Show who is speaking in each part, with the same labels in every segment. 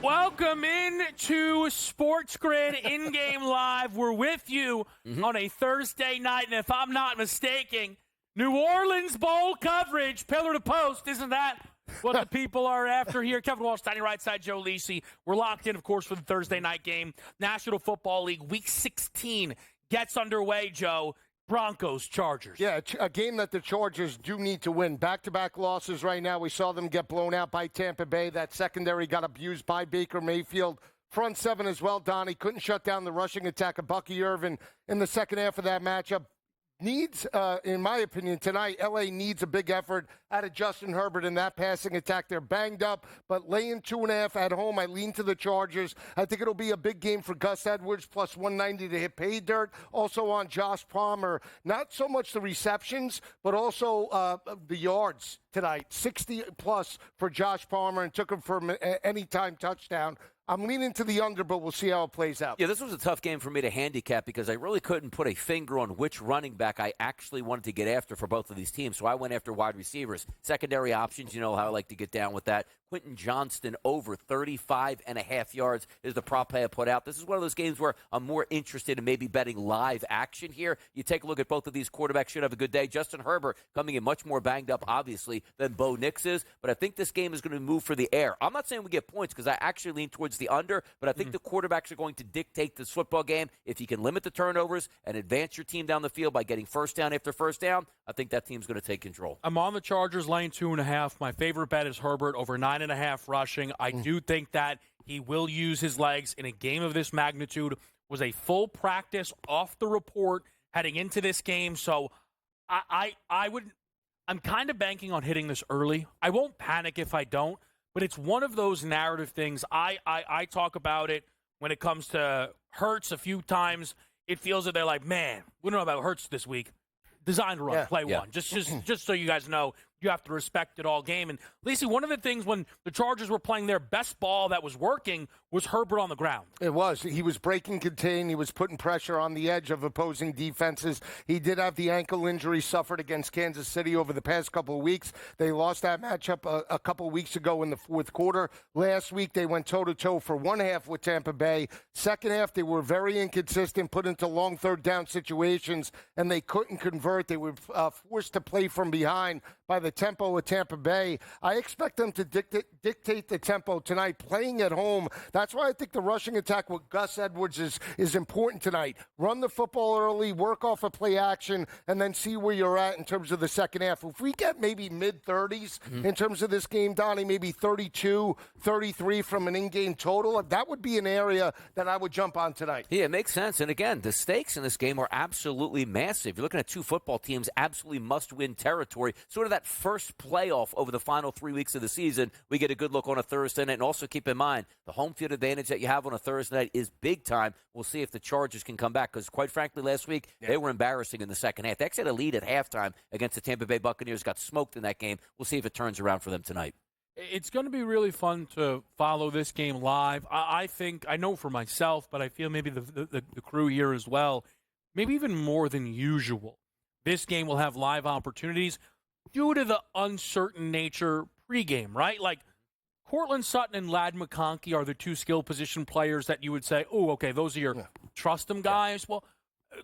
Speaker 1: Welcome in to SportsGrid in-game live. We're with you on a Thursday night, and if I'm not mistaken, New Orleans Bowl coverage, pillar to post. Isn't that what the people are after here? Kevin Walsh, Donnie Rightside, Joe Lisi. We're locked in, of course, for the Thursday night game. National Football League Week 16 gets underway, Joe. Broncos, Chargers.
Speaker 2: Yeah, a game that the Chargers do need to win. Back-to-back losses right now. We saw them get blown out by Tampa Bay. That secondary got abused by Baker Mayfield. Front seven as well, Donnie. Couldn't shut down the rushing attack of Bucky Irvin in the second half of that matchup. Needs, in my opinion, tonight, L.A. needs a big effort out of Justin Herbert in that passing attack. They're banged up, but laying 2.5 at home, I lean to the Chargers. I think it'll be a big game for Gus Edwards, plus 190 to hit pay dirt. Also on Josh Palmer, not so much the receptions, but also the yards tonight. 60-plus for Josh Palmer, and took him for an anytime touchdown. I'm leaning to the under, but we'll see how it plays out.
Speaker 3: Yeah, this was a tough game for me to handicap because I really couldn't put a finger on which running back I actually wanted to get after for both of these teams. So I went after wide receivers. Secondary options, you know how I like to get down with that. Quentin Johnston over 35.5 yards is the prop play I put out. This is one of those games where I'm more interested in maybe betting live action here. You take a look at both of these quarterbacks should have a good day. Justin Herbert coming in much more banged up, obviously, than Bo Nix is. But I think this game is going to move for the air. I'm not saying we get points because I actually lean towards the under, but I think the quarterbacks are going to dictate this football game. If you can limit the turnovers and advance your team down the field by getting first down after first down, I think that team's going to take control.
Speaker 1: I'm on the Chargers lane 2.5. My favorite bet is Herbert over 9.5 rushing. I do think that he will use his legs in a game of this magnitude. Was a full practice off the report heading into this game. So I'm kind of banking on hitting this early. I won't panic if I don't, but it's one of those narrative things. I talk about it when it comes to Hurts a few times. It feels that they're like, man, we don't know about Hurts this week. Designed to run, play one. Just so you guys know, you have to respect it all game. And, Lisi, one of the things when the Chargers were playing their best ball that was working was Herbert on the ground.
Speaker 2: It was. He was breaking contain. He was putting pressure on the edge of opposing defenses. He did have the ankle injury suffered against Kansas City over the past couple of weeks. They lost that matchup a couple of weeks ago in the fourth quarter. Last week, they went toe-to-toe for one half with Tampa Bay. Second half, they were very inconsistent, put into long third-down situations, and they couldn't convert. They were forced to play from behind by the tempo of Tampa Bay. I expect them to dictate the tempo tonight, playing at home. That's why I think the rushing attack with Gus Edwards is important tonight. Run the football early, work off a play action, and then see where you're at in terms of the second half. If we get maybe mid-30s in terms of this game, Donnie, maybe 32, 33 from an in-game total, that would be an area that I would jump on tonight.
Speaker 3: Yeah, it makes sense. And again, the stakes in this game are absolutely massive. You're looking at two football teams, absolutely must-win territory. Sort of that first playoff over the final 3 weeks of the season. We get a good look on a Thursday night. And also keep in mind, the home field advantage that you have on a Thursday night is big time. We'll see if the Chargers can come back because, quite frankly, last week, they were embarrassing in the second half. They actually had a lead at halftime against the Tampa Bay Buccaneers, got smoked in that game. We'll see if it turns around for them tonight.
Speaker 1: It's going to be really fun to follow this game live. I think, I know for myself, but I feel maybe the crew here as well, maybe even more than usual. This game will have live opportunities due to the uncertain nature pregame, right? Like, Cortland Sutton and Ladd McConkey are the two skill position players that you would say, oh, okay, those are your trust them guys. Well,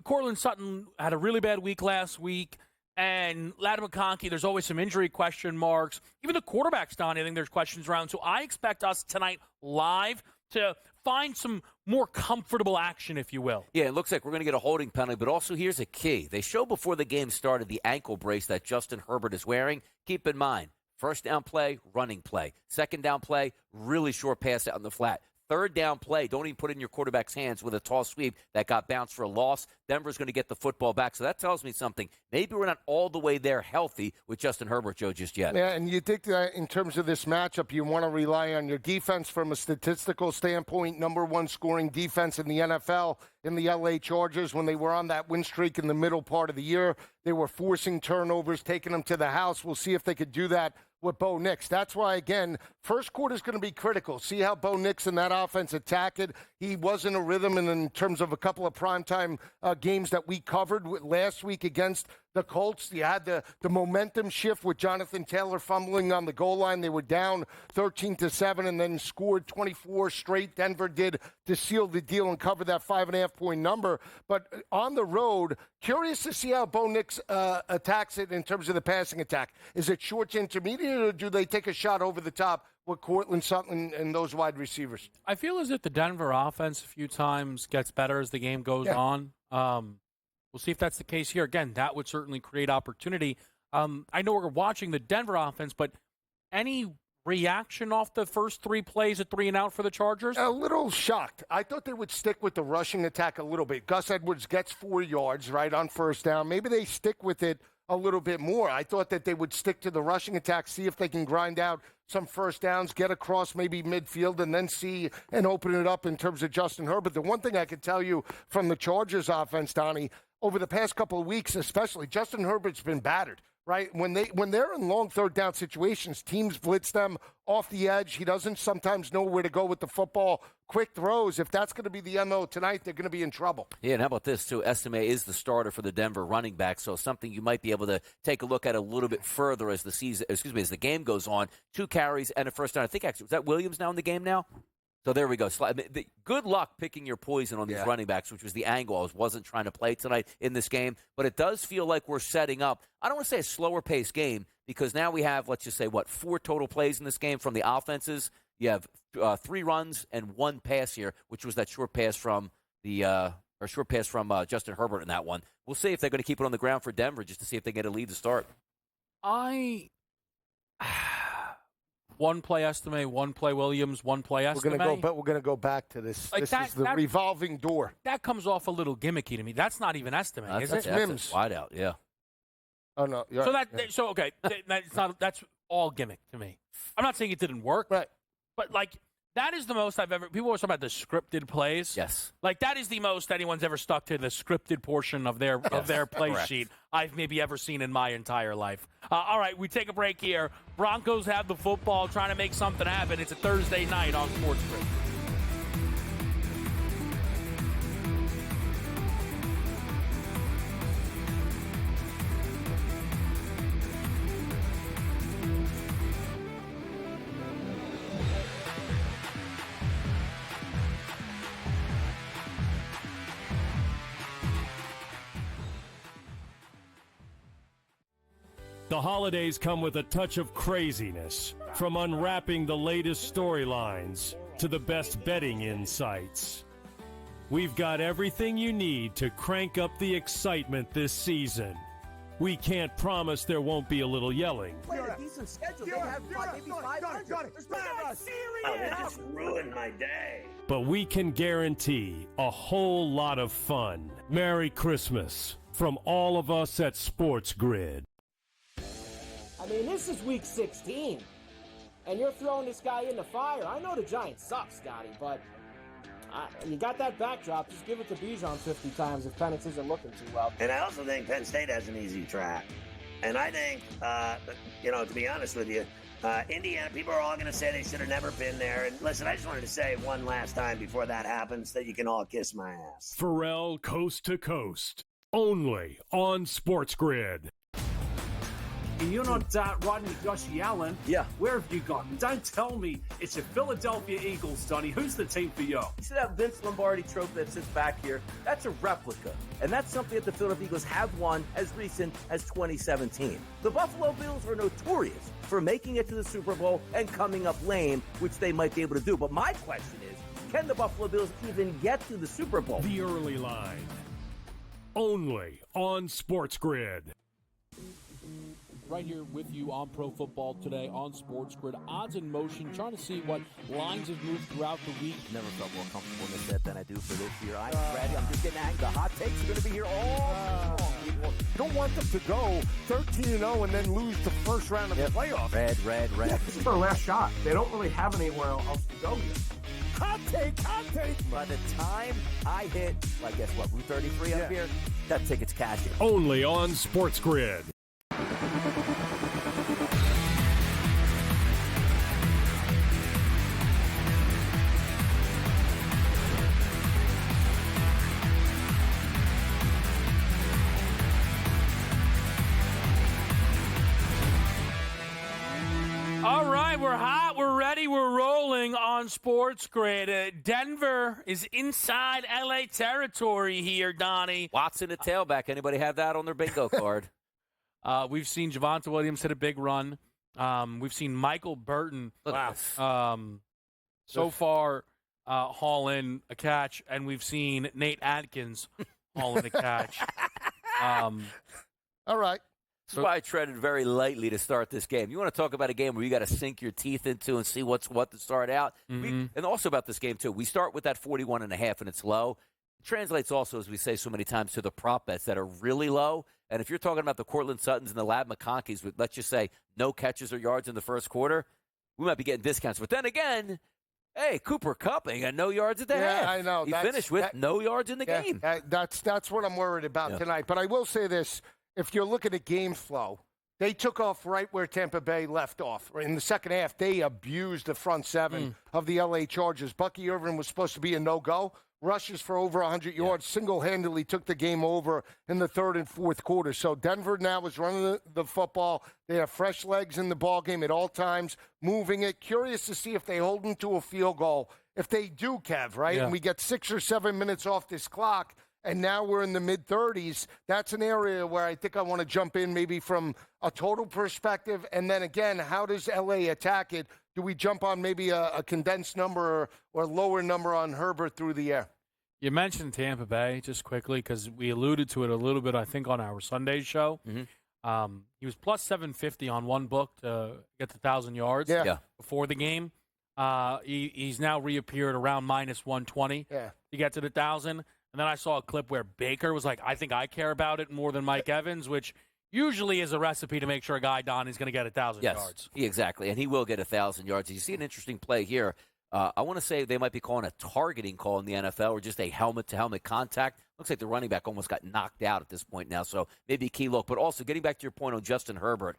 Speaker 1: Cortland Sutton had a really bad week last week, and Ladd McConkey, there's always some injury question marks. Even the quarterbacks, Donnie, I think there's questions around. So I expect us tonight live to find some more comfortable action, if you will.
Speaker 3: Yeah, it looks like we're going to get a holding penalty, but also here's a key. They show before the game started the ankle brace that Justin Herbert is wearing. Keep in mind, first down play, running play. Second down play, really short pass out in the flat. Third down play, don't even put it in your quarterback's hands with a toss sweep that got bounced for a loss. Denver's going to get the football back. So that tells me something. Maybe we're not all the way there healthy with Justin Herbert, Joe, just yet.
Speaker 2: Yeah, and you think that in terms of this matchup, you want to rely on your defense from a statistical standpoint. Number one scoring defense in the NFL in the L.A. Chargers. When they were on that win streak in the middle part of the year, they were forcing turnovers, taking them to the house. We'll see if they could do that with Bo Nix. That's why, again, first quarter is going to be critical. See how Bo Nix and that offense attack it. He was in a rhythm in terms of a couple of primetime games that we covered last week against the Colts. You had the momentum shift with Jonathan Taylor fumbling on the goal line. They were down 13-7 and then scored 24 straight. Denver did to seal the deal and cover that 5.5-point number. But on the road, curious to see how Bo Nix attacks it in terms of the passing attack. Is it short to intermediate, or do they take a shot over the top with Cortland Sutton and those wide receivers?
Speaker 1: I feel as if the Denver offense a few times gets better as the game goes on. We'll see if that's the case here. Again, that would certainly create opportunity. I know we're watching the Denver offense, but any reaction off the first 3 plays at 3-and-out for the Chargers?
Speaker 2: A little shocked. I thought they would stick with the rushing attack a little bit. Gus Edwards gets 4 yards, right, on first down. Maybe they stick with it a little bit more. I thought that they would stick to the rushing attack, see if they can grind out some first downs, get across maybe midfield, and then see and open it up in terms of Justin Herbert. The one thing I can tell you from the Chargers offense, Donnie, over the past couple of weeks especially, Justin Herbert's been battered, right? When they're in long third down situations, teams blitz them off the edge. He doesn't sometimes know where to go with the football. Quick throws. If that's going to be the MO tonight, they're going to be in trouble.
Speaker 3: Yeah, and how about this, too? Estime is the starter for the Denver running back, so something you might be able to take a look at a little bit further as the game goes on. 2 carries and a first down. I think, actually, was that Williams now in the game now? So there we go. Good luck picking your poison on these running backs, which was the angle I wasn't trying to play tonight in this game. But it does feel like we're setting up, I don't want to say a slower-paced game, because now we have, let's just say, 4 total plays in this game from the offenses. You have 3 runs and 1 pass here, which was that short pass from Justin Herbert in that one. We'll see if they're going to keep it on the ground for Denver just to see if they get a lead to start.
Speaker 1: 1 play Estime, 1 play Williams, 1 play Estime.
Speaker 2: We're going to go back to this. Like this is the revolving door.
Speaker 1: That comes off a little gimmicky to me. That's not even Estime, is it?
Speaker 2: That's Mims.
Speaker 3: Wide out, yeah.
Speaker 2: Oh no.
Speaker 1: That's all gimmick to me. I'm not saying it didn't work,
Speaker 2: right?
Speaker 1: But that is the most I've ever. People always talk about the scripted plays.
Speaker 3: Yes.
Speaker 1: That is the most anyone's ever stuck to the scripted portion of their play sheet I've maybe ever seen in my entire life. All right, we take a break here. Broncos have the football, trying to make something happen. It's a Thursday night on SportsGrid.
Speaker 4: The holidays come with a touch of craziness, from unwrapping the latest storylines to the best betting insights. We've got everything you need to crank up the excitement this season. We can't promise there won't be a little yelling.
Speaker 5: Play a decent schedule. They have maybe 500.
Speaker 6: They just ruined my day.
Speaker 4: But we can guarantee a whole lot of fun. Merry Christmas from all of us at SportsGrid.
Speaker 5: I mean, this is week 16, and you're throwing this guy in the fire. I know the Giants suck, Scotty, but you got that backdrop. Just give it to Bijan 50 times if Penix isn't looking too well.
Speaker 6: And I also think Penn State has an easy track. And I think, to be honest with you, Indiana, people are all going to say they should have never been there. And listen, I just wanted to say one last time before that happens that you can all kiss my ass.
Speaker 4: Pharrell Coast to Coast, only on SportsGrid.
Speaker 7: You're not riding with Josh Allen.
Speaker 6: Yeah.
Speaker 7: Where have you gone? Don't tell me it's your Philadelphia Eagles, Donnie. Who's the team for you?
Speaker 8: You see that Vince Lombardi trophy that sits back here? That's a replica. And that's something that the Philadelphia Eagles have won as recent as 2017. The Buffalo Bills are notorious for making it to the Super Bowl and coming up lame, which they might be able to do. But my question is, can the Buffalo Bills even get to the Super Bowl?
Speaker 4: The Early Line, only on SportsGrid.
Speaker 1: Right here with you on Pro Football Today on SportsGrid. Odds in motion, trying to see what lines have moved throughout the week.
Speaker 8: Never felt more comfortable in this set than I do for this year. I'm ready. I'm just getting angry. The hot takes are going to be here all people.
Speaker 2: You don't want them to go 13-0 and then lose the first round of the playoffs.
Speaker 8: Red.
Speaker 7: This is their last shot. They don't really have anywhere else to go yet.
Speaker 2: Hot take.
Speaker 8: By the time I hit, Route 33 up here, that ticket's cashing.
Speaker 4: Only on SportsGrid.
Speaker 1: right, we're hot, we're ready, we're rolling on SportsGrid. Denver is inside LA territory here, Donnie.
Speaker 3: Watson at tailback. Anybody have that on their bingo card?
Speaker 1: We've seen Javonte Williams hit a big run. We've seen Michael Burton so far haul in a catch, and we've seen Nate Atkins haul in a catch.
Speaker 2: All right.
Speaker 3: That's why I treaded very lightly to start this game. You want to talk about a game where you got to sink your teeth into and see what's what to start out.
Speaker 1: Mm-hmm.
Speaker 3: And also about this game, too. We start with that 41.5, and it's low. It translates also, as we say so many times, to the prop bets that are really low. And if you're talking about the Cortland Suttons and the Lab McConkeys with, let's just say, no catches or yards in the first quarter, we might be getting discounts. But then again, hey, Cooper Kupp ain't got no yards at the half.
Speaker 2: I know.
Speaker 3: He finished with no yards in the game.
Speaker 2: That's what I'm worried about tonight. But I will say this. If you're looking at game flow, they took off right where Tampa Bay left off. In the second half, they abused the front seven of the L.A. Chargers. Bucky Irvin was supposed to be a no-go. Rushes for over 100 yards, single-handedly took the game over in the third and fourth quarter. So Denver now is running the football. They have fresh legs in the ballgame at all times, moving it. Curious to see if they hold them to a field goal. If they do, Kev, right, and we get 6 or 7 minutes off this clock, and now we're in the mid-30s, that's an area where I think I want to jump in maybe from a total perspective. And then, again, how does L.A. attack it? Do we jump on maybe a condensed number or lower number on Herbert through the air?
Speaker 1: You mentioned Tampa Bay just quickly because we alluded to it a little bit, I think, on our Sunday show.
Speaker 3: Mm-hmm.
Speaker 1: He was plus 750 on one book to get to 1,000 yards before the game. He's now reappeared around minus 120 to get to the 1,000. And then I saw a clip where Baker was like, I think I care about it more than Mike Evans, which usually is a recipe to make sure a guy, Don, is going to get 1,000 yards.
Speaker 3: Exactly, and he will get 1,000 yards. You see an interesting play here. I want to say they might be calling a targeting call in the NFL or just a helmet-to-helmet contact. Looks like the running back almost got knocked out at this point now, so maybe a key look. But also, getting back to your point on Justin Herbert,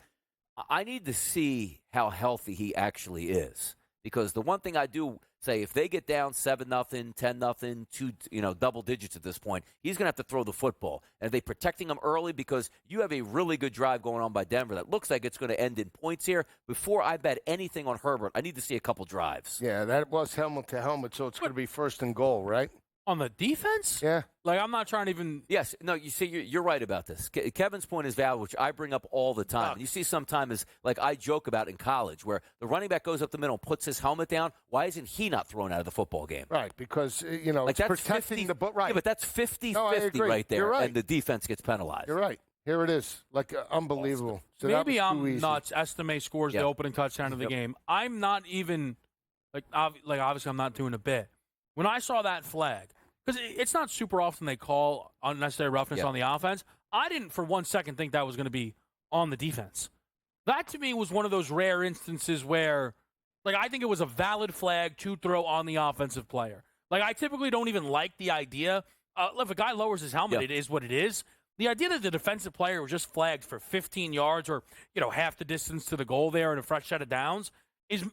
Speaker 3: I need to see how healthy he actually is. Because the one thing I do say, if they get down 7-0, 10-0, double digits at this point, he's going to have to throw the football. And are they protecting him early? Because you have a really good drive going on by Denver that looks like it's going to end in points here. Before I bet anything on Herbert, I need to see a couple drives.
Speaker 2: Yeah, that was helmet to helmet, so it's going to be first and goal, right?
Speaker 1: On the defense?
Speaker 2: Yeah.
Speaker 1: Like, I'm not trying to even...
Speaker 3: Yes. No, you see, you're right about this. Kevin's point is valid, which I bring up all the time. And you see sometimes, like I joke about in college, where the running back goes up the middle and puts his helmet down. Why isn't he not thrown out of the football game?
Speaker 2: Right, because,
Speaker 3: like
Speaker 2: it's protecting the... Right.
Speaker 3: Yeah, but that's 50-50 right there,
Speaker 2: right.
Speaker 3: and the defense gets penalized.
Speaker 2: You're right. Here it is. Unbelievable. So
Speaker 1: maybe I'm nuts. Estime scores the opening touchdown of the game. I'm not even... obviously I'm not doing a bit. When I saw that flag... Because it's not super often they call unnecessary roughness on the offense. I didn't for 1 second think that was going to be on the defense. That, to me, was one of those rare instances where, I think it was a valid flag to throw on the offensive player. I typically don't even like the idea. If a guy lowers his helmet, it is what it is. The idea that the defensive player was just flagged for 15 yards or, half the distance to the goal there and a fresh set of downs is...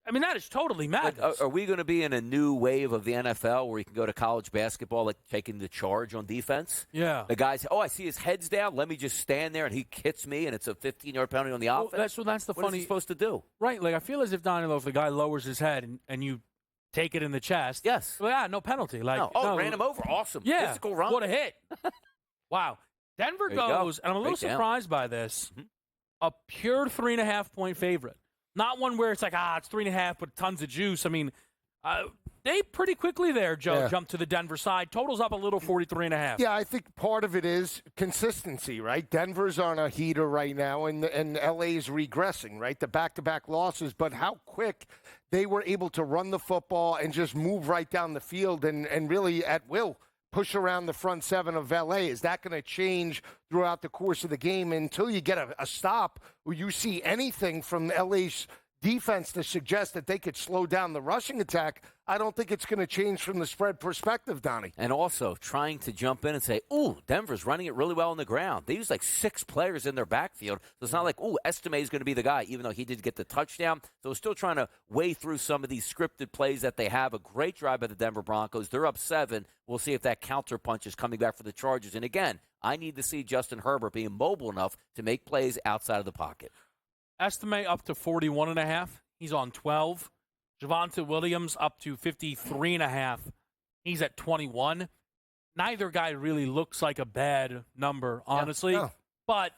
Speaker 1: that is totally madness.
Speaker 3: Are we going to be in a new wave of the NFL where you can go to college basketball, taking the charge on defense?
Speaker 1: Yeah.
Speaker 3: The guys, I see his head's down. Let me just stand there, and he hits me, and it's a 15-yard penalty on the offense.
Speaker 1: That's the funny.
Speaker 3: What is he supposed to do?
Speaker 1: Right. I feel as if, Donnie, if the guy lowers his head and you take it in the chest.
Speaker 3: Yes.
Speaker 1: No penalty. No.
Speaker 3: Ran him over. Awesome.
Speaker 1: Yeah.
Speaker 3: Physical run.
Speaker 1: What a hit. Wow. Denver goes, and I'm a little surprised by this, a pure 3.5-point favorite. Not one where it's it's 3.5 with tons of juice. They pretty quickly there, Joe, jumped to the Denver side. Totals up a little, 43.5.
Speaker 2: Yeah, I think part of it is consistency, right? Denver's on a heater right now, and L.A. is regressing, right? The back-to-back losses, but how quick they were able to run the football and just move right down the field and really at will push around the front seven of L.A. Is that going to change throughout the course of the game until you get a stop where you see anything from L.A.'s defense to suggest that they could slow down the rushing attack? I don't think it's going to change from the spread perspective, Donnie.
Speaker 3: And also trying to jump in and say, ooh, Denver's running it really well on the ground. They use 6 players in their backfield. So it's not like, ooh, Estime is going to be the guy, even though he did get the touchdown. So we're still trying to weigh through some of these scripted plays that they have. A great drive by the Denver Broncos. They're up 7. We'll see if that counterpunch is coming back for the Chargers. And again, I need to see Justin Herbert being mobile enough to make plays outside of the pocket.
Speaker 1: Estimate up to 41.5 He's on 12. Javonte Williams up to 53.5. He's at 21. Neither guy really looks like a bad number, honestly.
Speaker 2: No.
Speaker 1: But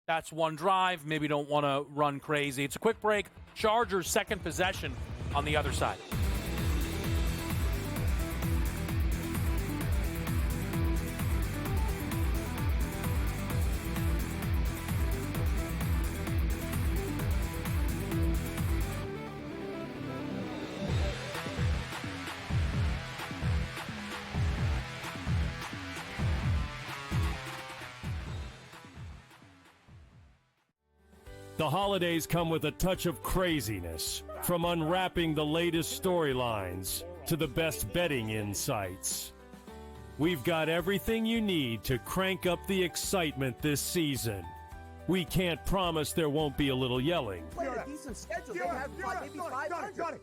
Speaker 1: that's one drive. Maybe don't want to run crazy. It's a quick break. Chargers second possession on the other side.
Speaker 4: The holidays come with a touch of craziness, from unwrapping the latest storylines to the best betting insights. We've got everything you need to crank up the excitement this season. We can't promise there won't be a little yelling.
Speaker 8: Play a decent schedule. They have maybe 500.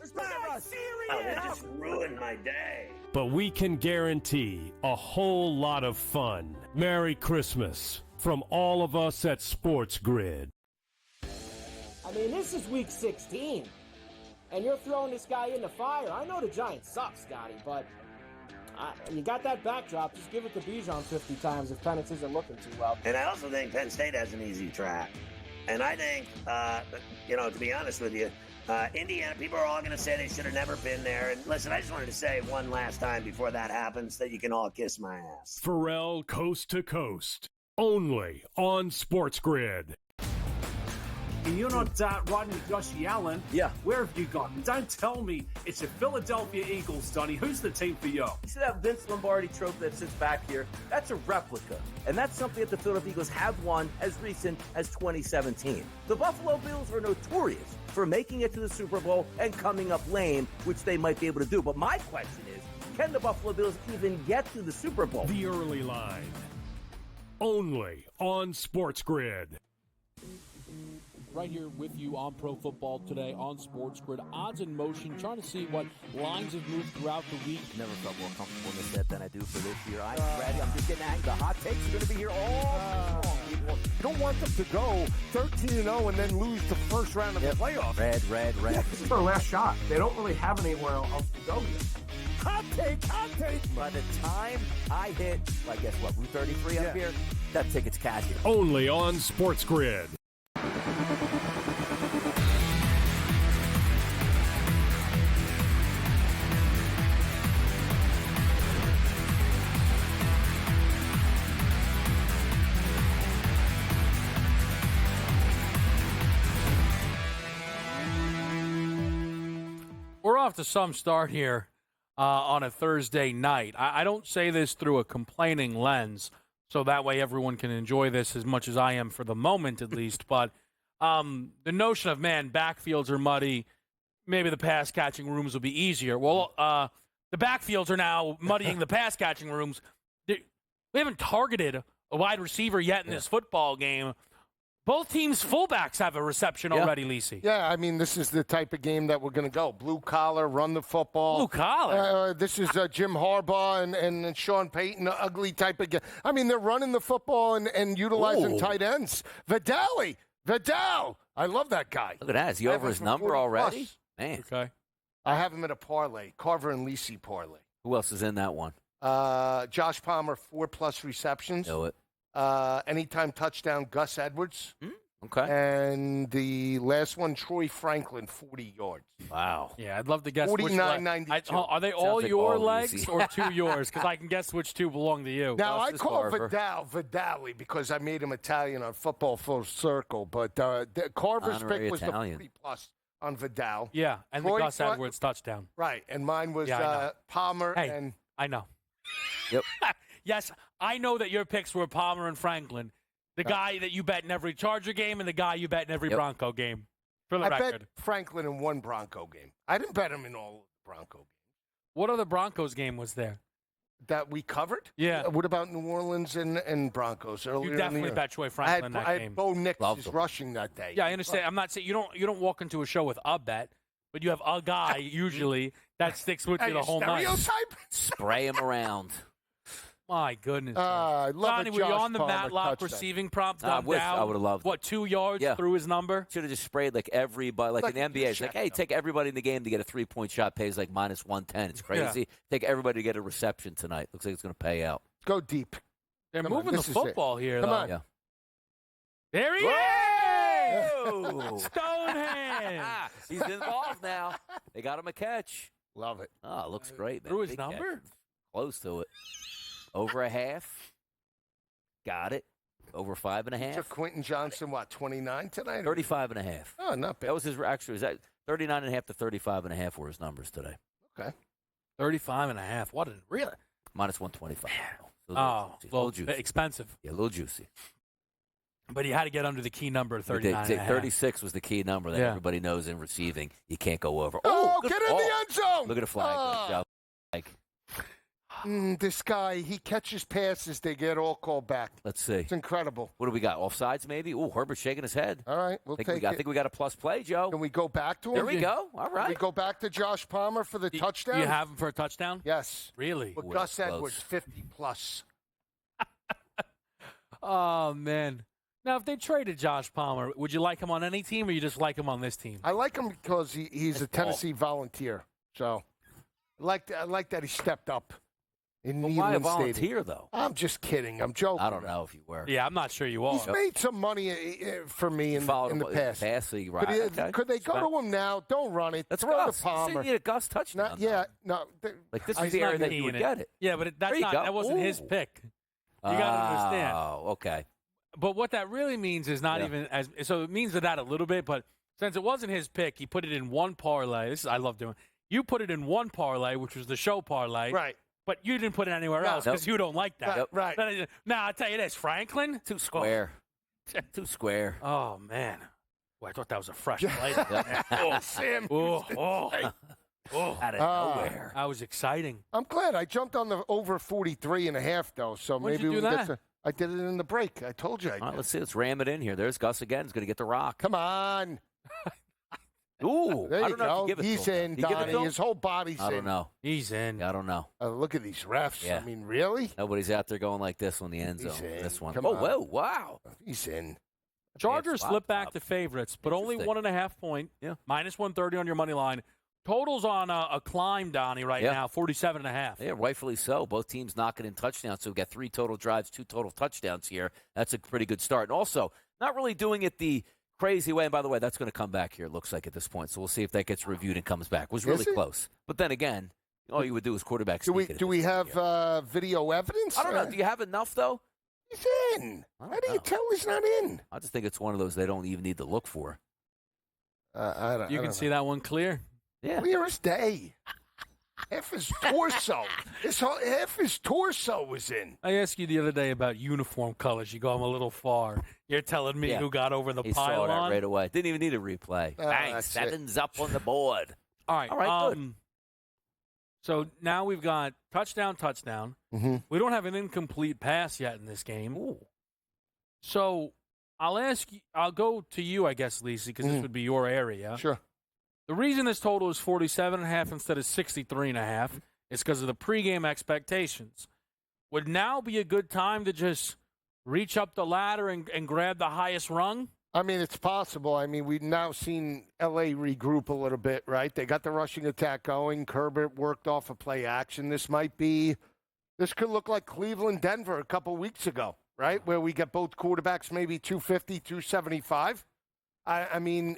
Speaker 6: Oh, they just ruined my day.
Speaker 4: But we can guarantee a whole lot of fun. Merry Christmas from all of us at SportsGrid.
Speaker 5: I mean, this is week 16, and you're throwing this guy in the fire. I know the Giants suck, Scotty, but you got that backdrop. Just give it to Bijan 50 times if Penix isn't looking too well.
Speaker 6: And I also think Penn State has an easy track. And I think, to be honest with you, Indiana, people are all going to say they should have never been there. And listen, I just wanted to say one last time before that happens that you can all kiss my ass.
Speaker 4: Pharrell Coast to Coast, only on SportsGrid.
Speaker 7: And you're not riding with Josh Allen.
Speaker 8: Yeah.
Speaker 7: Where have you gone? Don't tell me it's your Philadelphia Eagles, Donnie. Who's the team for you?
Speaker 8: You see that Vince Lombardi trophy that sits back here? That's a replica. And that's something that the Philadelphia Eagles have won as recent as 2017. The Buffalo Bills are notorious for making it to the Super Bowl and coming up lame, which they might be able to do. But my question is, can the Buffalo Bills even get to the Super Bowl?
Speaker 4: The early line, only on SportsGrid.
Speaker 9: Right here with you on Pro Football Today on SportsGrid. Odds in motion, trying to see what lines have moved throughout the week.
Speaker 8: Never felt more comfortable in this set than I do for this year. I'm ready. I'm just getting angry. The hot takes are going to be here all long, people.
Speaker 2: You don't want them to go 13-0 and then lose the first round of the playoffs.
Speaker 3: Red.
Speaker 7: This is their last shot. They don't really have anywhere else to go yet.
Speaker 2: Hot take.
Speaker 3: By the time I hit, guess what, Route 33 up here, that ticket's cashing.
Speaker 4: Only on SportsGrid.
Speaker 1: We're off to some start here on a Thursday night. I don't say this through a complaining lens, so that way everyone can enjoy this as much as I am for the moment, at least. But the notion of, backfields are muddy, maybe the pass-catching rooms will be easier. Well, the backfields are now muddying the pass-catching rooms. We haven't targeted a wide receiver yet in this football game. Both teams' fullbacks have a reception already, Lisi.
Speaker 2: Yeah, I mean, this is the type of game that we're going to go. Blue collar, run the football.
Speaker 1: Blue collar?
Speaker 2: This is Jim Harbaugh and Sean Payton, ugly type of game. I mean, they're running the football and utilizing tight ends. Vidal. I love that guy.
Speaker 3: Look at that. Is he over his number already? Man.
Speaker 1: Okay.
Speaker 2: I have him at a parlay, Carver and Lisi parlay.
Speaker 3: Who else is in that one?
Speaker 2: Josh Palmer, 4+ receptions.
Speaker 3: Know it.
Speaker 2: Anytime touchdown, Gus Edwards.
Speaker 3: Okay.
Speaker 2: And the last one, Troy Franklin, 40 yards.
Speaker 3: Wow.
Speaker 1: Yeah, I'd love to guess which
Speaker 2: 49.92.
Speaker 1: Are they all
Speaker 3: like
Speaker 1: your
Speaker 3: all
Speaker 1: legs
Speaker 3: Lisi.
Speaker 1: or two yours? Because I can guess which two belong to you.
Speaker 2: Now, I
Speaker 3: Justice
Speaker 2: call
Speaker 3: Carver.
Speaker 2: Vidali because I made him Italian on Football Full Circle. But Carver's
Speaker 3: Honorary
Speaker 2: pick was
Speaker 3: Italian.
Speaker 2: the 40+ on Vidal.
Speaker 1: Yeah, and
Speaker 2: Troy
Speaker 1: the Gus
Speaker 2: Fra-
Speaker 1: Edwards touchdown.
Speaker 2: Right, and mine was
Speaker 1: Yeah, I know.
Speaker 2: Palmer
Speaker 1: Hey,
Speaker 2: and
Speaker 1: I know.
Speaker 3: Yep.
Speaker 1: Yes, I know that your picks were Palmer and Franklin. The guy that you bet in every Charger game and the guy you bet in every Bronco game. For the
Speaker 2: I
Speaker 1: record.
Speaker 2: bet Franklin in one Bronco game. I didn't bet him in all the Bronco games.
Speaker 1: What other Broncos game was there?
Speaker 2: That we covered?
Speaker 1: Yeah.
Speaker 2: What about New Orleans and Broncos earlier
Speaker 1: You
Speaker 2: in the
Speaker 1: definitely
Speaker 2: year?
Speaker 1: bet Troy Franklin in that
Speaker 2: I
Speaker 1: game.
Speaker 2: had Bo Nix
Speaker 3: Loved
Speaker 2: is
Speaker 3: him.
Speaker 2: rushing that day.
Speaker 1: Yeah, I understand. I'm not saying you don't walk into a show with a bet, but you have a guy usually that sticks with you the whole night.
Speaker 2: Stereotype?
Speaker 3: Spray him around.
Speaker 1: My goodness.
Speaker 2: I love
Speaker 1: Donnie,
Speaker 2: a
Speaker 1: were you
Speaker 2: Josh
Speaker 1: on the
Speaker 2: Palmer
Speaker 1: Matlock
Speaker 2: touchdown.
Speaker 1: receiving prop?
Speaker 3: I wish I would have loved.
Speaker 1: What, 2 yards through his number?
Speaker 3: Should have just sprayed like everybody, like in the NBA. It's like, hey, take everybody in the game to get a 3-point shot. Pays like -110. It's crazy.
Speaker 1: Yeah.
Speaker 3: Take everybody to get a reception tonight. Looks like it's going to pay out.
Speaker 2: Go deep.
Speaker 1: They're
Speaker 2: Come on,
Speaker 1: moving the
Speaker 2: this is
Speaker 1: football here,
Speaker 2: Come
Speaker 1: though.
Speaker 2: on.
Speaker 3: Yeah.
Speaker 1: There he
Speaker 3: Whoa!
Speaker 1: is! Stonehand!
Speaker 3: He's involved now. They got him a catch.
Speaker 2: Love it.
Speaker 3: Oh, it looks great, man.
Speaker 1: Through his
Speaker 3: Big
Speaker 1: number?
Speaker 3: catch. Close to it. Over a half. Got it. Over 5.5.
Speaker 2: So Quentin Johnson, what, 29 tonight?
Speaker 3: 35.5.
Speaker 2: Oh, not bad.
Speaker 3: That was his actually. Was that 39.5 to 35.5 were his numbers today.
Speaker 2: Okay.
Speaker 1: 35.5. What a really?
Speaker 3: -125.
Speaker 1: Oh,
Speaker 3: little juicy.
Speaker 1: Expensive.
Speaker 3: Yeah, a little juicy.
Speaker 1: But he had to get under the key number of 39.5.
Speaker 3: 36 was the key number that everybody knows in receiving. You can't go over.
Speaker 2: Oh,
Speaker 3: good
Speaker 2: get in
Speaker 3: ball.
Speaker 2: the end zone.
Speaker 3: Look at the flag. Good job.
Speaker 2: This guy, he catches passes, they get all called back.
Speaker 3: Let's see.
Speaker 2: It's incredible.
Speaker 3: What do we got? Offsides, maybe? Oh, Herbert's shaking his head.
Speaker 2: All right, we'll take it.
Speaker 3: I think we got a plus play, Joe.
Speaker 2: Can we go back to him?
Speaker 3: There we go. All
Speaker 2: Can
Speaker 3: right.
Speaker 2: we go back to Josh Palmer for the touchdown?
Speaker 1: You have him for a touchdown?
Speaker 2: Yes.
Speaker 1: Really?
Speaker 2: With
Speaker 3: Ooh,
Speaker 2: Gus
Speaker 3: that's
Speaker 2: Edwards,
Speaker 3: close.
Speaker 2: 50+.
Speaker 1: Oh, man. Now, if they traded Josh Palmer, would you like him on any team or you just like him on this team?
Speaker 2: I like him because he's a Tennessee Volunteer. So I like that he stepped up in
Speaker 3: Well, why a
Speaker 2: Neyland Stadium.
Speaker 3: volunteer, though?
Speaker 2: I'm just kidding. I'm joking.
Speaker 3: I don't know if you were.
Speaker 1: Yeah, I'm not sure you are.
Speaker 2: He's made some money for me in the past.
Speaker 3: League, right?
Speaker 2: Could they go to him now? Don't run it.
Speaker 3: Let's
Speaker 2: Throw
Speaker 3: go.
Speaker 2: to Palmer.
Speaker 3: You need a Gus touchdown.
Speaker 2: No.
Speaker 3: Like this
Speaker 1: He's
Speaker 3: is the
Speaker 1: not
Speaker 3: area that
Speaker 1: keying
Speaker 3: you would
Speaker 1: it.
Speaker 3: get it.
Speaker 1: Yeah, but
Speaker 3: There you go.
Speaker 1: that wasn't his
Speaker 3: Ooh.
Speaker 1: pick. You got to understand.
Speaker 3: Oh, okay.
Speaker 1: But what that really means is not even as – so it means that a little bit, but since it wasn't his pick, he put it in one parlay. I love doing – you put it in one parlay, which was the show parlay.
Speaker 2: Right.
Speaker 1: But you didn't put it anywhere else because you don't like that.
Speaker 2: Right.
Speaker 1: Now, I'll tell you this, Franklin.
Speaker 3: Too square. Too square.
Speaker 1: Oh, man. Boy, I thought that was a fresh play.
Speaker 2: Sam.
Speaker 3: Out of nowhere.
Speaker 1: That was exciting.
Speaker 2: I'm glad. I jumped on the over 43.5, though, so
Speaker 1: When'd
Speaker 2: maybe
Speaker 1: you
Speaker 2: we
Speaker 1: do
Speaker 2: can
Speaker 1: that?
Speaker 2: get to. I did it in the break. I told you I did.
Speaker 3: All right, let's see. Let's ram it in here. There's Gus again. He's going to get the rock.
Speaker 2: Come on.
Speaker 3: Ooh.
Speaker 2: There
Speaker 3: I
Speaker 2: you
Speaker 3: don't know if
Speaker 2: go.
Speaker 3: you give it
Speaker 2: He's
Speaker 3: to him.
Speaker 2: in,
Speaker 3: You give it to
Speaker 2: Donnie.
Speaker 3: him?
Speaker 2: His whole body's
Speaker 3: I
Speaker 2: in.
Speaker 3: don't know.
Speaker 1: He's in.
Speaker 3: I don't know.
Speaker 2: Look at these refs.
Speaker 3: Yeah.
Speaker 2: I mean, really?
Speaker 3: Nobody's out there going like this on the end
Speaker 2: He's
Speaker 3: zone.
Speaker 2: in.
Speaker 3: This one.
Speaker 2: Come
Speaker 3: Oh,
Speaker 2: on.
Speaker 3: whoa, wow.
Speaker 2: He's in.
Speaker 1: Chargers
Speaker 3: Bad
Speaker 1: flip
Speaker 3: spot,
Speaker 1: back
Speaker 3: Bob.
Speaker 1: to favorites, but only
Speaker 3: Interesting.
Speaker 1: 1.5 point.
Speaker 3: Yeah.
Speaker 1: -130 on your money line. Totals on a climb, Donnie, right now, 47.5.
Speaker 3: Yeah, rightfully so. Both teams knocking in touchdowns, so we've got 3 total drives, 2 total touchdowns here. That's a pretty good start. And also, not really doing it the crazy way. And by the way, that's going to come back here, it looks like, at this point. So we'll see if that gets reviewed and comes back. It was really
Speaker 2: Is it?
Speaker 3: close. But then again, all you would do is quarterback
Speaker 2: Do we
Speaker 3: sneak it
Speaker 2: do
Speaker 3: at
Speaker 2: we
Speaker 3: this
Speaker 2: have
Speaker 3: video.
Speaker 2: video evidence?
Speaker 3: I don't know. Do you have enough, though?
Speaker 2: He's in.
Speaker 3: I
Speaker 2: How
Speaker 3: don't
Speaker 2: do you
Speaker 3: know.
Speaker 2: tell he's not in?
Speaker 3: I just think it's one of those they don't even need to look for.
Speaker 2: I don't.
Speaker 1: You can see that one clear.
Speaker 3: Yeah.
Speaker 2: Clear as day. Half his torso. Half his torso was in.
Speaker 1: I asked you the other day about uniform colors. You go, I'm a little far. You're telling me
Speaker 3: Yeah.
Speaker 1: who got over the
Speaker 3: He saw that
Speaker 1: pylon?
Speaker 3: right away. Didn't even need a replay.
Speaker 2: Oh,
Speaker 3: Bang,
Speaker 2: that's
Speaker 3: 7's up on the board.
Speaker 1: All right.
Speaker 3: All right, good.
Speaker 1: So now we've got touchdown.
Speaker 2: Mm-hmm.
Speaker 1: We don't have an incomplete pass yet in this game.
Speaker 3: Ooh.
Speaker 1: So I'll go to you, I guess, Lisi, because this would be your area.
Speaker 2: Sure.
Speaker 1: The reason this total is 47.5 instead of 63.5 is because of the pregame expectations. Would now be a good time to just reach up the ladder and grab the highest rung?
Speaker 2: I mean, it's possible. I mean, we've now seen L.A. regroup a little bit, right? They got the rushing attack going. Herbert worked off a play action. This could look like Cleveland-Denver a couple weeks ago, right, where we get both quarterbacks maybe 250, 275. I mean,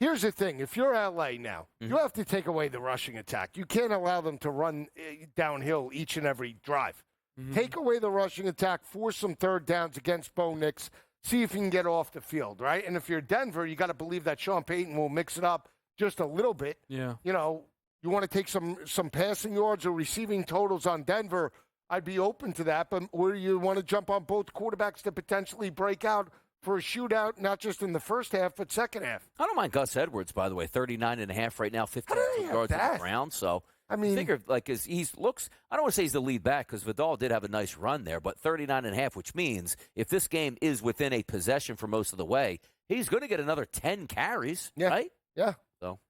Speaker 2: here's the thing. If you're L.A. now, you have to take away the rushing attack. You can't allow them to run downhill each and every drive. Take away the rushing attack, force some third downs against Bo Nix, see if you can get off the field, right? And if you're Denver, you got to believe that Sean Payton will mix it up just a little bit.
Speaker 1: Yeah.
Speaker 2: You know, you want to take some passing yards or receiving totals on Denver, I'd be open to that. But or you want to jump on both quarterbacks to potentially break out for a shootout, not just in the first half, but second half.
Speaker 3: I don't mind Gus Edwards, by the way. 39.5 right now, 15 yards on the ground. So
Speaker 2: I mean,
Speaker 3: I figure like he looks. I don't want to say he's the lead back because Vidal did have a nice run there, but 39.5, which means if this game is within a possession for most of the way, he's going to get another 10 carries, right?
Speaker 2: Yeah.
Speaker 3: So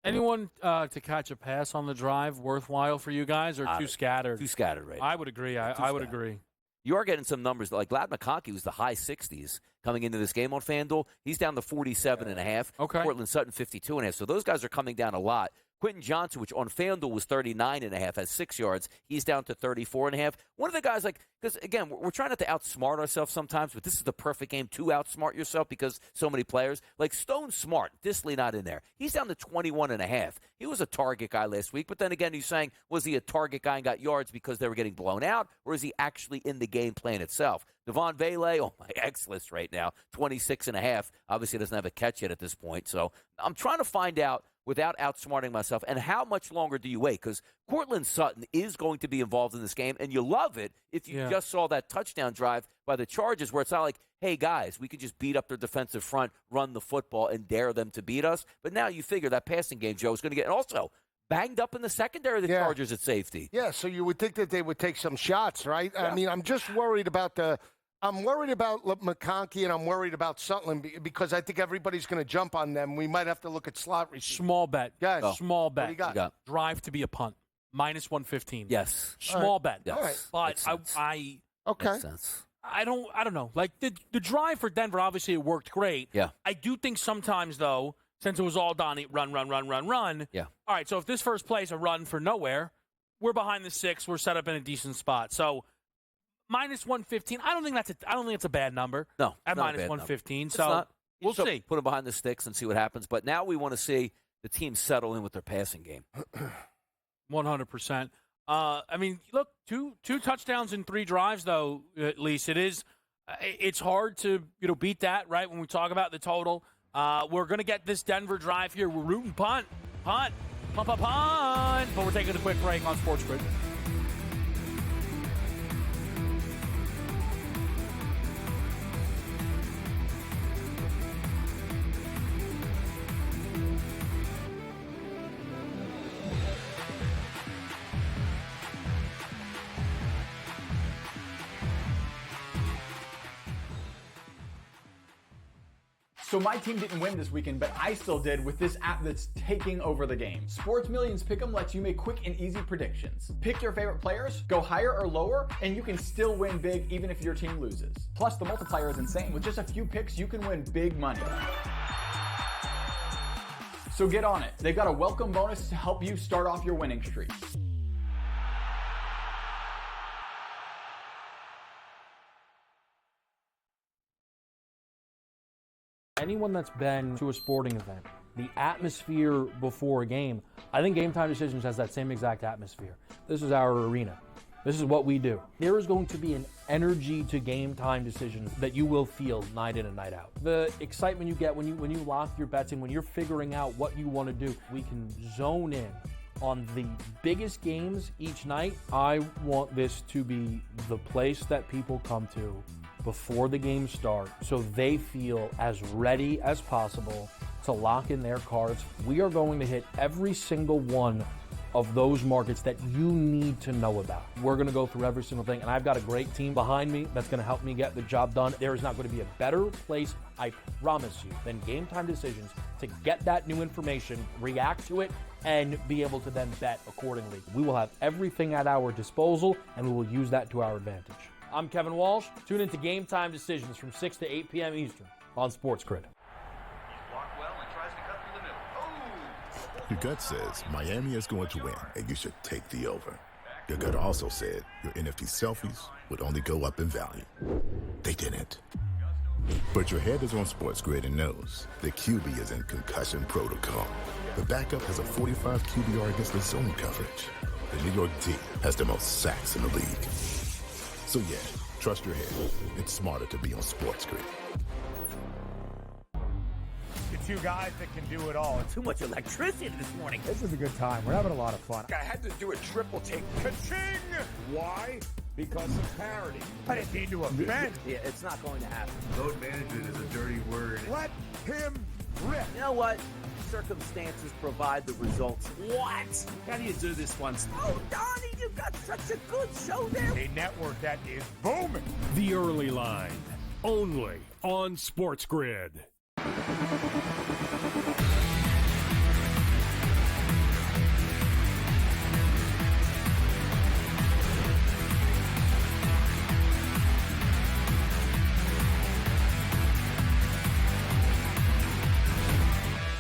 Speaker 1: Anyone to catch a pass on the drive worthwhile for you guys, or too scattered?
Speaker 3: Too scattered, right?
Speaker 1: I would agree. I would agree.
Speaker 3: You are getting some numbers. Like Glad McConkey was the high 60s coming into this game on FanDuel. He's down to 47.5.
Speaker 1: Okay.
Speaker 3: Portland Sutton 52.5. So those guys are coming down a lot. Quentin Johnson, which on FanDuel was 39.5, has 6 yards. He's down to 34.5. One of the guys, because again, we're trying not to outsmart ourselves sometimes, but this is the perfect game to outsmart yourself because so many players. Like Stone Smart, Disley not in there. He's down to 21.5. He was a target guy last week, but then again, you're saying, was he a target guy and got yards because they were getting blown out, or is he actually in the game plan itself? Devon Vele, on my X list right now, 26.5. Obviously doesn't have a catch yet at this point. So I'm trying to find out, without outsmarting myself, and how much longer do you wait? Because Cortland Sutton is going to be involved in this game, and you love it if you just saw that touchdown drive by the Chargers where it's not like, hey, guys, we could just beat up their defensive front, run the football, and dare them to beat us. But now you figure that passing game, Joe, is going to get – and also banged up in the secondary of the Chargers at safety.
Speaker 2: Yeah, so you would think that they would take some shots, right?
Speaker 3: Yeah.
Speaker 2: I mean, I'm just worried about I'm worried about McConkey, and I'm worried about Sutton because I think everybody's going to jump on them. We might have to look at slot receivers.
Speaker 1: Small bet.
Speaker 2: Guys,
Speaker 1: Small bet.
Speaker 2: What do you got?
Speaker 1: Drive to be a punt. Minus 115.
Speaker 3: Yes.
Speaker 1: Small bet.
Speaker 3: Yes.
Speaker 2: All right.
Speaker 1: But I
Speaker 2: okay.
Speaker 3: Makes sense.
Speaker 1: I don't know. Like the drive for Denver, obviously it worked great.
Speaker 3: Yeah.
Speaker 1: I do think sometimes though, since it was all Donnie run.
Speaker 3: Yeah.
Speaker 1: All right. So if this first play is a run for nowhere, we're behind the 6. We're set up in a decent spot. So minus 115. I don't think it's a bad number.
Speaker 3: No.
Speaker 1: At
Speaker 3: not a
Speaker 1: minus
Speaker 3: bad
Speaker 1: 115.
Speaker 3: number.
Speaker 1: So we'll
Speaker 3: So
Speaker 1: see.
Speaker 3: Put them behind the sticks and see what happens. But now we want to see the team settle in with their passing game.
Speaker 1: 100%. I mean, look, two touchdowns in 3 drives, though, at least. It's hard to beat that, right, when we talk about the total. We're going to get this Denver drive here. We're rooting punt. But we're taking a quick break on SportsGrid.
Speaker 10: So my team didn't win this weekend, but I still did with this app that's taking over the game. Sports Millions Pick'em lets you make quick and easy predictions. Pick your favorite players, go higher or lower, and you can still win big even if your team loses. Plus, the multiplier is insane. With just a few picks, you can win big money. So get on it. They've got a welcome bonus to help you start off your winning streak.
Speaker 9: Anyone that's been to a sporting event, the atmosphere before a game, I think Game Time Decisions has that same exact atmosphere. This is our arena. This is what we do. There is going to be an energy to Game Time Decisions that you will feel night in and night out. The excitement you get when you lock your bets in, when you're figuring out what you want to do, we can zone in on the biggest games each night. I want this to be the place that people come to before the game starts so they feel as ready as possible to lock in their cards. We are going to hit every single one of those markets that you need to know about. We're going to go through every single thing, and I've got a great team behind me that's going to help me get the job done. There is not going to be a better place, I promise you, than Game Time Decisions to get that new information, react to it, and be able to then bet accordingly. We will have everything at our disposal, and we will use that to our advantage. I'm Kevin Walsh. Tune into Game Time Decisions from 6 to 8 p.m. Eastern on SportsGrid.
Speaker 11: Your gut says Miami is going to win, and you should take the over. Your gut also said your NFT selfies would only go up in value. They didn't. But your head is on SportsGrid and knows the QB is in concussion protocol. The backup has a 45 QBR against the zone coverage. The New York D has the most sacks in the league. So yeah, trust your head. It's smarter to be on SportsGrid.
Speaker 12: The 2 guys that can do it all.
Speaker 8: Too much electricity this morning.
Speaker 12: This is a good time. We're having a lot of fun. I had to do a triple take. Ka-ching! Why? Because of parity. I didn't mean to offend.
Speaker 8: Yeah, it's not going to happen.
Speaker 13: Load management is a dirty word.
Speaker 12: Let him rip.
Speaker 8: You know what? Circumstances provide the results. What?
Speaker 7: How do you do this one?
Speaker 8: Oh, Donnie, you got such a good show there.
Speaker 12: A network that is booming.
Speaker 4: The Early Line, only on SportsGrid.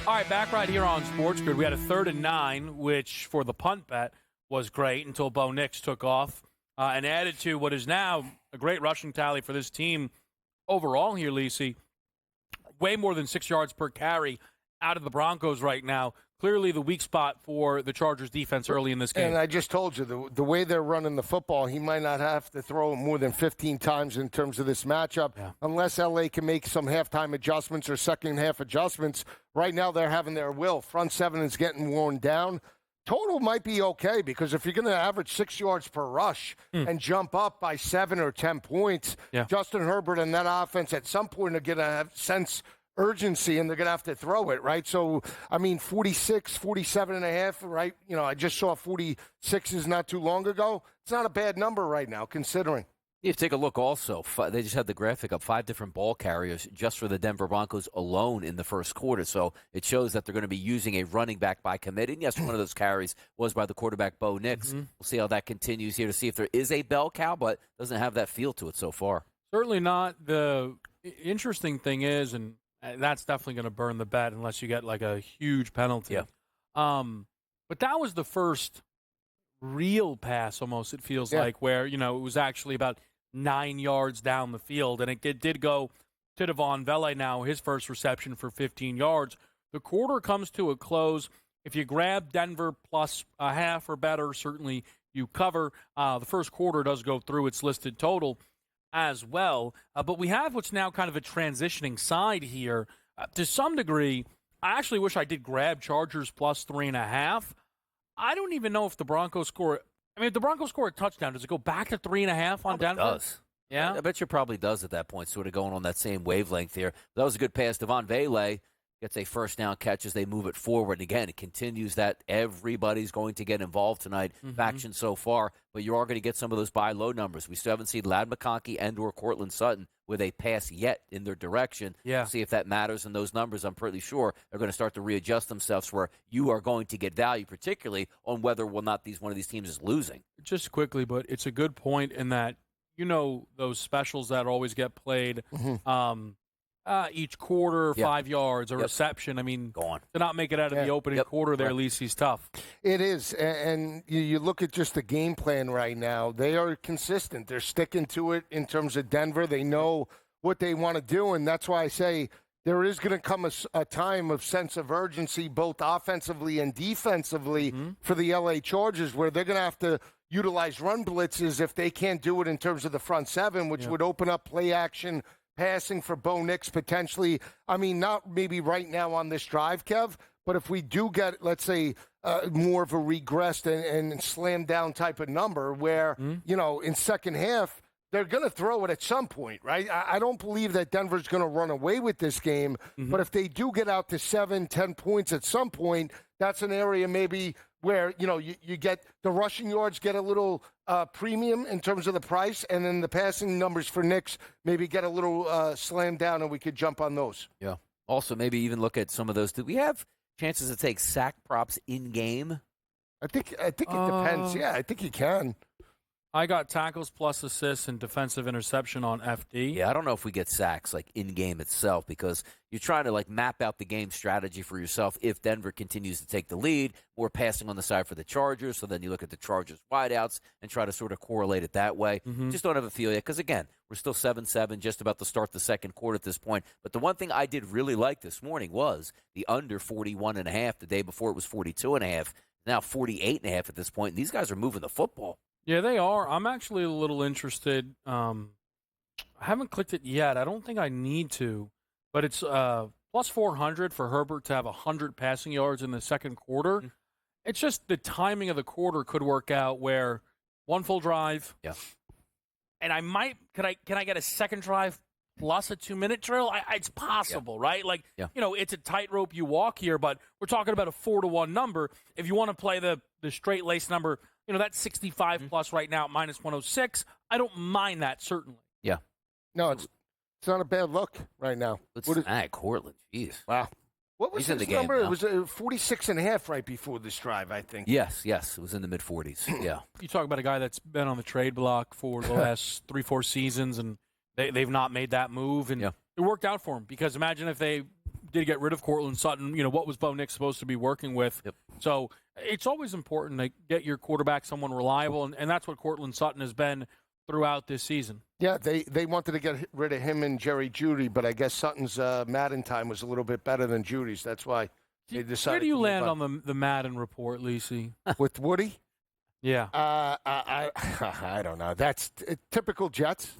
Speaker 1: All right, back right here on SportsGrid. We had a 3rd and 9, which for the punt bet was great until Bo Nix took off and added to what is now a great rushing tally for this team overall here, Lisi. Way more than 6 yards per carry out of the Broncos right now. Clearly the weak spot for the Chargers defense early in this game.
Speaker 2: And I just told you, the way they're running the football, he might not have to throw it more than 15 times in terms of this matchup, unless L.A. can make some halftime adjustments or second-half adjustments. Right now they're having their will. Front seven is getting worn down. Total might be okay, because if you're going to average 6 yards per rush and jump up by 7 or 10 points, Justin Herbert and that offense at some point are going to have sense urgency, and they're going to have to throw it, right? So, 46, 47 and a half, right? I just saw 46s not too long ago. It's not a bad number right now, considering.
Speaker 3: You take a look also. They just had the graphic up. 5 different ball carriers just for the Denver Broncos alone in the first quarter. So it shows that they're going to be using a running back by committee. And yes, one of those carries was by the quarterback, Bo Nix. We'll see how that continues here to see if there is a bell cow, but doesn't have that feel to it so far.
Speaker 1: Certainly not. The interesting thing is, and that's definitely going to burn the bet unless you get like a huge penalty.
Speaker 3: Yeah.
Speaker 1: But that was the first real pass, almost, it feels like, where, it was actually about 9 yards down the field. And it did go to Devon Vele now, his first reception for 15 yards. The quarter comes to a close. If you grab Denver plus a half or better, certainly you cover. The first quarter does go through its listed total as well. But we have what's now kind of a transitioning side here. To some degree, I actually wish I did grab Chargers plus 3.5. I don't even know if the Broncos score. If the Broncos score a touchdown, does it go back to 3.5 on Denver?
Speaker 3: It does.
Speaker 1: Yeah?
Speaker 3: I bet you probably does at that point, sort of going on that same wavelength here. That was a good pass. Devon Vele gets a first down catch as they move it forward. And again, it continues that everybody's going to get involved tonight. Faction so far, but you are going to get some of those buy low numbers. We still haven't seen Ladd McConkey and or Cortland Sutton with a pass yet in their direction.
Speaker 1: Yeah.
Speaker 3: See if that matters. And those numbers, I'm pretty sure, are going to start to readjust themselves where you are going to get value, particularly on whether or not one of these teams is losing.
Speaker 1: Just quickly, but it's a good point in that, those specials that always get played each quarter, 5 yards, a reception.
Speaker 3: Go on.
Speaker 1: To not make it out of the opening quarter there, Lisi's tough.
Speaker 2: It is. And you look at just the game plan right now. They are consistent. They're sticking to it in terms of Denver. They know what they want to do, and that's why I say there is going to come a time of sense of urgency, both offensively and defensively, for the L.A. Chargers, where they're going to have to utilize run blitzes if they can't do it in terms of the front seven, which would open up play action passing for Bo Nix potentially. Not maybe right now on this drive, Kev, but if we do get, let's say, more of a regressed and slam down type of number where, in second half, they're going to throw it at some point, right? I don't believe that Denver's going to run away with this game, but if they do get out to 7-10 points at some point, that's an area maybe where, you get the rushing yards get a little premium in terms of the price, and then the passing numbers for Knicks maybe get a little slammed down, and we could jump on those.
Speaker 3: Yeah. Also, maybe even look at some of those. Do we have chances to take sack props in game?
Speaker 2: I think it depends. Yeah, I think you can.
Speaker 1: I got tackles plus assists and defensive interception on FD.
Speaker 3: Yeah, I don't know if we get sacks in game itself, because you're trying to map out the game strategy for yourself if Denver continues to take the lead, more passing on the side for the Chargers. So then you look at the Chargers wideouts and try to sort of correlate it that way. Just don't have a feel yet, because again, we're still 7-7, just about to start the second quarter at this point. But the one thing I did really like this morning was the under 41.5. The day before it was 42.5. Now 48.5 at this point. And these guys are moving the football.
Speaker 1: Yeah, they are. I'm actually a little interested. I haven't clicked it yet. I don't think I need to, but it's plus 400 for Herbert to have 100 passing yards in the second quarter. It's just the timing of the quarter could work out where one full drive.
Speaker 3: Yeah.
Speaker 1: And can I get a second drive plus a 2-minute drill? It's possible, right? It's a tightrope you walk here, but we're talking about a 4-1 number. If you want to play the straight lace number, that's 65 plus right now at minus 106. I don't mind that, certainly.
Speaker 3: Yeah.
Speaker 2: No, it's not a bad look right now.
Speaker 3: Cortland, jeez.
Speaker 2: Wow. What was his number? It was 46.5 right before this drive, I think.
Speaker 3: Yes. It was in the mid-40s. Yeah.
Speaker 1: You talk about a guy that's been on the trade block for the last 3-4 seasons, and they've not made that move, and it worked out for him, because imagine if they did get rid of Courtland Sutton. What was Bo Nix supposed to be working with?
Speaker 3: Yep.
Speaker 1: So it's always important to get your quarterback someone reliable, and that's what Courtland Sutton has been throughout this season.
Speaker 2: Yeah, they wanted to get rid of him and Jerry Jeudy, but I guess Sutton's Madden time was a little bit better than Judy's. That's why they decided.
Speaker 1: Where do you
Speaker 2: to
Speaker 1: land on the Madden report, Lisi?
Speaker 2: With Woody?
Speaker 1: Yeah.
Speaker 2: I don't know. That's typical Jets.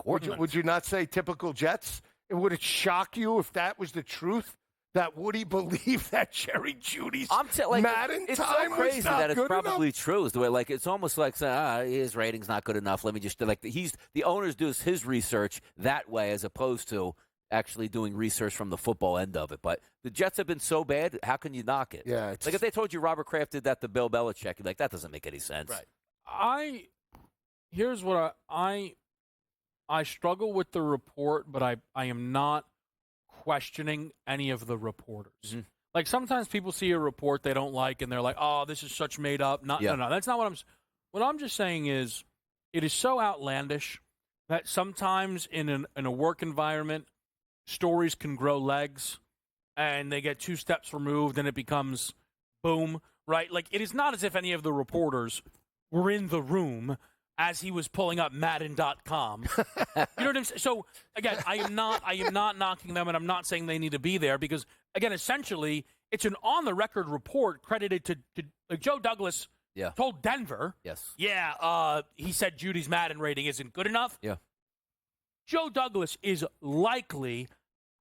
Speaker 2: Would you not say typical Jets? Would it shock you if that was the truth? That Woody believed that Jerry Judy's Madden
Speaker 3: it's
Speaker 2: time
Speaker 3: so crazy
Speaker 2: was not
Speaker 3: that it's
Speaker 2: good
Speaker 3: probably
Speaker 2: enough?
Speaker 3: true. Is the way it's almost like his rating's not good enough. Let me just the owners do his research that way as opposed to actually doing research from the football end of it. But the Jets have been so bad. How can you knock it?
Speaker 2: Yeah,
Speaker 3: like if they told you Robert Kraft did that to Bill Belichick, you'd be like, that doesn't make any sense.
Speaker 2: Right.
Speaker 1: Here's what I struggle with the report, but I am not questioning any of the reporters.
Speaker 3: Mm-hmm.
Speaker 1: Like sometimes people see a report they don't like and they're like, "Oh, this is such made up." No, that's not what I'm just saying is it is so outlandish that sometimes in a work environment stories can grow legs and they get two steps removed and it becomes boom, right? Like it is not as if any of the reporters were in the room as he was pulling up Madden.com. You know what I'm saying? So, again, I am not knocking them, and I'm not saying they need to be there because, again, essentially, it's an on-the-record report credited to like Joe Douglas told Denver.
Speaker 3: Yes.
Speaker 1: Yeah, he said Judy's Madden rating isn't good enough.
Speaker 3: Yeah.
Speaker 1: Joe Douglas is likely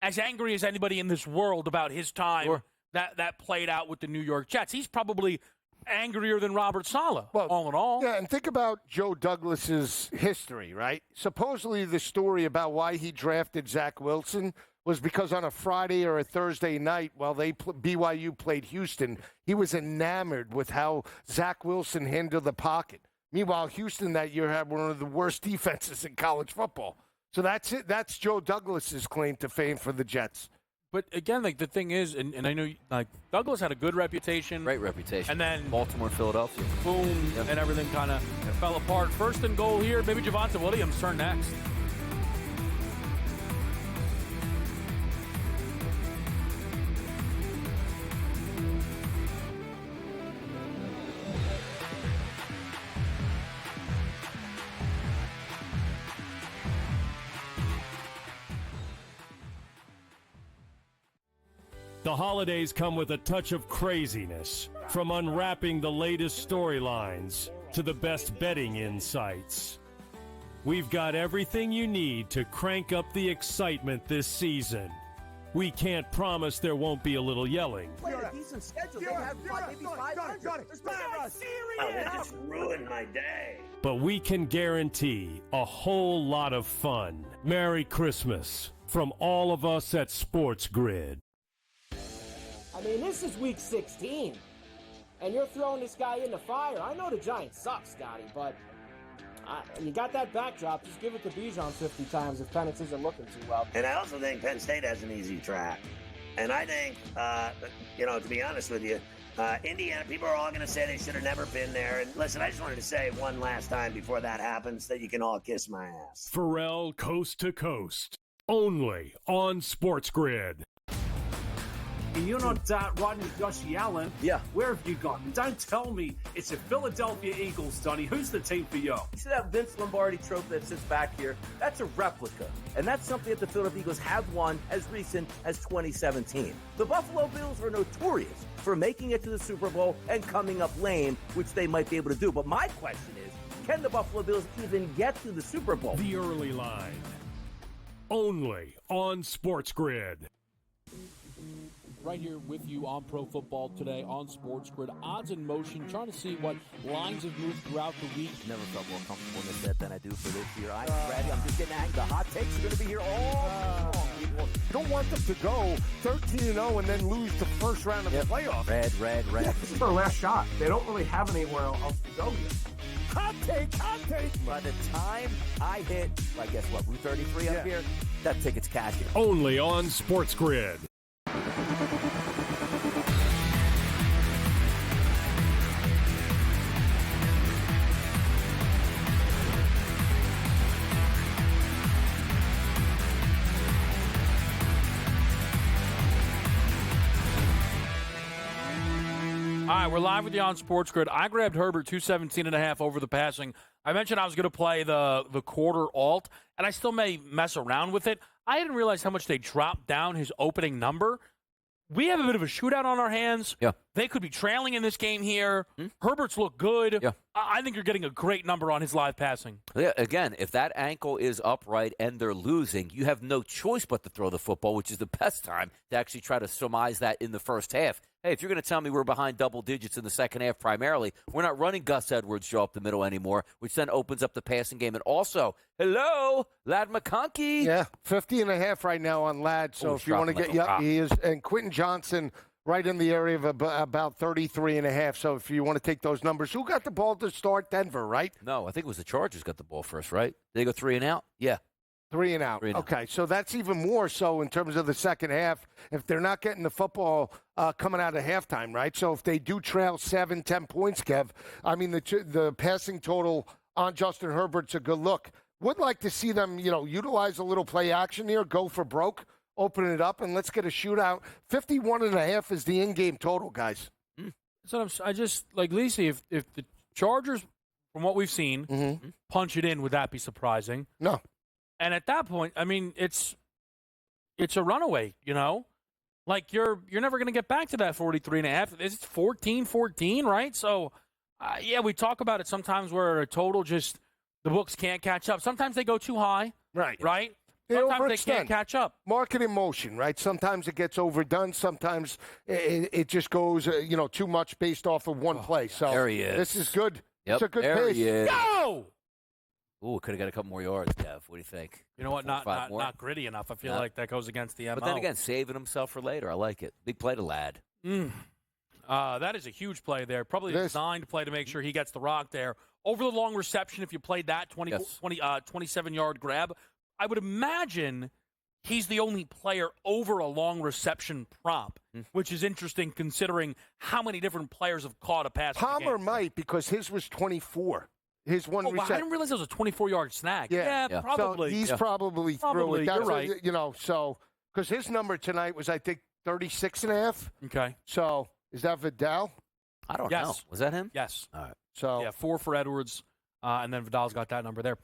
Speaker 1: as angry as anybody in this world about his time that played out with the New York Jets. He's probably angrier than Robert Saleh, all in all.
Speaker 2: Yeah, and think about Joe Douglas's history, right? Supposedly the story about why he drafted Zach Wilson was because on a Friday or a Thursday night while BYU played Houston, he was enamored with how Zach Wilson handled the pocket. Meanwhile, Houston that year had one of the worst defenses in college football. So that's it. That's Joe Douglas's claim to fame for the Jets.
Speaker 1: But again, like the thing is, and I know like Douglas had a good reputation.
Speaker 3: Great reputation.
Speaker 1: And then
Speaker 3: Baltimore, Philadelphia.
Speaker 1: Boom, and everything kind of fell apart. First and goal here. Maybe Javonte Williams turn next.
Speaker 4: The holidays come with a touch of craziness, from unwrapping the latest storylines to the best betting insights. We've got everything you need to crank up the excitement this season. We can't promise there won't be a little yelling.
Speaker 8: Play a decent schedule. They have maybe 500.
Speaker 6: They just ruined my day.
Speaker 4: But we can guarantee a whole lot of fun. Merry Christmas from all of us at SportsGrid.
Speaker 5: I mean, this is week 16, and you're throwing this guy in the fire. I know the Giants suck, Scotty, but you got that backdrop. Just give it to Bijan 50 times if Penix isn't looking too well.
Speaker 6: And I also think Penn State has an easy track. And I think, to be honest with you, Indiana, people are all going to say they should have never been there. And listen, I just wanted to say one last time before that happens that you can all kiss my ass.
Speaker 4: Pharrell Coast to Coast, only on SportsGrid.
Speaker 7: And you're not riding with Josh Allen.
Speaker 8: Yeah.
Speaker 7: Where have you gone? Don't tell me it's the Philadelphia Eagles, Donnie. Who's the team for you?
Speaker 8: You see that Vince Lombardi trophy that sits back here? That's a replica. And that's something that the Philadelphia Eagles have won as recent as 2017. The Buffalo Bills are notorious for making it to the Super Bowl and coming up lame, which they might be able to do. But my question is, can the Buffalo Bills even get to the Super Bowl?
Speaker 4: The early line, only on SportsGrid.
Speaker 9: Right here with you on Pro Football Today on SportsGrid. Odds in motion, trying to see what lines have moved throughout the week.
Speaker 8: Never felt more comfortable in this bet than I do for this year. I'm ready. I'm just getting angry. The hot takes are going to be here all people.
Speaker 2: You don't want them to go 13-0 and then lose the first round of the playoffs.
Speaker 3: Red.
Speaker 7: This is their last shot. They don't really have anywhere else to go yet.
Speaker 2: Hot take.
Speaker 3: By the time I hit, I guess what, Route 33 up here, that ticket's cashing.
Speaker 4: Only on SportsGrid.
Speaker 1: right, we're live with you on SportsGrid. I grabbed Herbert 217.5 over the passing. I mentioned I was going to play the quarter alt, and I still may mess around with it. I didn't realize how much they dropped down his opening number. We have a bit of a shootout on our hands.
Speaker 3: Yeah.
Speaker 1: They could be trailing in this game here. Herbert's look good.
Speaker 3: Yeah.
Speaker 1: I think you're getting a great number on his live passing.
Speaker 3: Yeah, again, if that ankle is upright and they're losing, you have no choice but to throw the football, which is the best time to actually try to surmise that in the first half. Hey, if you're going to tell me we're behind double digits in the second half primarily, we're not running Gus Edwards show up the middle anymore, which then opens up the passing game. And also, hello, Ladd McConkey.
Speaker 2: Yeah, 50.5 right now on Ladd. So if you want to get, he is, and Quentin Johnson right in the area of about 33.5. So if you want to take those numbers, who got the ball to start? Denver, right?
Speaker 3: No, I think it was the Chargers got the ball first, right? Did they go 3 and out? Yeah.
Speaker 2: 3 and out. Okay, so that's even more so in terms of the second half if they're not getting the football coming out of halftime, right? So if they do trail 7-10 points, Kev, I mean, the passing total on Justin Herbert's a good look. Would like to see them, utilize a little play action here, go for broke, open it up, and let's get a shootout. 51.5 is the in-game total, guys.
Speaker 1: So I just, like, Lisi, if the Chargers, from what we've seen, punch it in, would that be surprising?
Speaker 2: No.
Speaker 1: And at that point, I mean, it's a runaway, Like, you're never going to get back to that 43.5. It's 14-14, right? So, yeah, we talk about it sometimes where a total just the books can't catch up. Sometimes they go too high.
Speaker 2: Right.
Speaker 1: Sometimes they can't catch up.
Speaker 2: Market in motion, right? Sometimes it gets overdone. Sometimes it just goes, too much based off of one play. So
Speaker 3: there he is.
Speaker 2: This is good.
Speaker 3: Yep,
Speaker 2: it's a good
Speaker 3: there
Speaker 2: pace.
Speaker 3: He is.
Speaker 1: Go!
Speaker 3: Ooh, could have got a couple more yards, Kev. What do you think?
Speaker 1: You know what? Not gritty enough. I feel like that goes against the MO.
Speaker 3: But then again, saving himself for later. I like it. Big play to Ladd.
Speaker 1: That is a huge play there. Probably a designed play to make sure he gets the rock there. Over the long reception, if you played that 27-yard grab, I would imagine he's the only player over a long reception prop, which is interesting considering how many different players have caught a pass.
Speaker 2: Palmer might because his was 24. His one reception.
Speaker 1: I didn't realize it was a 24-yard snag. Yeah, probably.
Speaker 2: So he's probably through it.
Speaker 1: You're right.
Speaker 2: Because his number tonight was, I think, 36.5.
Speaker 1: Okay.
Speaker 2: So is that Vidal?
Speaker 3: I don't know. Was that him?
Speaker 1: Yes.
Speaker 3: All right.
Speaker 2: So
Speaker 1: yeah, 4 for Edwards, and then Vidal's got that number there.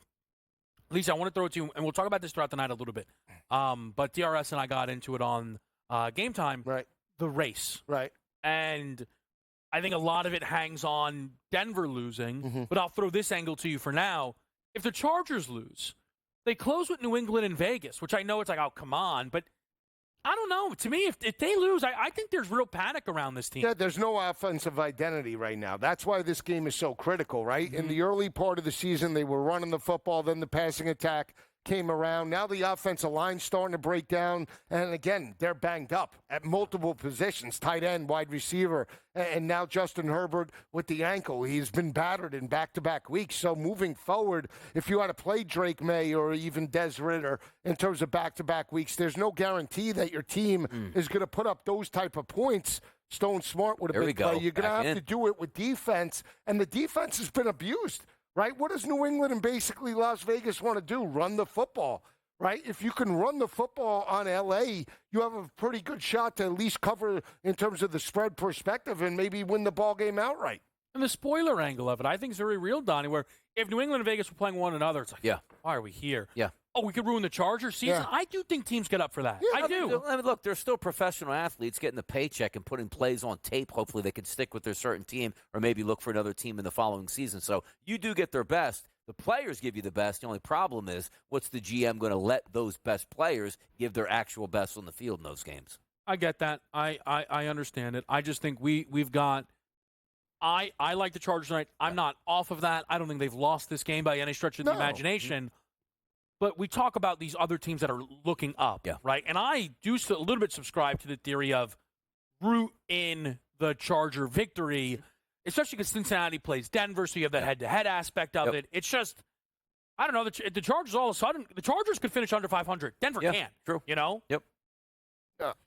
Speaker 1: Lisa, I want to throw it to you, and we'll talk about this throughout the night a little bit. But DRS and I got into it on Game Time.
Speaker 2: Right.
Speaker 1: The race.
Speaker 2: Right.
Speaker 1: And I think a lot of it hangs on Denver losing, but I'll throw this angle to you for now. If the Chargers lose, they close with New England and Vegas, which I know it's like, oh, come on. But I don't know. To me, if they lose, I think there's real panic around this team.
Speaker 2: Yeah, there's no offensive identity right now. That's why this game is so critical, right? In the early part of the season, they were running the football, then the passing attack came around. Now the offensive line's starting to break down. And again, they're banged up at multiple positions, tight end, wide receiver, and now Justin Herbert with the ankle. He's been battered in back-to-back weeks. So moving forward, if you had to play Drake May or even Des Ridder in terms of back-to-back weeks, there's no guarantee that your team is going to put up those type of points. Stone Smart with a big play. You're going to have to do it with defense, and the defense has been abused. Right? What does New England and basically Las Vegas want to do? Run the football, right? If you can run the football on L.A., you have a pretty good shot to at least cover in terms of the spread perspective and maybe win the ball game outright.
Speaker 1: And the spoiler angle of it, I think, is very real, Donnie, where if New England and Vegas were playing one another, it's like, why are we here?
Speaker 3: Yeah.
Speaker 1: Oh, we could ruin the Chargers season? Yeah. I do think teams get up for that.
Speaker 3: Yeah,
Speaker 1: I do.
Speaker 3: I mean, look, they're still professional athletes getting the paycheck and putting plays on tape. Hopefully they can stick with their certain team or maybe look for another team in the following season. So you do get their best. The players give you the best. The only problem is, what's the GM going to let those best players give their actual best on the field in those games?
Speaker 1: I get that. I understand it. I just think we've got – I like the Chargers tonight. I'm not off of that. I don't think they've lost this game by any stretch of the imagination. But we talk about these other teams that are looking up, right? And I do still a little bit subscribe to the theory of root in the Charger victory, especially because Cincinnati plays Denver, so you have that head-to-head aspect of it. It's just, I don't know, the Chargers all of a sudden, the Chargers could finish under 500. Denver can't.
Speaker 3: True.
Speaker 1: You know?
Speaker 3: Yep.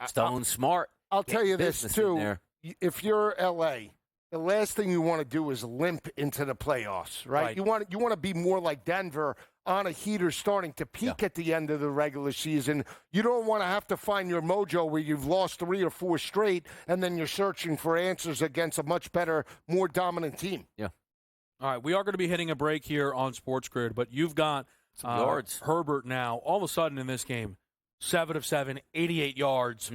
Speaker 3: Stone Smart.
Speaker 2: I'll tell you this, too. If you're L.A., the last thing you want to do is limp into the playoffs, right? You want to be more like Denver on a heater starting to peak at the end of the regular season. You don't want to have to find your mojo where you've lost 3 or 4 straight and then you're searching for answers against a much better, more dominant team.
Speaker 3: Yeah.
Speaker 1: All right, we are going to be hitting a break here on SportsGrid, but you've got
Speaker 3: yards.
Speaker 1: Herbert now, all of a sudden in this game, 7 of 7, 88 yards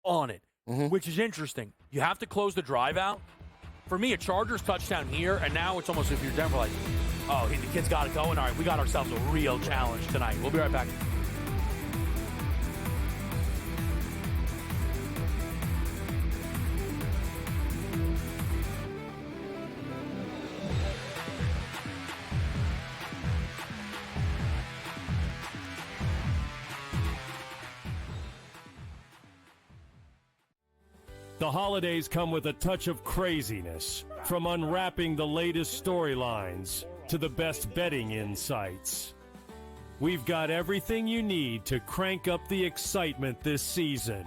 Speaker 1: on it, which is interesting. You have to close the drive out. For me, a Chargers touchdown here, and now it's almost if you're Denver like, oh, the kid's got it going. All right, we got ourselves a real challenge tonight. We'll be right back.
Speaker 4: The holidays come with a touch of craziness, from unwrapping the latest storylines to the best betting insights. We've got everything you need to crank up the excitement this season.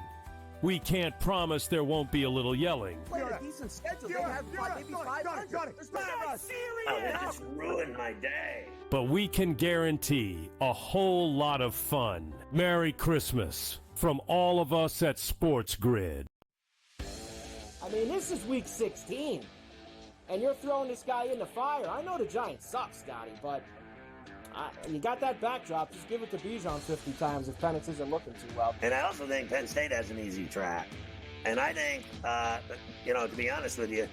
Speaker 4: We can't promise there won't be a little yelling.
Speaker 8: Played a decent schedule. They had maybe 500.
Speaker 6: That just ruined my day.
Speaker 4: But we can guarantee a whole lot of fun. Merry Christmas from all of us at SportsGrid.
Speaker 5: I mean, this is week 16, and you're throwing this guy in the fire. I know the Giants suck, Scotty, but you got that backdrop. Just give it to Bijan 50 times if Penix isn't looking too well.
Speaker 6: And I also think Penn State has an easy track. And I think, to be honest with you,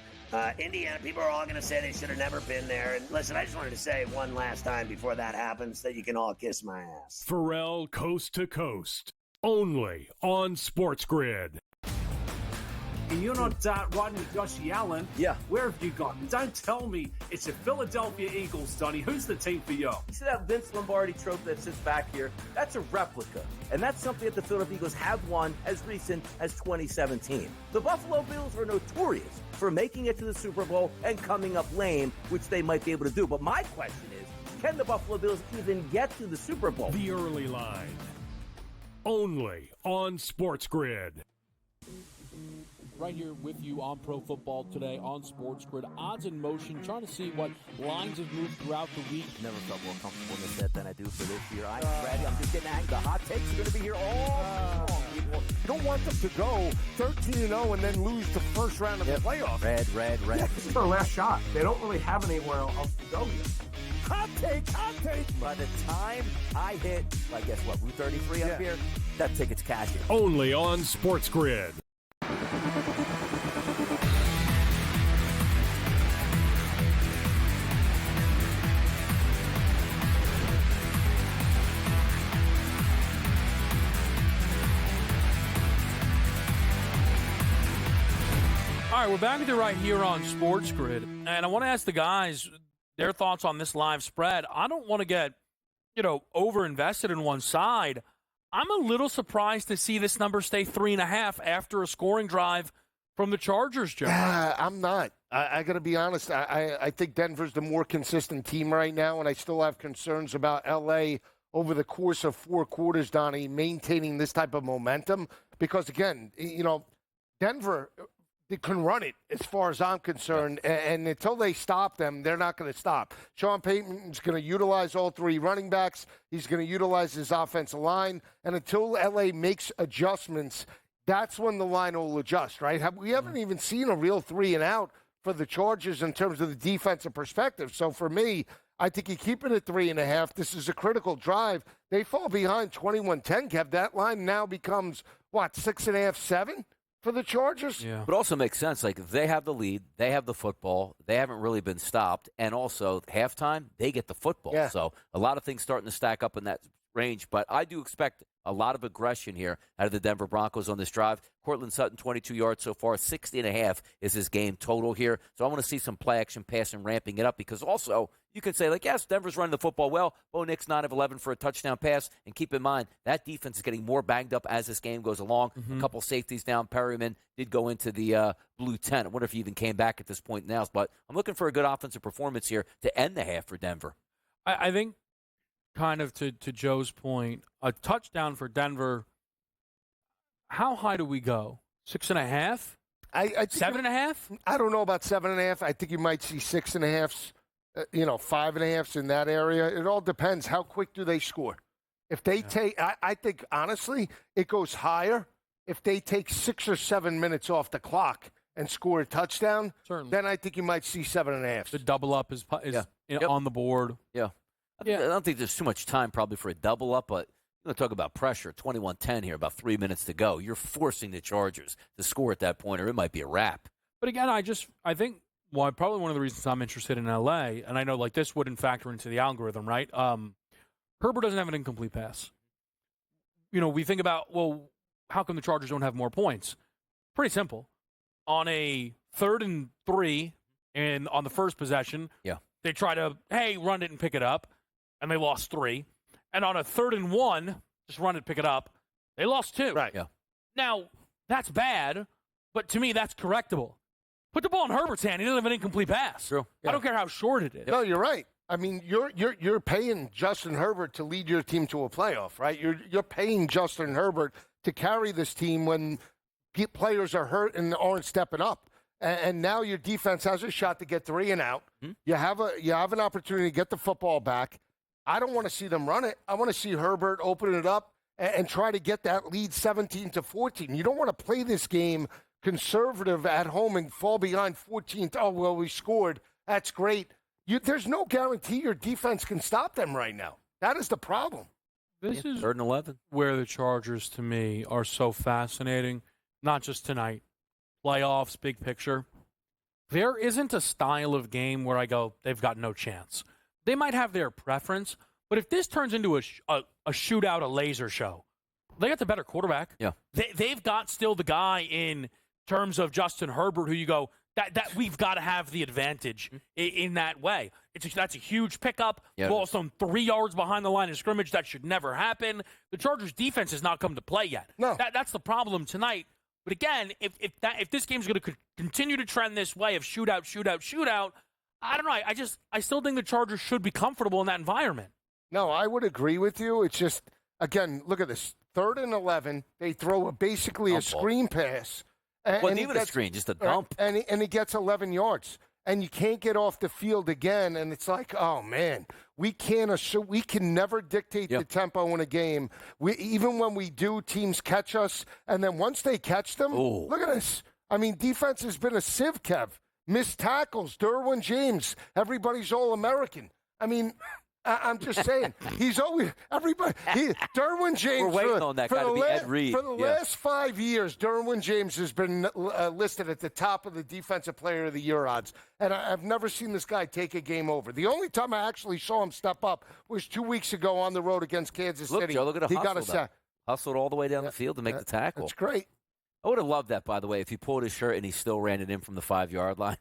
Speaker 6: Indiana, people are all going to say they should have never been there. And listen, I just wanted to say one last time before that happens that you can all kiss my ass.
Speaker 4: Pharrell Coast to Coast, only on SportsGrid.
Speaker 7: And you're not riding with Josh Allen.
Speaker 8: Yeah.
Speaker 7: Where have you gone? Don't tell me it's the Philadelphia Eagles, Donnie. Who's the team for you?
Speaker 8: You see that Vince Lombardi trophy that sits back here? That's a replica. And that's something that the Philadelphia Eagles have won as recent as 2017. The Buffalo Bills are notorious for making it to the Super Bowl and coming up lame, which they might be able to do. But my question is, can the Buffalo Bills even get to the Super Bowl?
Speaker 4: The early line, only on SportsGrid.
Speaker 9: Right here with you on Pro Football Today on SportsGrid. Odds in motion, trying to see what lines have moved throughout the week.
Speaker 3: Never felt more comfortable in the set than I do for this year. I'm ready. I'm just getting angry. The hot takes are going to be here all long, people.
Speaker 2: You don't want them to go 13-0 and then lose the first round of the playoffs.
Speaker 3: Red.
Speaker 7: This is their last shot. They don't really have anywhere else to go yet.
Speaker 2: Hot take.
Speaker 3: By the time I hit, I guess what, Route 33 up here, that ticket's cashing.
Speaker 4: Only on SportsGrid.
Speaker 1: All right, we're back with you right here on SportsGrid, and I want to ask the guys their thoughts on this live spread. I don't want to get, over-invested in one side. I'm a little surprised to see this number stay 3.5 after a scoring drive from the Chargers, Joe.
Speaker 2: I'm not. I got to be honest. I think Denver's the more consistent team right now, and I still have concerns about L.A. over the course of 4 quarters, Donnie, maintaining this type of momentum. Because, again, Denver – they can run it as far as I'm concerned, and until they stop them, they're not going to stop. Sean Payton's going to utilize all 3 running backs. He's going to utilize his offensive line, and until L.A. makes adjustments, that's when the line will adjust, right? We haven't even seen a real 3-and-out for the Chargers in terms of the defensive perspective. So for me, I think you keep it at 3.5. This is a critical drive. They fall behind 21-10, Kev. That line now becomes, 6.5, 7? For the Chargers?
Speaker 1: Yeah.
Speaker 3: But also makes sense. Like, they have the lead. They have the football. They haven't really been stopped. And also, halftime, they get the football.
Speaker 2: Yeah.
Speaker 3: So a lot of things starting to stack up in that range. But I do expect a lot of aggression here out of the Denver Broncos on this drive. Cortland Sutton, 22 yards so far. 60.5 is his game total here. So I want to see some play action passing, ramping it up. Because also, you can say, yes, Denver's running the football well. Bo Nix, 9 of 11 for a touchdown pass. And keep in mind, that defense is getting more banged up as this game goes along. A couple safeties down. Perryman did go into the blue tent. I wonder if he even came back at this point now. But I'm looking for a good offensive performance here to end the half for Denver.
Speaker 1: I think, kind of to Joe's point, a touchdown for Denver, how high do we go? 6.5?
Speaker 2: I think
Speaker 1: 7.5?
Speaker 2: I don't know about 7.5. I think you might see 6.5s, 5.5s in that area. It all depends. How quick do they score? If they take, I think, honestly, it goes higher. If they take 6 or 7 minutes off the clock and score a touchdown, then I think you might see 7.5.
Speaker 1: The double up is on the board.
Speaker 3: Yeah. I don't think there's too much time probably for a double up, but you're going to talk about pressure. 21-10 here, about 3 minutes to go. You're forcing the Chargers to score at that point, or it might be a wrap.
Speaker 1: But again, I think probably one of the reasons I'm interested in LA, and I know like this wouldn't factor into the algorithm, right? Herbert doesn't have an incomplete pass. We think about, well, how come the Chargers don't have more points? Pretty simple. On a 3rd and 3, and on the first possession, they try to, run it and pick it up, and they lost 3. And on a 3rd and 1, just run it, pick it up, they lost 2.
Speaker 2: Right.
Speaker 3: Yeah.
Speaker 1: Now, that's bad, but to me, that's correctable. Put the ball in Herbert's hand. He doesn't have an incomplete pass.
Speaker 3: True.
Speaker 1: I don't care how short it is.
Speaker 2: No, you're right. I mean, you're paying Justin Herbert to lead your team to a playoff, right? You're paying Justin Herbert to carry this team when players are hurt and aren't stepping up. And now your defense has a shot to get 3 and out. Mm-hmm. You have an opportunity to get the football back. I don't want to see them run it. I want to see Herbert open it up and try to get that lead 17-14. You don't want to play this game conservative at home and fall behind 14. Oh, well, we scored. That's great. There's no guarantee your defense can stop them right now. That is the problem.
Speaker 1: This is
Speaker 3: 3rd and 11.
Speaker 1: Where the Chargers, to me, are so fascinating. Not just tonight. Playoffs, big picture. There isn't a style of game where I go, they've got no chance. They might have their preference, but if this turns into a shootout, a laser show, they got the better quarterback.
Speaker 3: Yeah.
Speaker 1: They've got still the guy in terms of Justin Herbert who you go, that we've got to have the advantage in that way. That's a huge pickup.
Speaker 3: Yeah.
Speaker 1: Ball's thrown 3 yards behind the line of scrimmage. That should never happen. The Chargers' defense has not come to play yet.
Speaker 2: No.
Speaker 1: That's the problem tonight. But again, if this game's going to continue to trend this way of shootout, I don't know. I still think the Chargers should be comfortable in that environment.
Speaker 2: No, I would agree with you. It's just, again, look at this. 3rd and 11, they throw basically a screen pass.
Speaker 3: Well, even a screen, just a dump.
Speaker 2: And he gets 11 yards. And you can't get off the field again. And it's like, oh, man, we can never dictate the tempo in a game. Even when we do, teams catch us. And then once they catch them, look at this. I mean, defense has been a sieve, Kev. Missed tackles, Derwin James, everybody's All-American. I mean, I'm just saying, he's always Derwin James.
Speaker 3: We're waiting on that guy to be Ed Reed.
Speaker 2: For the last 5 years, Derwin James has been listed at the top of the Defensive Player of the Year odds, and I've never seen this guy take a game over. The only time I actually saw him step up was 2 weeks ago on the road against Kansas City.
Speaker 3: Joe, look at
Speaker 2: he got a sack.
Speaker 3: Hustled all the way down the field to make the tackle.
Speaker 2: That's great.
Speaker 3: I would have loved that, by the way, if he pulled his shirt and he still ran it in from the 5-yard line.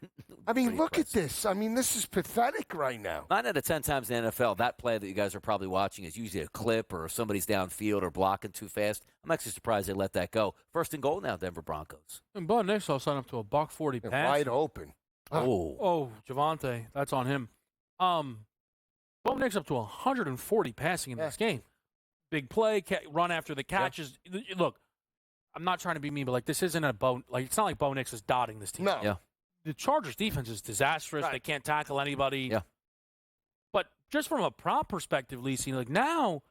Speaker 2: I mean, look at this. I mean, this is pathetic right now.
Speaker 3: 9 out of 10 times in the NFL, that play that you guys are probably watching is usually a clip or somebody's downfield or blocking too fast. I'm actually surprised they let that go. 1st and goal now, Denver Broncos.
Speaker 1: And Bo Nix will sign up to a $140 pass.
Speaker 2: Wide open.
Speaker 1: Oh, Javonte. That's on him. Bo Nix up to 140 passing in this game. Big play, run after the catches. Yeah. Look, I'm not trying to be mean, but this isn't it's not like Bo Nix is dotting this team.
Speaker 2: No.
Speaker 3: Yeah.
Speaker 1: The Chargers defense is disastrous.
Speaker 2: Right.
Speaker 1: They can't tackle anybody.
Speaker 3: Yeah.
Speaker 1: But just from a prop perspective, Lisi, now,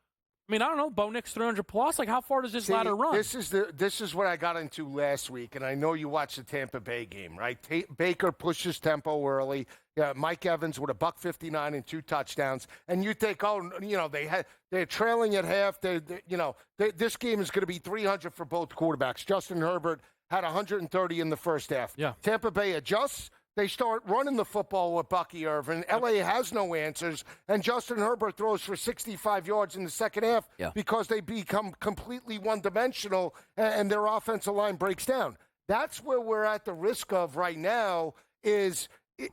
Speaker 1: I mean, I don't know, Bo Nix 300 plus. How far does this ladder run?
Speaker 2: This is what I got into last week, and I know you watched the Tampa Bay game, right? Baker pushes tempo early. Yeah, Mike Evans with $159 and 2 touchdowns, and you think, they're trailing at half. This game is going to be 300 for both quarterbacks. Justin Herbert had 130 in the first half.
Speaker 1: Yeah.
Speaker 2: Tampa Bay adjusts. They start running the football with Bucky Irvin. L.A. has no answers, and Justin Herbert throws for 65 yards in the second half because they become completely one-dimensional, and their offensive line breaks down. That's where we're at the risk of right now is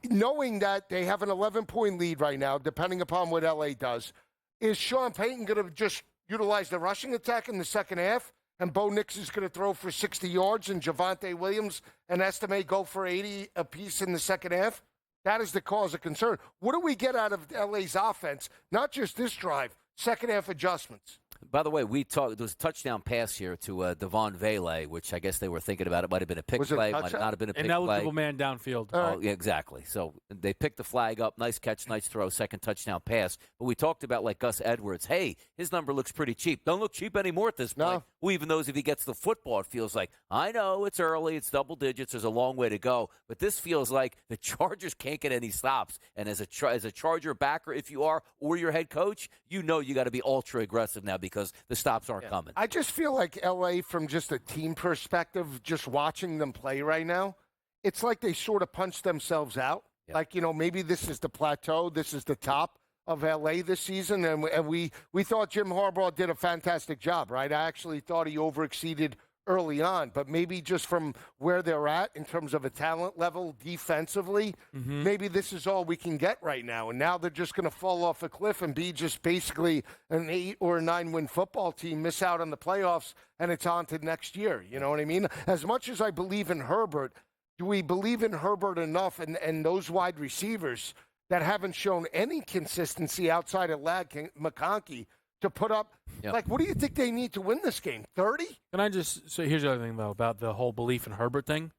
Speaker 2: knowing that they have an 11-point lead right now, depending upon what L.A. does. Is Sean Payton going to just utilize the rushing attack in the second half? And Bo Nix is going to throw for 60 yards, and Javonte Williams and Estime go for 80 apiece in the second half? That is the cause of concern. What do we get out of LA's offense? Not just this drive, second half adjustments.
Speaker 3: By the way, we talked. There was a touchdown pass here to Devon Vele, which I guess they were thinking about. It might have been a pick play. Might not have been a pick play.
Speaker 1: Ineligible man downfield.
Speaker 3: Oh, yeah, exactly. So they picked the flag up. Nice catch, nice throw, second touchdown pass. But we talked about like Gus Edwards. Hey, his number looks pretty cheap. Don't look cheap anymore at this point.
Speaker 2: No.
Speaker 3: Who even knows if he gets the football? It feels like, I know it's early, it's double digits, there's a long way to go. But this feels like the Chargers can't get any stops. And as a Charger backer, if you are, or your head coach, you know you got to be ultra aggressive now because the stops aren't coming.
Speaker 2: I just feel like L.A., from just a team perspective, just watching them play right now, it's like they sort of punched themselves out. Yep. Like, maybe this is the plateau. This is the top of L.A. this season. And we thought Jim Harbaugh did a fantastic job, right? I actually thought he overexceeded early on, but maybe just from where they're at in terms of a talent level defensively, maybe this is all we can get right now. And now they're just going to fall off a cliff and be just basically an 8 or 9 win football team, miss out on the playoffs, and it's on to next year. You know what I mean? As much as I believe in Herbert, do we believe in Herbert enough and those wide receivers that haven't shown any consistency outside of McConkey to put up?
Speaker 3: Yep.
Speaker 2: Like, what do you think they need to win this game? 30?
Speaker 1: Can I just say, here's the other thing, though, about the whole belief in Herbert thing.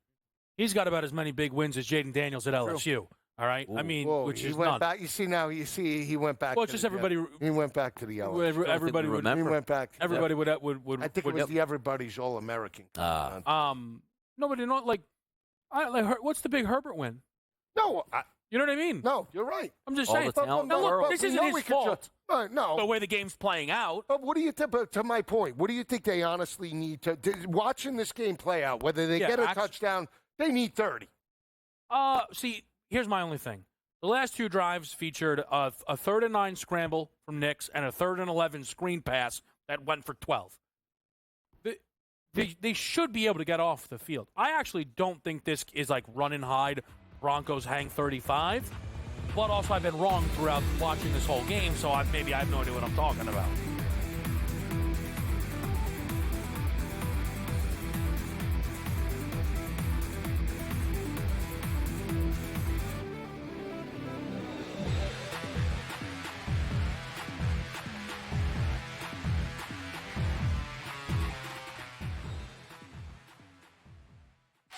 Speaker 1: He's got about as many big wins as Jaden Daniels at LSU. All right?
Speaker 3: Ooh.
Speaker 1: I mean, which
Speaker 2: he
Speaker 1: is
Speaker 2: went
Speaker 1: none.
Speaker 2: back. He went back.
Speaker 1: Well, it's just everybody.
Speaker 2: He went back to the LSU.
Speaker 1: Everybody would
Speaker 3: remember.
Speaker 2: He went back.
Speaker 1: Everybody would.
Speaker 2: I think it was the Everybody's All-American.
Speaker 1: Nobody know, what's the big Herbert win?
Speaker 2: No,
Speaker 1: you know what I mean?
Speaker 2: No, you're right.
Speaker 1: I'm just
Speaker 3: All
Speaker 1: saying.
Speaker 3: the talent in the
Speaker 1: Look,
Speaker 3: world.
Speaker 1: this isn't his fault.
Speaker 2: No.
Speaker 1: The way the game's playing out.
Speaker 2: But what do you think? But to my point, what do you think they honestly need to watching this game play out? Whether they get a touchdown, they need 30.
Speaker 1: See, here's my only thing. The last 2 drives featured a 3rd and 9 scramble from Nix and a 3rd and 11 screen pass that went for 12. They should be able to get off the field. I actually don't think this is like run and hide, Broncos hang 35. But also I've been wrong throughout watching this whole game, so maybe I have no idea what I'm talking about.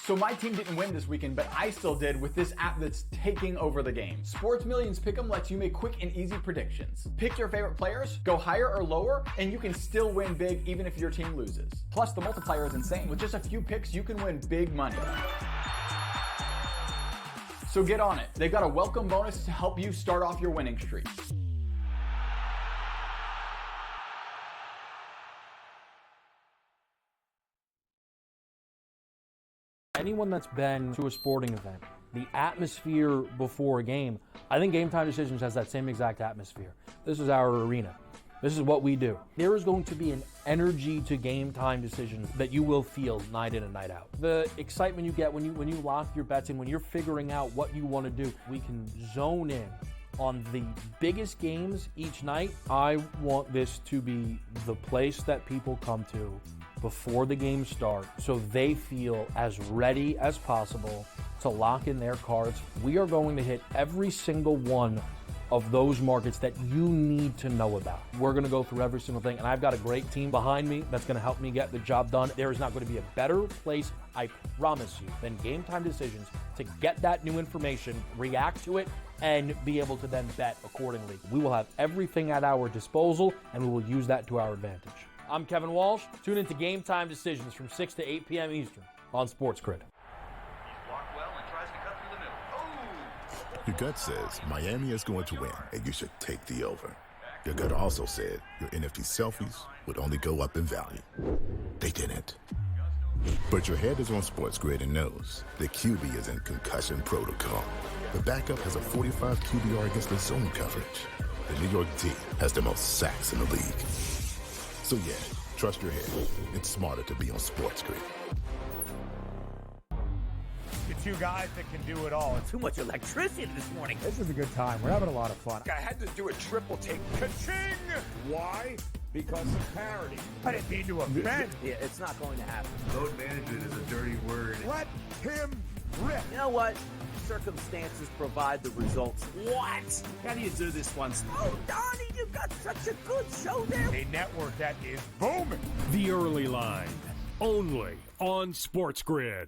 Speaker 10: So my team didn't win this weekend, but I still did with this app that's taking over the game. Sports Millions Pick'em lets you make quick and easy predictions. Pick your favorite players, go higher or lower, and you can still win big even if your team loses. Plus, the multiplier is insane. With just a few picks, you can win big money. So get on it. They've got a welcome bonus to help you start off your winning streak.
Speaker 9: Anyone that's been to a sporting event, the atmosphere before a game, I think Game Time Decisions has that same exact atmosphere. This is our arena. This is what we do. There is going to be an energy to Game Time Decisions that you will feel night in and night out. The excitement you get when you lock your bets in, when you're figuring out what you want to do, we can zone in on the biggest games each night. I want this to be the place that people come to before the games start so they feel as ready as possible to lock in their cards. We are going to hit every single one of those markets that you need to know about. We're going to go through every single thing, and I've got a great team behind me that's going to help me get the job done. There is not going to be a better place, I promise you, than Game Time Decisions to get that new information, react to it, and be able to then bet accordingly. We will have everything at our disposal, and we will use that to our advantage. I'm Kevin Walsh. Tune into Game Time Decisions from 6 to 8 p.m. Eastern on SportsGrid.
Speaker 11: Your gut says Miami is going to win, and you should take the over. Your gut also said your NFT selfies would only go up in value. They didn't. But your head is on SportsGrid and knows the QB is in concussion protocol. The backup has a 45 QBR against the zone coverage. The New York D has the most sacks in the league. So yeah, trust your head. It's smarter to be on SportsGrid.
Speaker 12: The 2 guys that can do it all.
Speaker 8: Too much electricity this morning.
Speaker 12: This is a good time. We're having a lot of fun. I had to do a triple take. Ka-ching! Why? Because of parity. I didn't mean to offend.
Speaker 8: Yeah, it's not going to happen.
Speaker 13: Load management is a dirty word.
Speaker 12: Let him rip.
Speaker 8: You know what? Circumstances provide the results.
Speaker 7: What? How do you do this one?
Speaker 8: Oh, Donnie, you got such a good show there.
Speaker 12: A network that is booming.
Speaker 4: The Early Line, only on SportsGrid.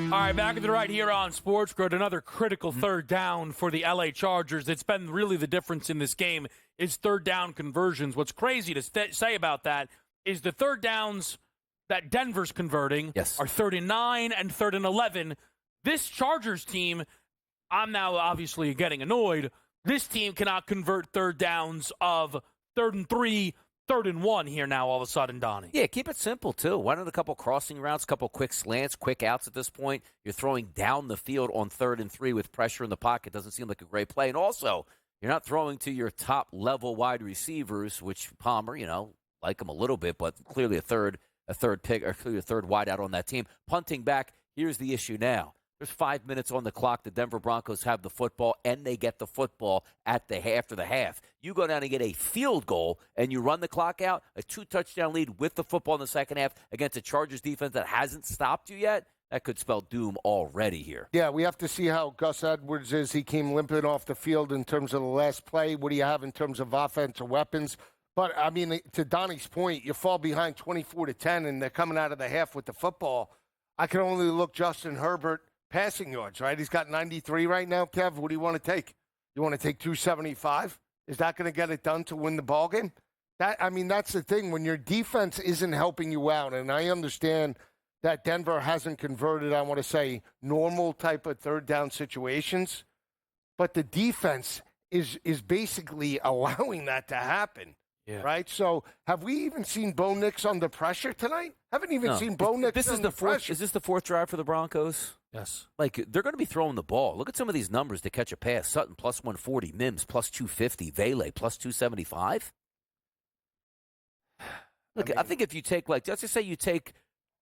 Speaker 1: All right, back to the right here on SportsGrid. Another critical third down for the LA Chargers. It's been really the difference in this game is third down conversions. What's crazy to say about that is the third downs that Denver's converting are 39 and 3rd and 11. This Chargers team, I'm now obviously getting annoyed. This team cannot convert third downs of 3rd and 3, 3rd and 1 here now all of a sudden, Donnie.
Speaker 3: Yeah, keep it simple, too. Why not a couple crossing routes, a couple quick slants, quick outs at this point? You're throwing down the field on 3rd and 3 with pressure in the pocket. Doesn't seem like a great play. And also, you're not throwing to your top-level wide receivers, which Palmer, like him a little bit, but clearly a third pick, or clearly a third wide out on that team. Punting back, here's the issue now. There's 5 minutes on the clock. The Denver Broncos have the football, and they get the football after the half. You go down and get a field goal, and you run the clock out, a 2-touchdown lead with the football in the second half against a Chargers defense that hasn't stopped you yet. That could spell doom already here.
Speaker 2: Yeah, we have to see how Gus Edwards is. He came limping off the field in terms of the last play. What do you have in terms of offensive weapons? But, I mean, to Donnie's point, you fall behind 24-10, and they're coming out of the half with the football. I can only look Justin Herbert passing yards, right? He's got 93 right now, Kev. What do you want to take? You want to take 275? Is that going to get it done to win the ballgame? That's the thing. When your defense isn't helping you out, and I understand that Denver hasn't converted, I want to say, normal type of third down situations, but the defense is basically allowing that to happen. Yeah. Right? So have we even seen Bo Nix under pressure tonight? Haven't even seen Bo Nix under pressure.
Speaker 3: Is this the fourth drive for the Broncos?
Speaker 1: Yes.
Speaker 3: Like, they're going to be throwing the ball. Look at some of these numbers to catch a pass. Sutton, plus 140. Mims, plus 250. Vele, plus 275. Look, I think if you take, let's just say you take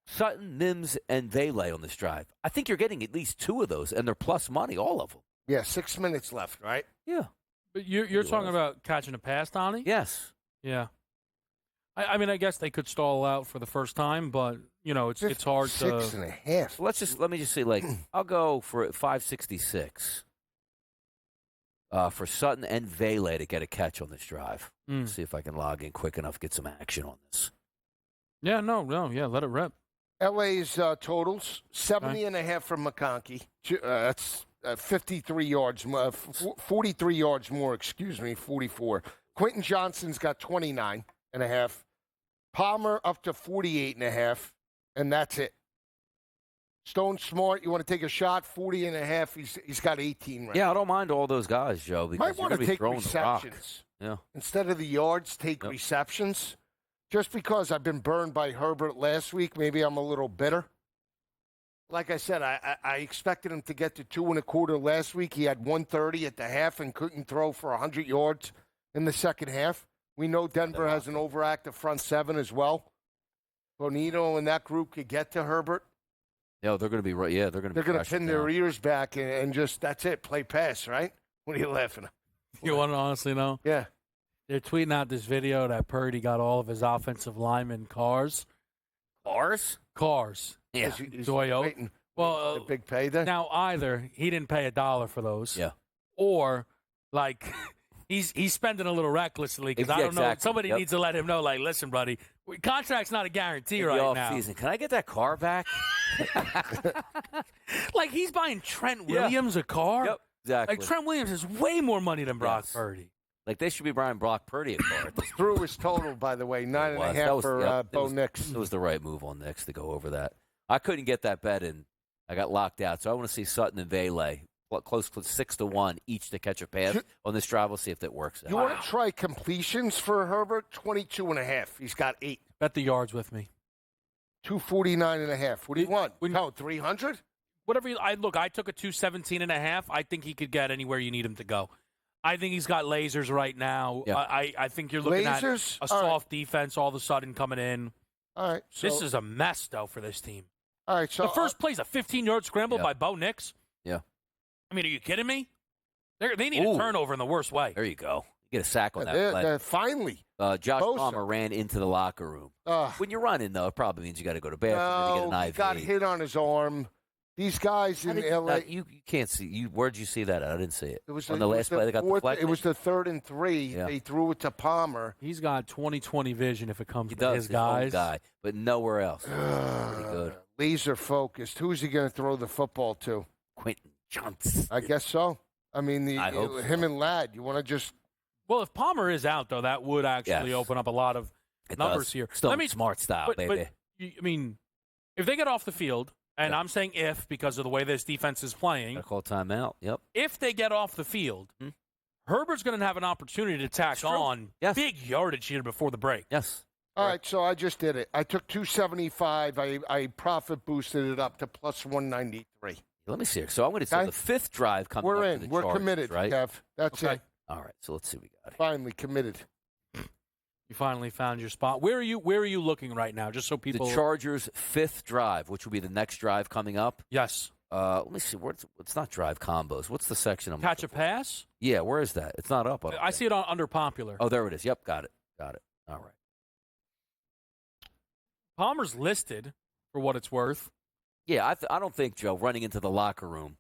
Speaker 3: Sutton, Mims, and Vele on this drive, I think you're getting at least 2 of those, and they're plus money, all of them.
Speaker 2: Yeah, 6 minutes left, right?
Speaker 3: Yeah.
Speaker 1: But you're talking about catching a pass, Donnie?
Speaker 3: Yes.
Speaker 1: Yeah. I mean, I guess they could stall out for the first time, but, it's hard to.
Speaker 2: 6.5.
Speaker 3: Let me just say, I'll go for 566 for Sutton and Vele to get a catch on this drive. See if I can log in quick enough, get some action on this.
Speaker 1: Yeah, let it rip.
Speaker 2: LA's totals, 70.5 from McConkey. That's 53 yards, 43 yards more, 44. Quentin Johnston's got 29.5. Palmer up to 48.5, and that's it. Stone Smart, you want to take a shot, 40.5. He's got 18 right now.
Speaker 3: Yeah, I don't mind all those guys, Joe, because
Speaker 2: might want to take receptions.
Speaker 3: Yeah.
Speaker 2: Instead of the yards, take receptions. Just because I've been burned by Herbert last week, maybe I'm a little bitter. Like I said, I expected him to get to 2.25 last week. He had 130 at the half and couldn't throw for 100 yards in the second half. We know Denver has an overactive front seven as well. Bonito and that group could get to Herbert.
Speaker 3: Yeah, they're going to be right. Yeah, they're going to
Speaker 2: pin their ears back and just, that's it, play pass, right? What are you laughing at?
Speaker 1: You want to honestly know?
Speaker 2: Yeah.
Speaker 1: They're tweeting out this video that Purdy got all of his offensive linemen cars.
Speaker 3: Cars?
Speaker 1: Cars.
Speaker 3: Yeah.
Speaker 2: Toyota. Well, a big payday.
Speaker 1: Now, either he didn't pay $1 for those.
Speaker 3: Yeah.
Speaker 1: Or, he's spending a little recklessly because I don't know. Somebody needs to let him know, listen, buddy, contract's not a guarantee right now.
Speaker 3: Season. Can I get that car back?
Speaker 1: He's buying Trent Williams a car?
Speaker 3: Yep, exactly.
Speaker 1: Trent Williams has way more money than Brock Purdy.
Speaker 3: They should be buying Brock Purdy a car.
Speaker 2: Through his total, by the way, 9.5 for Bo Nix.
Speaker 3: It was the right move on Nix to go over that. I couldn't get that bet in. I got locked out. So I want to see Sutton and Vele close 6-1 each to catch a pass on this drive. We'll see if that works out.
Speaker 2: You want to try completions for Herbert? 22.5. He's got 8.
Speaker 1: Bet the yards with me.
Speaker 2: 249.5. What do you want? 300?
Speaker 1: Whatever I took a 217.5. I think he could get anywhere you need him to go. I think he's got lasers right now.
Speaker 3: Yeah.
Speaker 1: I think you're looking at a soft defense all of a sudden coming in.
Speaker 2: All right. So,
Speaker 1: This is a mess, though, for this team.
Speaker 2: all right. So
Speaker 1: The first play's a 15-yard scramble
Speaker 3: Yeah.
Speaker 1: by Bo Nix.
Speaker 3: Yeah.
Speaker 1: I mean, are you kidding me? They need
Speaker 3: Ooh.
Speaker 1: a turnover in the worst way.
Speaker 3: There you go. You get a sack on that play.
Speaker 2: finally.
Speaker 3: Josh
Speaker 2: Bosa.
Speaker 3: Palmer ran into the locker room. When you're running, though, it probably means you got to go to bathroom.
Speaker 2: No,
Speaker 3: Maybe get an
Speaker 2: he
Speaker 3: IV.
Speaker 2: got hit on his arm. These guys
Speaker 3: How
Speaker 2: in
Speaker 3: did
Speaker 2: L.A.
Speaker 3: you can't see. Where'd you see that? I didn't see it.
Speaker 2: It was
Speaker 3: on the last play. They got
Speaker 2: fourth,
Speaker 3: deflected.
Speaker 2: It was the 3rd and 3.
Speaker 3: Yeah.
Speaker 2: They threw it to Palmer.
Speaker 1: He's got 20/20 vision if it comes
Speaker 3: He
Speaker 1: to
Speaker 3: does
Speaker 1: his
Speaker 3: his
Speaker 1: guys.
Speaker 3: own guy, but nowhere else. Pretty good.
Speaker 2: Laser focused. Who's he going to throw the football to?
Speaker 3: Quentin Johnson.
Speaker 2: I guess so. I mean,
Speaker 3: I hope
Speaker 2: him
Speaker 3: so.
Speaker 2: and Ladd. You want to just
Speaker 1: Well, if Palmer is out, though, that would actually
Speaker 3: Yes.
Speaker 1: open up a lot of
Speaker 3: It
Speaker 1: numbers
Speaker 3: does.
Speaker 1: here.
Speaker 3: Still smart style,
Speaker 1: but,
Speaker 3: baby.
Speaker 1: I mean, if they get off the field, and I'm saying if because of the way this defense is playing,
Speaker 3: Gotta call timeout. Yep.
Speaker 1: if they get off the field, Herbert's going to have an opportunity to tack on big yardage here before the break.
Speaker 3: Yes.
Speaker 2: All right, so I just did it. I took 275. I profit boosted it up to plus 193.
Speaker 3: Let me see here. So I'm going to say
Speaker 2: Okay.
Speaker 3: the 5th drive coming
Speaker 2: We're
Speaker 3: up
Speaker 2: in.
Speaker 3: for the
Speaker 2: We're
Speaker 3: Chargers,
Speaker 2: committed,
Speaker 3: right?
Speaker 2: Kev. That's
Speaker 1: Okay.
Speaker 2: it.
Speaker 3: All right. So let's see what we got.
Speaker 2: Finally committed.
Speaker 1: You finally found your spot. Where are you looking right now? Just so people.
Speaker 3: The Chargers' 5th drive, which will be the next drive coming up.
Speaker 1: Yes.
Speaker 3: Let me see. It's not drive combos. What's the section I'm
Speaker 1: Catch a
Speaker 3: looking for?
Speaker 1: pass?
Speaker 3: Yeah, where is that? It's not up.
Speaker 1: I see it on under popular.
Speaker 3: Oh, there it is. Yep, got it. All right.
Speaker 1: Palmer's listed for what it's worth.
Speaker 3: Yeah, I don't think, Joe, running into the locker room,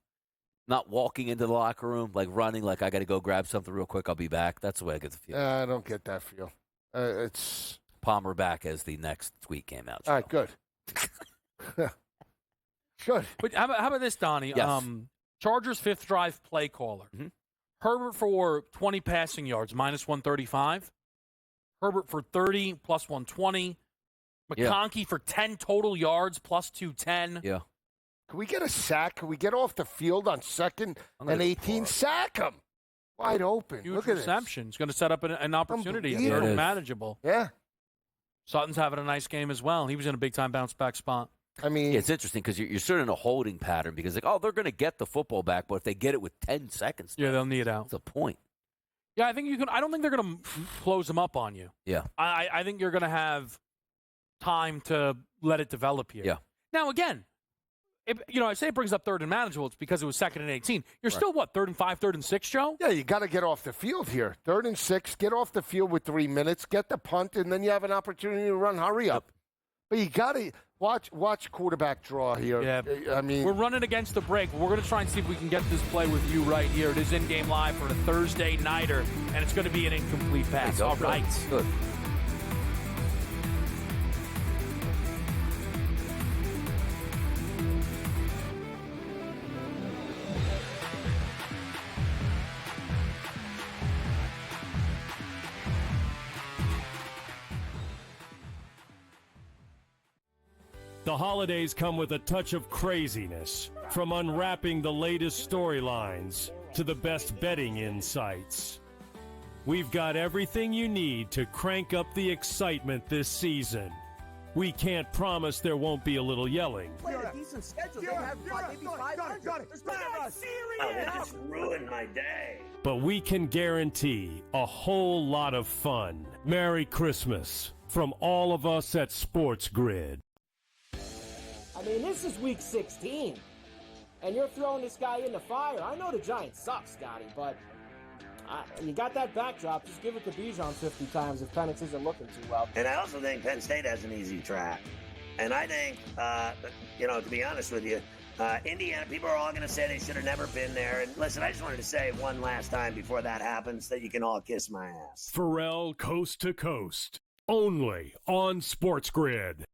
Speaker 3: not walking into the locker room, like running, like I got to go grab something real quick, I'll be back. That's the way I get the feel.
Speaker 2: I don't get that feel. It's
Speaker 3: Palmer back as the next tweet came out. Joe.
Speaker 2: all right. Good. Good.
Speaker 1: But how about this, Donnie?
Speaker 3: Yes.
Speaker 1: Chargers' 5th drive play caller.
Speaker 3: Mhm.
Speaker 1: Herbert for 20 passing yards, minus 135. Herbert for 30, plus 120.
Speaker 3: Yeah.
Speaker 1: McConkey for 10 total yards, plus 210.
Speaker 3: Yeah.
Speaker 2: Can we get a sack? Can we get off the field on 2nd
Speaker 3: I'm gonna
Speaker 2: and
Speaker 3: go
Speaker 2: 18?
Speaker 3: for it.
Speaker 2: Sack him. Wide open.
Speaker 1: Huge
Speaker 2: Look at
Speaker 1: reception. It's going to set up an opportunity. It's
Speaker 2: Unbelievable.
Speaker 1: very
Speaker 3: It is.
Speaker 1: manageable.
Speaker 2: this. Yeah.
Speaker 1: Sutton's having a nice game as well. He was in a big-time bounce-back spot.
Speaker 2: I mean,
Speaker 3: Yeah, it's interesting because you're sort of in a holding pattern because, like, they're going to get the football back, but if they get it with 10 seconds,
Speaker 1: Yeah, they'll need it out.
Speaker 3: that's a point.
Speaker 1: Yeah, I think you can. I don't think they're going to close them up on you.
Speaker 3: Yeah.
Speaker 1: I think you're going to have time to let it develop here.
Speaker 3: Yeah.
Speaker 1: Now, again, I say it brings up 3rd and manageable. It's because it was 2nd and 18. You're
Speaker 3: Right.
Speaker 1: still, 3rd and 5, 3rd and 6, Joe?
Speaker 2: yeah, you got to get off the field here. 3rd and 6. Get off the field with 3 minutes. Get the punt, and then you have an opportunity to run. Hurry up. But you got to watch quarterback draw here.
Speaker 1: Yeah.
Speaker 2: I mean,
Speaker 1: We're running against the break. We're going to try and see if we can get this play with you right here. It is in-game live for a Thursday nighter, and it's going to be an incomplete pass.
Speaker 3: Go.
Speaker 1: All right.
Speaker 3: Good.
Speaker 4: The holidays come with a touch of craziness, from unwrapping the latest storylines to the best betting insights. We've got everything you need to crank up the excitement this season. We can't promise there won't be a little yelling.
Speaker 8: Played a decent schedule. They have maybe 500. There's no rush.
Speaker 6: Oh, they just ruined my day.
Speaker 4: But we can guarantee a whole lot of fun. Merry Christmas from all of us at SportsGrid.
Speaker 5: I mean, this is week 16, and you're throwing this guy in the fire. I know the Giants suck, Scotty, but you got that backdrop. Just give it to Bijan 50 times if Penix isn't looking too well.
Speaker 6: And I also think Penn State has an easy track. And I think, to be honest with you, Indiana, people are all going to say they should have never been there. And listen, I just wanted to say one last time before that happens that you can all kiss my ass.
Speaker 4: Pharrell Coast to Coast, only on SportsGrid.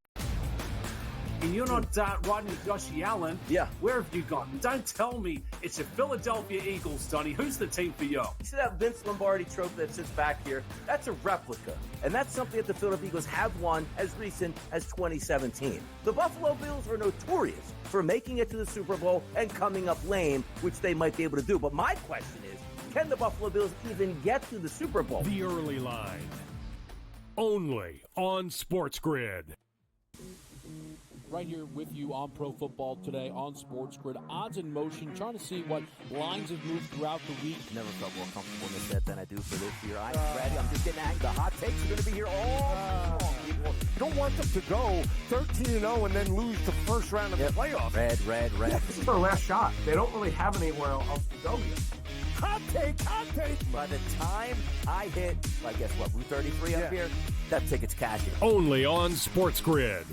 Speaker 7: And you're not riding with Josh Allen.
Speaker 8: Yeah.
Speaker 7: Where have you gone? Don't tell me it's the Philadelphia Eagles, Donnie. Who's the team for you?
Speaker 8: You see that Vince Lombardi trophy that sits back here? That's a replica. And that's something that the Philadelphia Eagles have won as recent as 2017. The Buffalo Bills are notorious for making it to the Super Bowl and coming up lame, which they might be able to do. But my question is, can the Buffalo Bills even get to the Super Bowl?
Speaker 4: The early line, only on SportsGrid.
Speaker 9: Right here with you on Pro Football Today on SportsGrid. Odds in motion, trying to see what lines have moved throughout the week.
Speaker 8: Never felt more comfortable in this set than I do for this year. I'm ready. I'm just getting angry. The hot takes are going to be here all long, people.
Speaker 2: You don't want them to go 13-0 and then lose the first round of the playoffs.
Speaker 3: Red.
Speaker 7: This is their last shot. They don't really have anywhere else to go yet.
Speaker 2: Hot take.
Speaker 3: By the time I hit, I guess what, Route 33 up here, that ticket's cashing.
Speaker 4: Only on SportsGrid.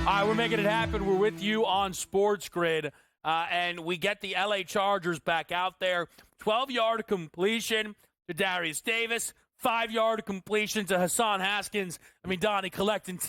Speaker 1: All right, we're making it happen. We're with you on SportsGrid, and we get the LA Chargers back out there. 12-yard completion to Darius Davis, 5-yard completion to Hassan Haskins. I mean, Donnie collecting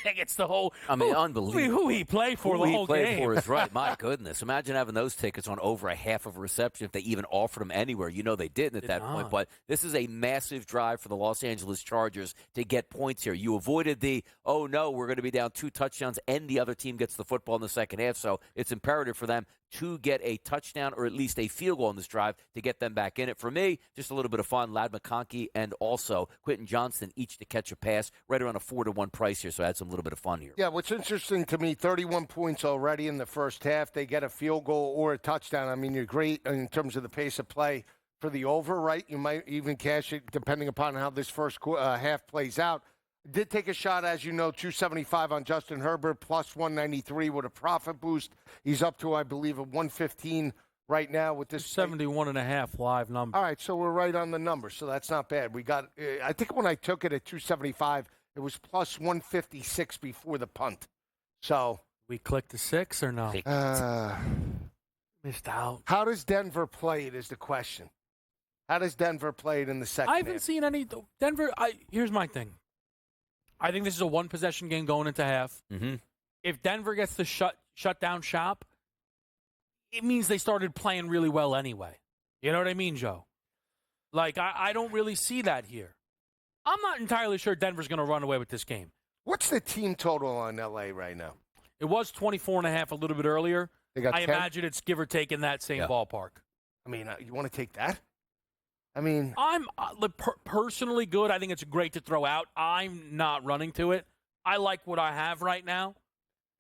Speaker 1: tickets the whole.
Speaker 3: I mean, unbelievable.
Speaker 1: Who he played for the whole game.
Speaker 3: Who he played for is right. My goodness. Imagine having those tickets on over a half of a reception if they even offered them anywhere. You know they didn't at that point. But this is a massive drive for the Los Angeles Chargers to get points here. You avoided the, oh, no, we're going to be down 2 touchdowns and the other team gets the football in the second half. So it's imperative for them to get a touchdown or at least a field goal on this drive to get them back in it. For me, just a little bit of fun. Ladd McConkey and also Quentin Johnston each to catch a pass, right around a 4-1 price here. So I had some little bit of fun here.
Speaker 2: Yeah, what's interesting to me, 31 points already in the first half. They get a field goal or a touchdown. I mean, you're great in terms of the pace of play for the over, right? You might even cash it depending upon how this first half plays out. Did take a shot, as you know, 275 on Justin Herbert, plus 193 with a profit boost. He's up to, I believe, a 115 right now with this
Speaker 1: 71.5 live number.
Speaker 2: All right, so we're right on the number, so that's not bad. We got, I think when I took it at 275, it was plus 156 before the punt. So
Speaker 1: we clicked the 6 or no? Missed out.
Speaker 2: How does Denver play it is the question. How does Denver play it in the second
Speaker 1: I haven't seen any. Denver, here's my thing. I think this is a one-possession game going into half.
Speaker 3: Mm-hmm.
Speaker 1: If Denver gets to shut down shop, it means they started playing really well anyway. You know what I mean, Joe? Like, I don't really see that here. I'm not entirely sure Denver's going to run away with this game.
Speaker 2: What's the team total on L.A. right now?
Speaker 1: It was 24.5 a little bit earlier.
Speaker 2: They got
Speaker 1: I
Speaker 2: 10?
Speaker 1: imagine it's give or take in that same ballpark.
Speaker 2: I mean, you want to take that? I mean,
Speaker 1: I'm personally good. I think it's great to throw out. I'm not running to it. I like what I have right now.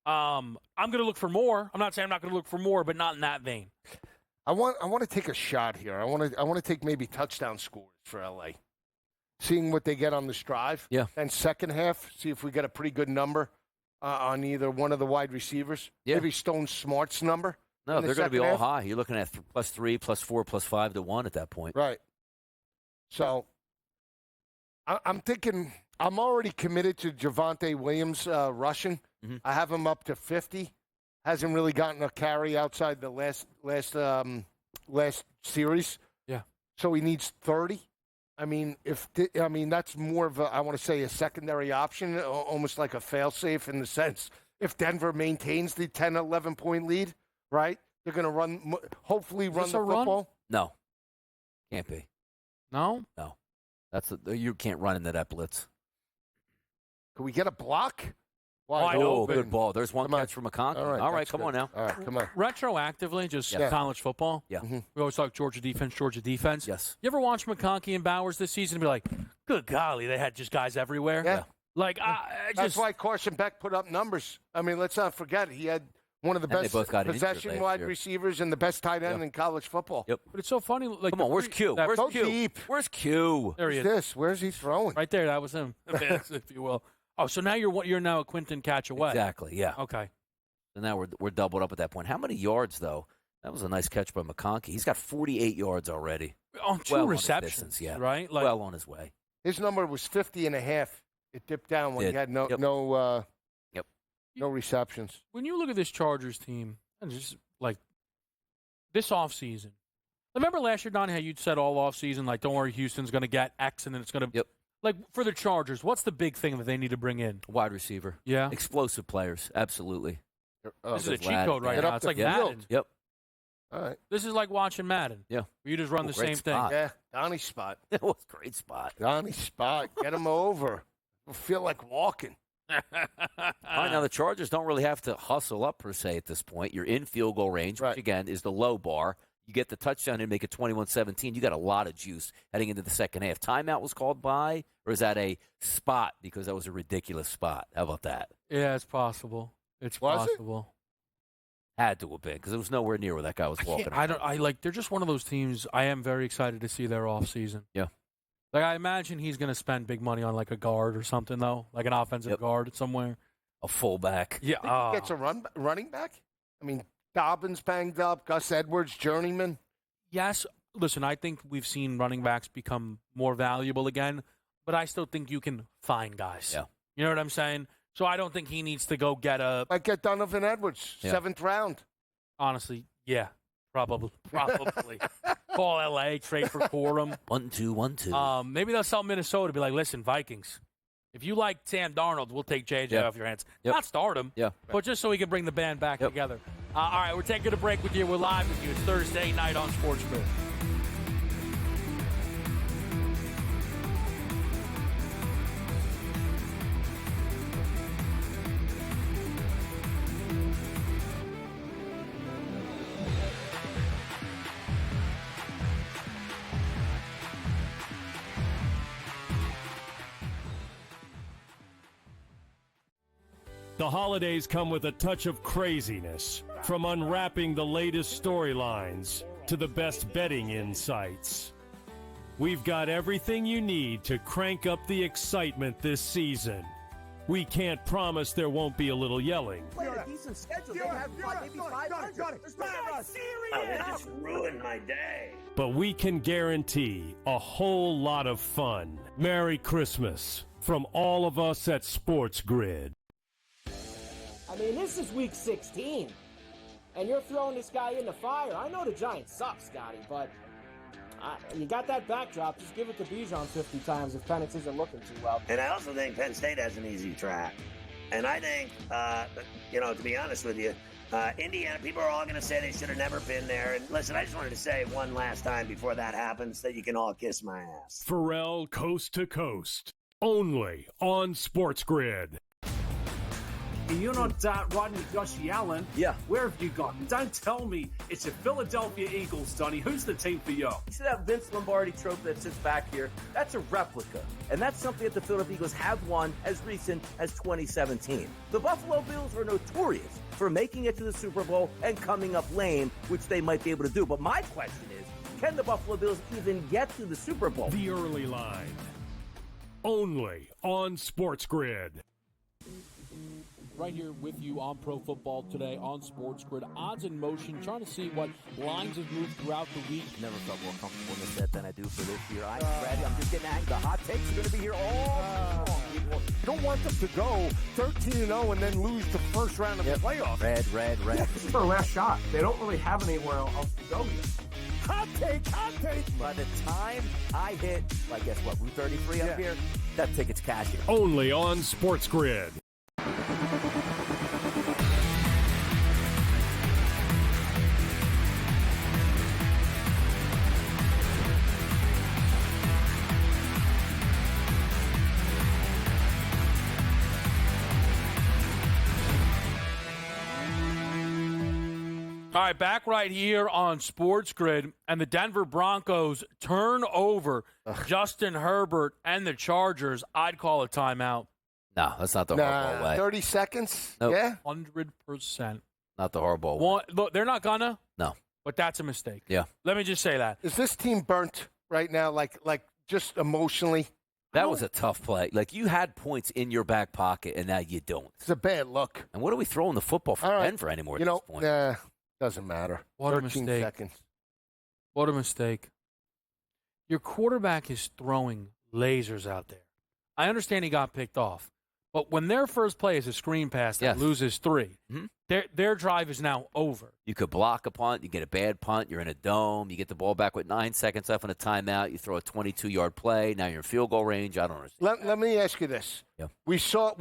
Speaker 1: I'm going to look for more. I'm not saying I'm not going to look for more, but not in that vein.
Speaker 2: I want to take a shot here. I want to take maybe touchdown scores for LA. Seeing what they get on this drive.
Speaker 3: Yeah.
Speaker 2: And second half, see if we get a pretty good number on either one of the wide receivers.
Speaker 3: Yeah.
Speaker 2: Maybe Stone Smart's number.
Speaker 3: No, they're going to be all
Speaker 2: half.
Speaker 3: high. You're looking at +3, +4, +5 to 1 at that point.
Speaker 2: Right. So I'm thinking I'm already committed to Javonte Williams rushing.
Speaker 3: Mm-hmm.
Speaker 2: I have him up to 50. Hasn't really gotten a carry outside the last series.
Speaker 1: Yeah.
Speaker 2: So he needs 30. I mean, that's more of I want to say a secondary option, almost like a fail-safe in the sense if Denver maintains the 10, 11-point lead, right? They're going to hopefully run the football.
Speaker 3: No. Can't be.
Speaker 1: No?
Speaker 3: No. You can't run into that blitz.
Speaker 2: Can we get a block?
Speaker 3: Good ball. There's one catch from McConkey. All right, come on now.
Speaker 2: All right, come on.
Speaker 1: Retroactively, just college football.
Speaker 3: Yeah.
Speaker 2: Mm-hmm.
Speaker 1: We always talk Georgia defense.
Speaker 3: Yes.
Speaker 1: You ever watch McConkey and Bowers this season and be like, good golly, they had just guys everywhere?
Speaker 2: Yeah.
Speaker 1: Like,
Speaker 2: that's why Carson Beck put up numbers. I mean, let's not forget, he had one of the best possession wide receivers and the best tight end in college football.
Speaker 3: Yep.
Speaker 1: But it's so funny. Like,
Speaker 3: come on, where's Q?
Speaker 2: Where's Q?
Speaker 3: Deep. Where's Q?
Speaker 1: There he is.
Speaker 2: This? Where's he throwing?
Speaker 1: Right there. That was him, if you will. Oh, so now you're now a Quinton catch away.
Speaker 3: Exactly. Yeah.
Speaker 1: Okay.
Speaker 3: So now we're doubled up at that point. How many yards though? That was a nice catch by McConkey. He's got 48 yards already.
Speaker 1: On two receptions,
Speaker 3: on his distance,
Speaker 1: right?
Speaker 3: Like, well on his way.
Speaker 2: His number was 50.5. It dipped down when he had no receptions.
Speaker 1: When you look at this Chargers team, and just like this offseason, remember last year, Donnie, how you said all offseason, like, don't worry, Houston's going to get X, and then it's going to.
Speaker 3: Yep.
Speaker 1: Like, for the Chargers, what's the big thing that they need to bring in?
Speaker 3: Wide receiver.
Speaker 1: Yeah.
Speaker 3: Explosive players. Absolutely.
Speaker 1: This is a cheat code right now. It's like Madden.
Speaker 3: Yep.
Speaker 2: All right.
Speaker 1: This is like watching Madden.
Speaker 3: Yeah.
Speaker 1: Where you just run the same
Speaker 3: spot.
Speaker 1: thing.
Speaker 2: Yeah. Donnie's spot.
Speaker 3: It was a great spot.
Speaker 2: Donnie's spot. Get him over. We'll feel like walking.
Speaker 3: All right, now the Chargers don't really have to hustle up per se at this point. You're in field goal range, which again is the low bar. you get the touchdown and make it 21-17, you got a lot of juice heading into the second half. Timeout was called by, or is that a spot because that was a ridiculous spot? How about that?
Speaker 1: Yeah, it's possible. It's
Speaker 2: Was it?
Speaker 1: possible.
Speaker 3: Had to have been because it was nowhere near where that guy was walking.
Speaker 1: They're just one of those teams. I am very excited to see their off season.
Speaker 3: Yeah.
Speaker 1: Like, I imagine he's going to spend big money on, like, a guard or something, though, like an offensive guard somewhere.
Speaker 3: A fullback.
Speaker 1: Yeah.
Speaker 2: Think he gets a running back? I mean, Dobbins banged up, Gus Edwards, journeyman.
Speaker 1: Yes. Listen, I think we've seen running backs become more valuable again, but I still think you can find guys.
Speaker 3: Yeah.
Speaker 1: You know what I'm saying? So I don't think he needs to go get a...
Speaker 2: Might get Donovan Edwards, 7th round.
Speaker 1: Honestly, yeah. Probably. Call L.A., trade for Corum.
Speaker 3: 1-2-1-2.
Speaker 1: Maybe they'll sell Minnesota, be like, listen, Vikings, if you like Sam Darnold, we'll take J.J. off your hands. Not start him, but just so we can bring the band back together. All right, we're taking a break with you. We're live with you. It's Thursday night on SportsGrid.
Speaker 4: The holidays come with a touch of craziness, from unwrapping the latest storylines to the best betting insights. We've got everything you need to crank up the excitement this season. We can't promise there won't be a little yelling.
Speaker 8: Play a decent schedule. They have maybe 500.
Speaker 6: They just ruined my day.
Speaker 4: But we can guarantee a whole lot of fun. Merry Christmas from all of us at SportsGrid.
Speaker 5: I mean, this is week 16, and you're throwing this guy in the fire. I know the Giants suck, Scotty, but you got that backdrop. Just give it to Bijan 50 times if Penix isn't looking too well.
Speaker 6: And I also think Penn State has an easy track. And I think, to be honest with you, Indiana, people are all going to say they should have never been there. And listen, I just wanted to say one last time before that happens that you can all kiss my ass.
Speaker 4: Pharrell Coast to Coast, only on SportsGrid.
Speaker 7: You're not Rodney Gushy Allen.
Speaker 8: Yeah.
Speaker 7: Where have you gone? Don't tell me it's the Philadelphia Eagles, Donnie. Who's the team for you?
Speaker 8: You see that Vince Lombardi trophy that sits back here? That's a replica. And that's something that the Philadelphia Eagles have won as recent as 2017. The Buffalo Bills are notorious for making it to the Super Bowl and coming up lame, which they might be able to do. But my question is, can the Buffalo Bills even get to the Super Bowl?
Speaker 4: The early line, only on SportsGrid.
Speaker 9: Right here with you on Pro Football Today on SportsGrid. Odds in motion, trying to see what lines have moved throughout the week.
Speaker 8: Never felt more comfortable in this set than I do for this year. I'm ready. I'm just getting angry. The hot takes are going to be here all long.
Speaker 2: You don't want them to go 13-0 and then lose the first round of the playoffs.
Speaker 3: Red.
Speaker 7: This is their last shot. They don't really have anywhere else to go here.
Speaker 2: Hot take.
Speaker 3: By the time I hit, I guess what, Route 33 up here, that ticket's cashing.
Speaker 4: Only on SportsGrid.
Speaker 1: All right, back right here on SportsGrid, and the Denver Broncos turn over Justin Herbert and the Chargers. I'd call a timeout.
Speaker 3: No, that's not the Harbaugh way.
Speaker 2: 30 seconds?
Speaker 3: Nope.
Speaker 2: Yeah?
Speaker 1: 100%.
Speaker 3: Not the Harbaugh way.
Speaker 1: Look, they're not gonna.
Speaker 3: No.
Speaker 1: But that's a mistake.
Speaker 3: Yeah.
Speaker 1: Let me just say that.
Speaker 2: Is this team burnt right now, like just emotionally?
Speaker 3: That was a tough play. Like, you had points in your back pocket, and now you don't.
Speaker 2: It's a bad look.
Speaker 3: And what are we throwing the football for Denver anymore at this point?
Speaker 2: Doesn't matter.
Speaker 1: What a
Speaker 2: 13
Speaker 1: mistake.
Speaker 2: seconds.
Speaker 1: What a mistake. Your quarterback is throwing lasers out there. I understand he got picked off, but when their first play is a screen pass that loses 3, their drive is now over.
Speaker 3: You could block a punt. You get a bad punt. You're in a dome. You get the ball back with 9 seconds left on a timeout. You throw a 22-yard play. Now you're in field goal range. I don't understand.
Speaker 2: Let me ask you this.
Speaker 3: Yeah.
Speaker 2: We saw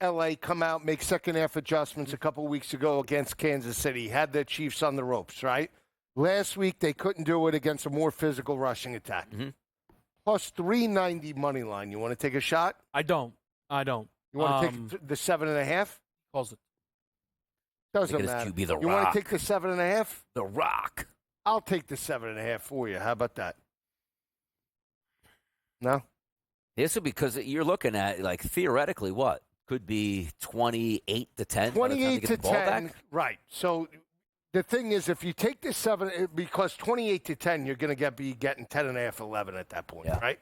Speaker 2: L.A. come out, make second-half adjustments a couple weeks ago against Kansas City. Had the Chiefs on the ropes, right? Last week, they couldn't do it against a more physical rushing attack. Plus 390 money line. You want to take a shot?
Speaker 1: I don't.
Speaker 2: You want to take the 7.5?
Speaker 1: Calls it.
Speaker 2: Doesn't matter.
Speaker 3: QB, the
Speaker 2: you
Speaker 3: Rock.
Speaker 2: want to take the 7.5?
Speaker 3: The Rock.
Speaker 2: I'll take the 7.5 for you. How about that? No?
Speaker 3: This is because you're looking at, like, theoretically what? Could be 28 to 10.
Speaker 2: 28 to 10.
Speaker 3: Back?
Speaker 2: Right. So the thing is, if you take this 7, because 28 to 10, you're going to be getting 10.5, 11 at that point, right?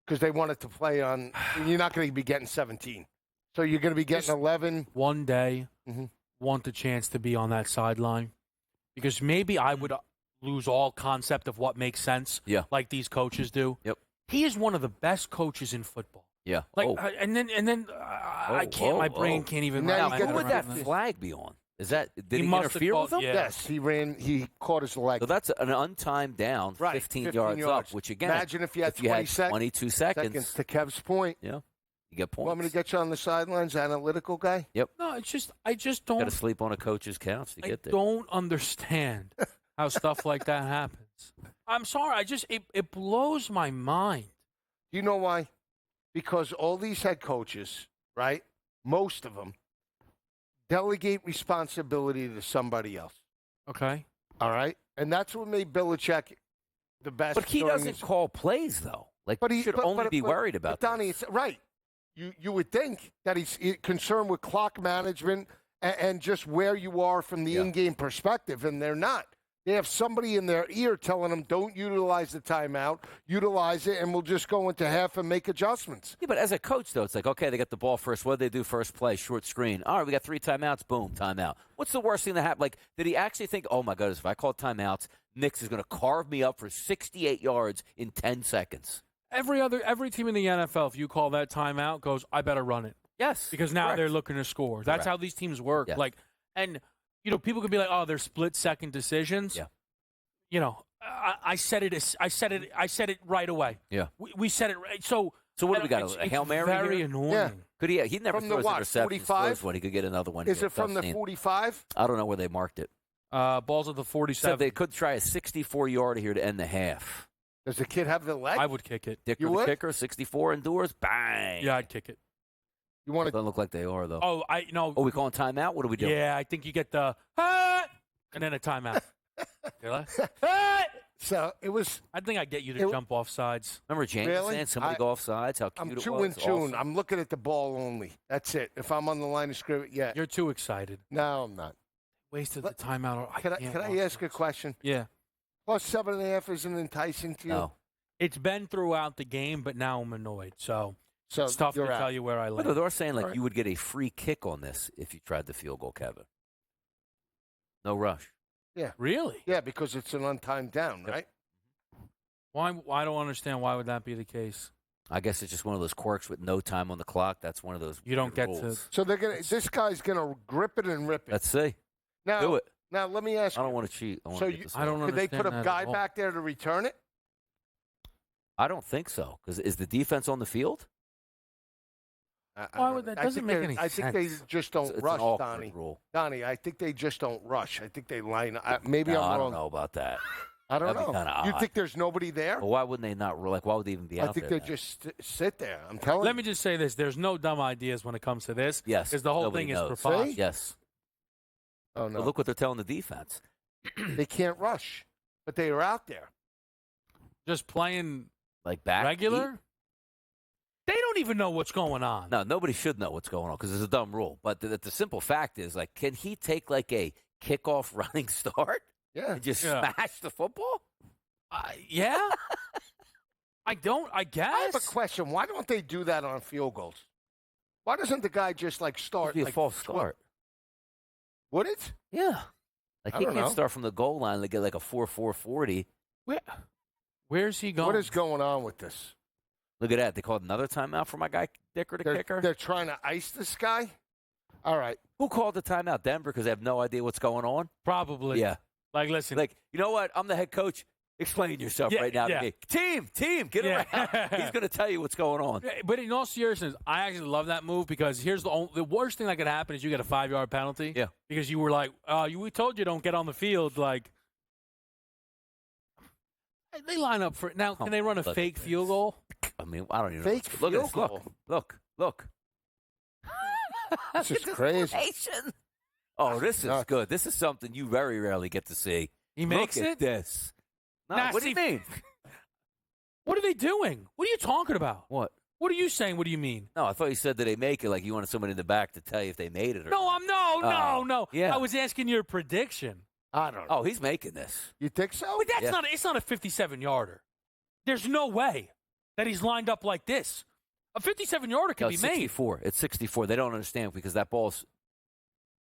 Speaker 2: Because they want it to play on, you're not going to be getting 17. So you're going to be getting 11.
Speaker 1: One day, want the chance to be on that sideline. Because maybe I would lose all concept of what makes sense, like these coaches do.
Speaker 3: Yep.
Speaker 1: He is one of the best coaches in football.
Speaker 3: Yeah.
Speaker 1: Like, and then I can't. My brain can't even.
Speaker 3: Now, who would that flag be on? Is that did he interfere with him?
Speaker 1: Yeah.
Speaker 2: Yes, he caught his leg.
Speaker 3: So that's an untimed down, 15 yards up. Which again,
Speaker 2: imagine if you had
Speaker 3: 22 seconds.
Speaker 2: To Kev's point,
Speaker 3: you get points.
Speaker 2: Want me to get you on the sidelines, analytical guy?
Speaker 3: Yep.
Speaker 1: No, I just don't.
Speaker 3: Got to sleep on a coach's couch to get there.
Speaker 1: I don't understand how stuff like that happens. I'm sorry. It blows my mind.
Speaker 2: You know why? Because all these head coaches, right? Most of them delegate responsibility to somebody else.
Speaker 1: Okay.
Speaker 2: All right? And that's what made Belichick the best.
Speaker 3: But he doesn't call plays, though. But he should only be worried about
Speaker 2: that. Donnie, it's right. You would think that he's concerned with clock management and just where you are from the in-game perspective, and they're not. They have somebody in their ear telling them, don't utilize the timeout, utilize it, and we'll just go into half and make adjustments.
Speaker 3: Yeah, but as a coach, though, it's like, okay, they got the ball first. What do they do first play? Short screen. All right, we got 3 timeouts. Boom, timeout. What's the worst thing that happened? Like, did he actually think, oh, my goodness, if I call timeouts, Nix is going to carve me up for 68 yards in 10 seconds?
Speaker 1: Every team in the NFL, if you call that timeout, goes, I better run it.
Speaker 3: Yes.
Speaker 1: Because now they're looking to score. That's how these teams work.
Speaker 3: Yeah.
Speaker 1: Like, and people could be like, "Oh, they're split-second decisions."
Speaker 3: Yeah.
Speaker 1: I said it right away.
Speaker 3: Yeah.
Speaker 1: We said it right. So
Speaker 3: what do we got? A Hail Mary?
Speaker 1: Very
Speaker 3: here?
Speaker 1: annoying.
Speaker 2: Yeah.
Speaker 3: Could he never
Speaker 2: from
Speaker 3: throws
Speaker 2: the
Speaker 3: interceptions.
Speaker 2: 45?
Speaker 3: One. He could get another one.
Speaker 2: Is
Speaker 3: here.
Speaker 2: it from the 45?
Speaker 3: I don't know where they marked it.
Speaker 1: Balls at the 47.
Speaker 3: So they could try a 64-yarder here to end the half.
Speaker 2: Does the kid have the leg?
Speaker 1: I would kick it.
Speaker 3: Dicker the kicker, 64 indoors, bang.
Speaker 1: Yeah, I'd kick it.
Speaker 2: You want
Speaker 3: to? Doesn't look like they are though.
Speaker 1: Oh,
Speaker 3: Oh, we calling timeout? What do we do?
Speaker 1: Yeah, I think you get the and then a timeout.
Speaker 2: So it was.
Speaker 1: I think I get you to jump off sides.
Speaker 3: Remember James saying somebody go off sides? How cute
Speaker 2: I'm
Speaker 3: it was.
Speaker 2: too in tune.
Speaker 3: Awesome.
Speaker 2: I'm looking at the ball only. That's it. If I'm on the line of scrimmage,
Speaker 1: You're too excited.
Speaker 2: No, I'm not.
Speaker 1: Wasted the timeout.
Speaker 2: Can I ask a question?
Speaker 1: Yeah.
Speaker 2: Plus 7.5 isn't enticing to you.
Speaker 3: No.
Speaker 1: It's been throughout the game, but now I'm annoyed. So it's tough to tell you where I land.
Speaker 3: But they're saying like you would get a free kick on this if you tried the field goal, Kevin. No rush.
Speaker 2: Yeah.
Speaker 1: Really?
Speaker 2: Yeah, because it's an untimed down, right?
Speaker 1: Why? I don't understand. Why would that be the case?
Speaker 3: I guess it's just one of those quirks with no time on the clock. That's one of those.
Speaker 1: You don't get
Speaker 3: rules.
Speaker 1: to.
Speaker 2: So they're gonna. This guy's gonna grip it and rip it.
Speaker 3: Let's see.
Speaker 2: Now,
Speaker 3: do it.
Speaker 2: Now let me ask.
Speaker 3: I don't want to cheat.
Speaker 1: I don't
Speaker 2: Could they put a
Speaker 1: understand
Speaker 2: guy
Speaker 1: that at all.
Speaker 2: back there to return it?
Speaker 3: I don't think so. Because is the defense on the field?
Speaker 1: Why would that? Doesn't make any
Speaker 2: I
Speaker 1: sense.
Speaker 2: think they just don't
Speaker 3: It's an
Speaker 2: rush,
Speaker 3: awkward
Speaker 2: Donnie.
Speaker 3: rule.
Speaker 2: Donnie, I think they just don't rush. I think they line up. Maybe
Speaker 3: No,
Speaker 2: I'm
Speaker 3: I
Speaker 2: wrong.
Speaker 3: don't know about that.
Speaker 2: I don't
Speaker 3: That'd be
Speaker 2: know.
Speaker 3: kinda
Speaker 2: You
Speaker 3: odd.
Speaker 2: think there's nobody there?
Speaker 3: Well, why wouldn't they not? Like, why would they even be out there?
Speaker 2: I think they
Speaker 3: then?
Speaker 2: just sit there. I'm telling
Speaker 1: Let
Speaker 2: you.
Speaker 1: me just say this: there's no dumb ideas when it comes to this.
Speaker 3: Yes.
Speaker 1: because the whole
Speaker 3: Nobody
Speaker 1: thing
Speaker 3: knows.
Speaker 1: is preposterous.
Speaker 3: Yes.
Speaker 2: Oh no.
Speaker 3: But look what they're telling the defense.
Speaker 2: They can't rush, but they are out there.
Speaker 1: Just playing
Speaker 3: Like back
Speaker 1: regular. They don't even know what's going on.
Speaker 3: No, nobody should know what's going on because it's a dumb rule. But the simple fact is, like, can he take like a kickoff running start?
Speaker 2: Yeah.
Speaker 3: And just smash the football?
Speaker 1: Yeah. I guess.
Speaker 2: I have a question. Why don't they do that on field goals? Why doesn't the guy just like start?
Speaker 3: It'd be a
Speaker 2: like,
Speaker 3: false start.
Speaker 2: Would it?
Speaker 3: Yeah. Like
Speaker 2: I
Speaker 3: he
Speaker 2: don't
Speaker 3: can't
Speaker 2: know.
Speaker 3: start from the goal line to get like a 4.40.
Speaker 1: Where's he going?
Speaker 2: What is going on with this?
Speaker 3: Look at that. They called another timeout for my guy Dicker the kicker.
Speaker 2: They're trying to ice this guy? All right.
Speaker 3: Who called the timeout? Denver, because they have no idea what's going on?
Speaker 1: Probably.
Speaker 3: Yeah.
Speaker 1: Like, listen.
Speaker 3: Like, you know what? I'm the head coach. Explain yourself right now to me. Team, get around. He's going to tell you what's going on.
Speaker 1: But in all seriousness, I actually love that move because here's the worst thing that could happen is you get a 5-yard penalty.
Speaker 3: Yeah.
Speaker 1: Because you were like, we told you don't get on the field. Like, they line up for it. Now, can they run a fake field goal?
Speaker 3: I mean, I don't even
Speaker 2: Fake
Speaker 3: know. Look at
Speaker 2: field
Speaker 3: this.
Speaker 2: goal.
Speaker 3: Look.
Speaker 2: This is crazy.
Speaker 3: Oh, this is good. This is something you very rarely get to see.
Speaker 1: He makes
Speaker 3: Look
Speaker 1: it?
Speaker 3: at this. No,
Speaker 1: Now,
Speaker 3: what do you
Speaker 1: see,
Speaker 3: mean?
Speaker 1: What are they doing? What are you talking about?
Speaker 3: What?
Speaker 1: What are you saying? What do you mean?
Speaker 3: No, I thought you said that they make it like you wanted somebody in the back to tell you if they made it or
Speaker 1: No,
Speaker 3: not.
Speaker 1: no.
Speaker 3: Yeah.
Speaker 1: I was asking your prediction.
Speaker 2: I don't know.
Speaker 3: Oh, he's making this.
Speaker 2: You think so?
Speaker 1: But that's
Speaker 3: Yeah.
Speaker 1: it's not a 57-yarder. There's no way that he's lined up like this. A 57-yarder can
Speaker 3: No,
Speaker 1: be
Speaker 3: it's
Speaker 1: made.
Speaker 3: 64. It's 64. They don't understand because that ball's.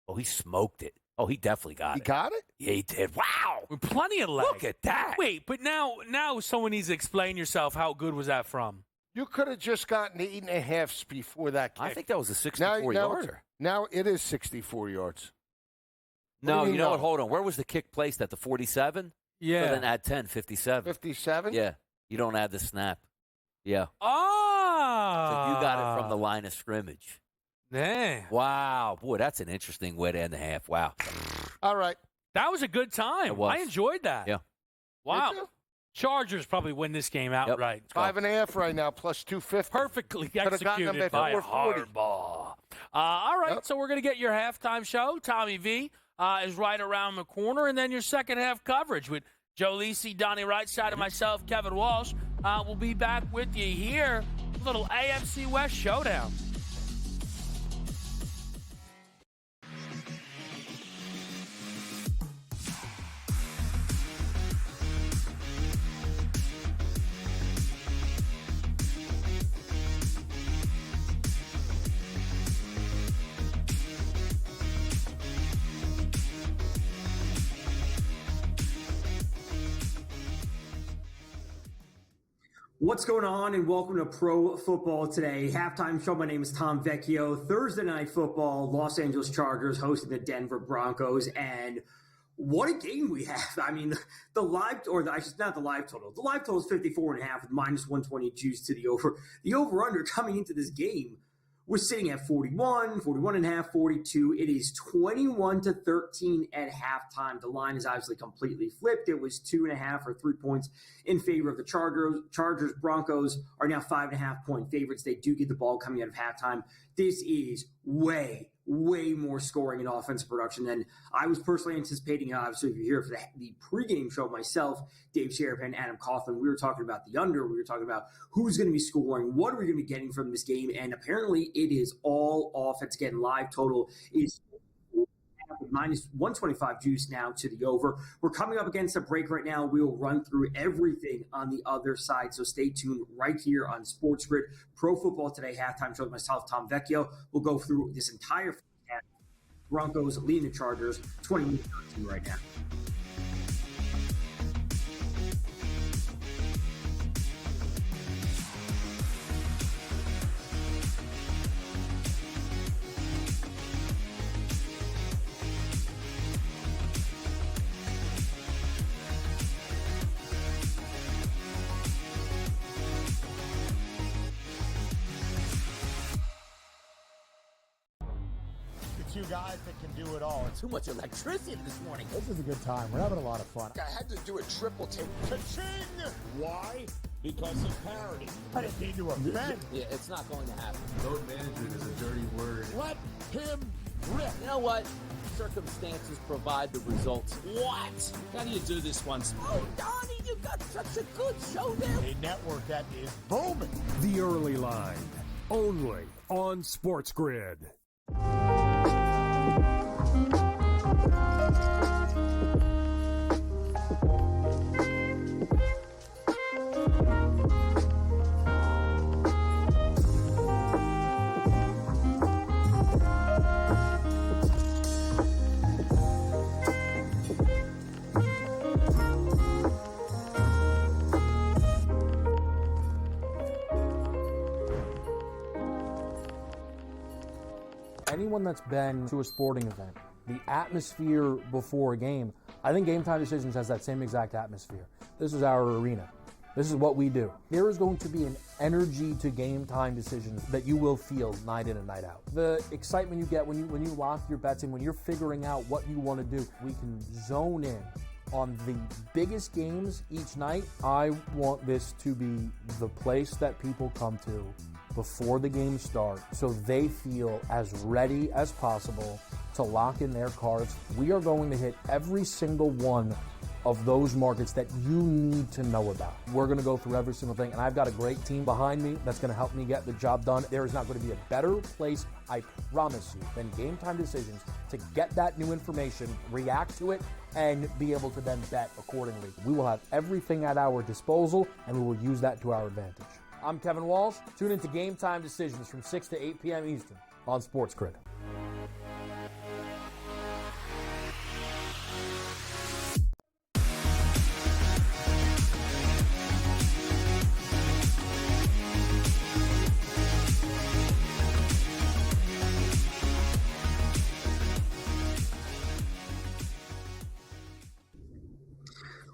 Speaker 3: Oh, he smoked it. Oh, he definitely got it.
Speaker 2: He got it?
Speaker 3: Yeah, he did. Wow.
Speaker 1: With plenty of leg.
Speaker 3: Look at that.
Speaker 1: Wait, but now someone needs to explain yourself. How good was that from?
Speaker 2: You could have just gotten 8.5 before that kick.
Speaker 3: I think that was a 64-yarder.
Speaker 2: Now it is 64 yards.
Speaker 3: No, you know
Speaker 2: no?
Speaker 3: what? Hold on. Where was the kick placed at? The 47?
Speaker 1: Yeah.
Speaker 3: So then add 10, 57.
Speaker 2: 57?
Speaker 3: Yeah. You don't add the snap. Yeah.
Speaker 1: Ah.
Speaker 3: So you got it from the line of scrimmage.
Speaker 1: Yeah.
Speaker 3: Wow. Boy, that's an interesting way to end the half. Wow.
Speaker 2: All right.
Speaker 1: That was a good time.
Speaker 3: It was.
Speaker 1: I enjoyed that.
Speaker 3: Yeah.
Speaker 1: Wow.
Speaker 2: Did you?
Speaker 1: Chargers probably win this game outright.
Speaker 2: 5.5 right now, plus 250.
Speaker 1: Perfectly
Speaker 2: Could've gotten them
Speaker 1: executed
Speaker 2: at
Speaker 1: by
Speaker 2: 440.
Speaker 1: Harbaugh. All right, so we're going to get your halftime show. Tommy V is right around the corner, and then your second half coverage with Joe Lisi, Donnie Rightside, and myself, Kevin Walsh. We'll be back with you here. A little AFC West showdown.
Speaker 14: What's going on, and welcome to Pro Football Today. Halftime show. My name is Tom Vecchio. Thursday Night Football, Los Angeles Chargers hosting the Denver Broncos, and what a game we have. I mean, the live, or I should not the live total. The live total is 54.5 with minus 120 juice to the over. The over-under coming into this game was sitting at 41, 41.5, 42. It is 21-13 at halftime. The line is obviously completely flipped. It was 2.5 or 3 points in favor of the Chargers. Chargers Broncos are now 5.5-point favorites. They do get the ball coming out of halftime. This is way more scoring and offensive production than I was personally anticipating. So if you're here for the pregame show, myself, Dave Sherapan, Adam Coughlin, we were talking about the under. We were talking about who's going to be scoring, what are we going to be getting from this game, and apparently it is all offense. Again, live total is minus 125 juice now to the over. We're coming up against a break right now. We will run through everything on the other side, so stay tuned right here on SportsGrid. Pro Football Today halftime show with myself, Tom Vecchio. We'll go through this entire half. Broncos leading the Chargers 20-13 right now.
Speaker 12: Two guys that can do it all.
Speaker 8: Too much electricity this morning.
Speaker 12: This is a good time. We're having a lot of fun. I had to do a triple take. Ka-ching! Why? Because of parity. I didn't mean to offend.
Speaker 8: Yeah, it's not going to happen.
Speaker 13: Load management is a dirty word.
Speaker 12: Let him rip.
Speaker 8: You know what? Circumstances provide the results.
Speaker 15: What? How do you do this once?
Speaker 8: Oh, Donnie, you got such a good show there.
Speaker 12: A network that is booming.
Speaker 4: The Early Line, only on SportsGrid.
Speaker 9: Anyone that's been to a sporting event, the atmosphere before a game, I think Game Time Decisions has that same exact atmosphere. This is our arena. This is what we do. There is going to be an energy to Game Time Decisions that you will feel night in and night out. The excitement you get when you lock your bets in, when you're figuring out what you want to do, we can zone in on the biggest games each night. I want this to be the place that people come to before the game starts so they feel as ready as possible to lock in their cards. We are going to hit every single one of those markets that you need to know about. We're going to go through every single thing, and I've got a great team behind me that's going to help me get the job done. There is not going to be a better place, I promise you, than Game Time Decisions to get that new information, react to it, and be able to then bet accordingly. We will have everything at our disposal, and we will use that to our advantage. I'm Kevin Walsh. Tune into Game Time Decisions from 6 to 8 p.m. Eastern on SportsGrid.